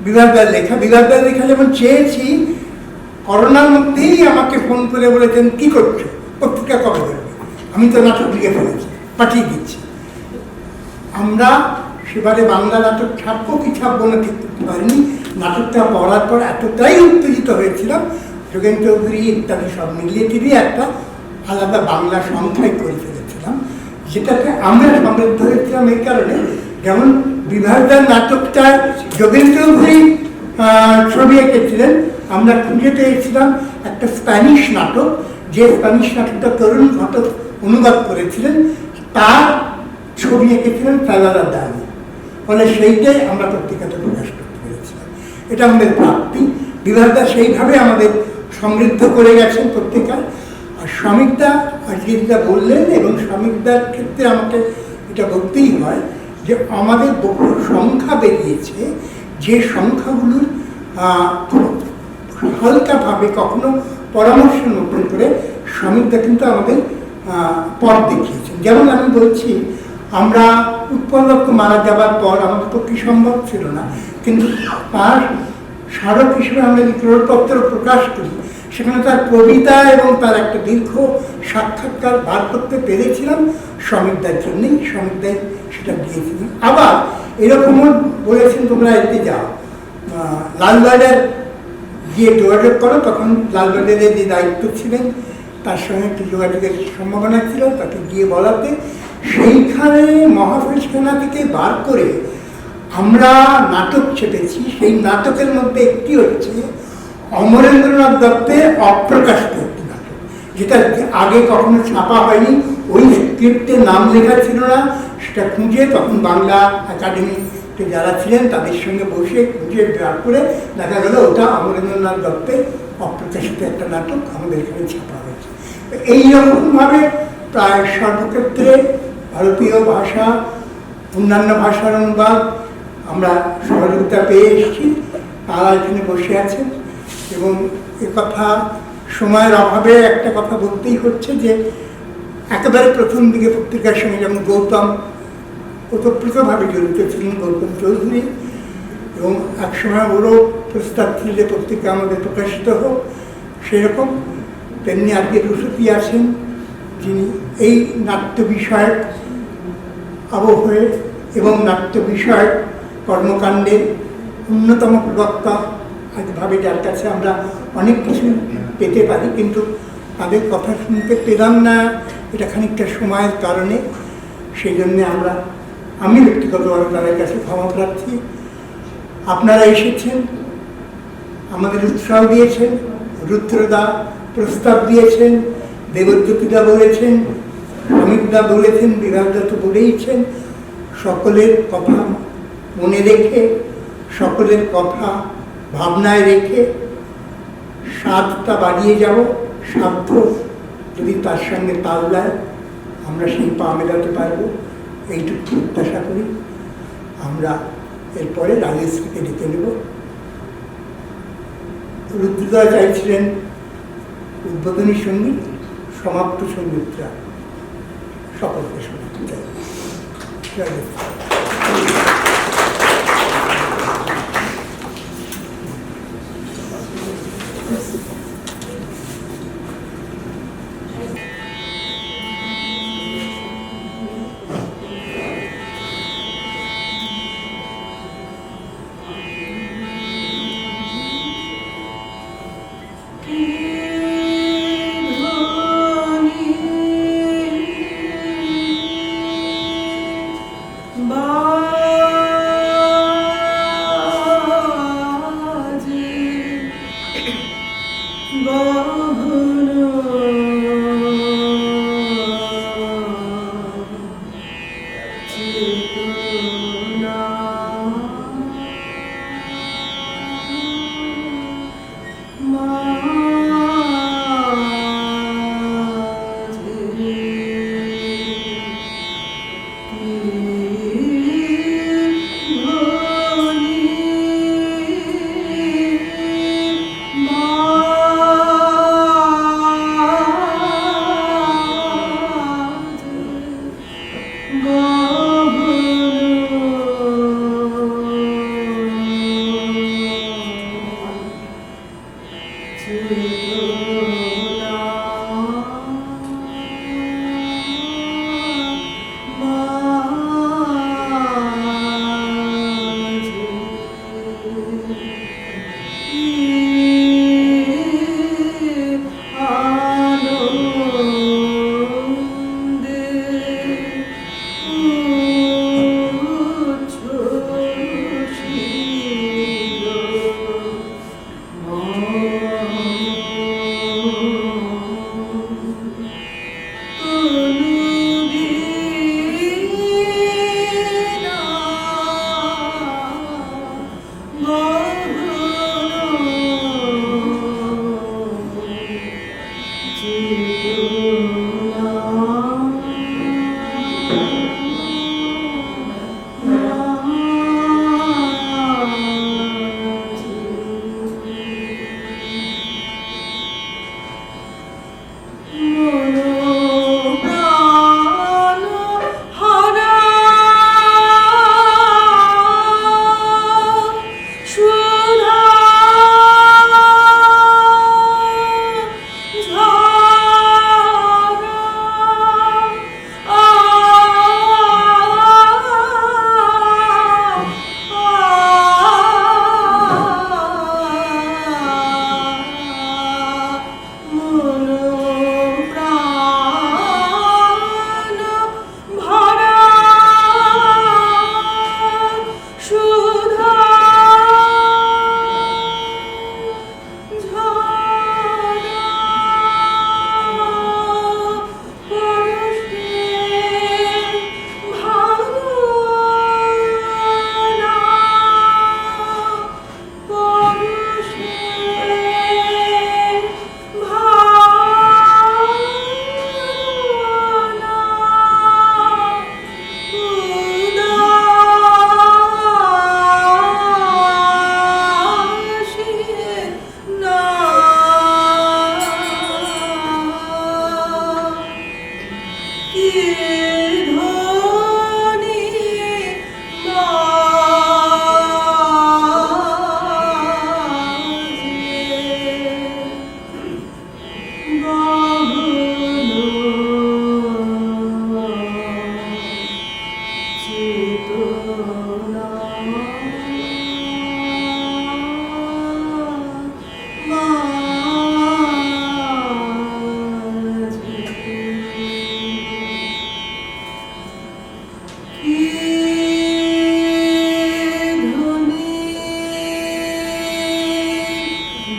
বিভাগদার লেখা। বিভাগদার লেখা যেমন চেয়েছি, করোনার মধ্যেই আমাকে ফোন করে বলেছেন কি করছো, পত্রিকা কবে বেরোবে? আমি তো নাটক লিখে ফেলেছি, পাঠিয়ে দিচ্ছি। আমরা সেবারে বাংলা নাটক ছাপবো কি ছাপবো না ঠিক করতে পারিনি। নাটকটা পড়ার পর এতটাই উত্তেজিত হয়েছিলাম, যোগেন চৌধুরী ইত্যাদি সব মিলিয়ে টিলিয়ে একটা আলাদা বাংলা সংখ্যায় করে ফেলেছিলাম, যেটাকে আমরা সমৃদ্ধ হয়েছিলাম এই কারণে। যেমন বিভাগদার নাটকটা যোগেন চৌধুরী ছবি এঁকেছিলেন, আমরা খুঁজে পেয়েছিলাম একটা স্প্যানিশ নাটক, যে স্প্যানিশ নাটকটা তরুণ ঘটক অনুবাদ করেছিলেন, তার ছবি এঁকেছিলেন সালারা দানি। ফলে সেইটাই আমরা পত্রিকাটা প্রকাশ করতে পেরেছিলাম। এটা আমাদের প্রাপ্তি। বিভাগদা সেইভাবে আমাদের সমৃদ্ধ করে গেছেন পত্রিকা। আর শ্রমিকদা আজকে যেটা বললেন, এবং শ্রমিকদার ক্ষেত্রে আমাকে এটা বলতেই হয় যে আমাদের বহু সংখ্যা বেরিয়েছে, যে সংখ্যাগুলোর হালকাভাবে কখনো পরামর্শ নতুন করে শ্রমিকদা কিন্তু আমাদের পথ দেখিয়েছেন। যেমন আমি বলছি, আমরা উৎপল দত্ত মারা যাবার পর আমাদের পক্ষে সম্ভব ছিল না, কিন্তু তার স্মারক হিসেবে আমরা যে প্রপত্র প্রকাশ করি, সেখানে তার কবিতা এবং তার একটা দীর্ঘ সাক্ষাৎকার বার করতে পেরেছিলাম শ্রমিকদার জন্যই। শ্রমিকদাই সেটা দিয়েছিলেন। আবার এরকমও বলেছেন তোমরা এতে যাও, লালবাজার গিয়ে যোগাযোগ করো। তখন লালবাজারের যে দায়িত্ব ছিলেন তার সঙ্গে একটু যোগাযোগের সম্ভাবনা ছিল, তাকে গিয়ে বলাতে সেইখানে মহাফেজখানা থেকে বার করে আমরা নাটক ছেপেছি। সেই নাটকের মধ্যে একটি হচ্ছে অমরেন্দ্রনাথ দত্তের অপ্রকাশিত একটি নাটক, যেটা আগে কখনো ছাপা হয়নি, ওই স্ক্রিপ্টে নাম লেখা ছিল না। সেটা খুঁজে তখন বাংলা একাডেমিতে যারা ছিলেন তাদের সঙ্গে বসে খুঁজে বের করে দেখা গেল ওটা অমরেন্দ্রনাথ দত্তের অপ্রকাশিত একটা নাটক আমাদের এখানে ছাপা হয়েছে। এইরকমভাবে প্রায় সর্বক্ষেত্রে ভারতীয় ভাষা, অন্যান্য ভাষার অনুবাদ আমরা সহযোগিতা পেয়ে এসেছি। তারা এখানে বসে আছেন। এবং কথা সময়ের অভাবে একটা কথা বলতেই হচ্ছে যে একেবারে প্রথম দিকে পত্রিকার সঙ্গে যেমন গৌতম ওতপ্রোতভাবে জড়িত ছিলেন, গৌতম চৌধুরী, এবং একসময় ওরও প্রস্তাব ছিল যে পত্রিকা আমাদের প্রকাশিত হোক, সেরকম তেমনি আজকে রুশতি আছেন যিনি এই নাট্য বিষয়ক আবহে এবং নাট্য বিষয়ক কর্মকাণ্ডের অন্যতম প্রবক্তা ভাবে, যার কাছে আমরা অনেক কিছু পেতে পারি, কিন্তু তাদের কথা শুনতে পেলাম না, এটা খানিকটা সময়ের কারণে। সেই জন্যে আমি ব্যক্তিগতভাবে তাদের কাছে ক্ষমা প্রার্থী। আপনারা এসেছেন, আমাদের উৎসাহ দিয়েছেন, রুদ্রদা প্রস্তাব দিয়েছেন, দেবজ্যোতিদা বলেছেন, অমিতদা বলেছেন, বিভাগদা তো বলেইছেন। সকলের কথা মনে রেখে, সকলের কথা ভাবনায় রেখে স্বাদটা বাড়িয়ে যাব। সাধ্য যদি তার সঙ্গে তাল দেয় আমরা সেই পা মেলাতে পারবো, এইটুকু প্রত্যাশা করি। আমরা এরপরে রাজেশকে ডেকে নেব। রুদ্রদা চাইছিলেন উদ্বোধনী সঙ্গীত, সমাপ্ত সঙ্গীতটা সকলকে শোনাতে চাই। রাজেশ।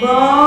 বড়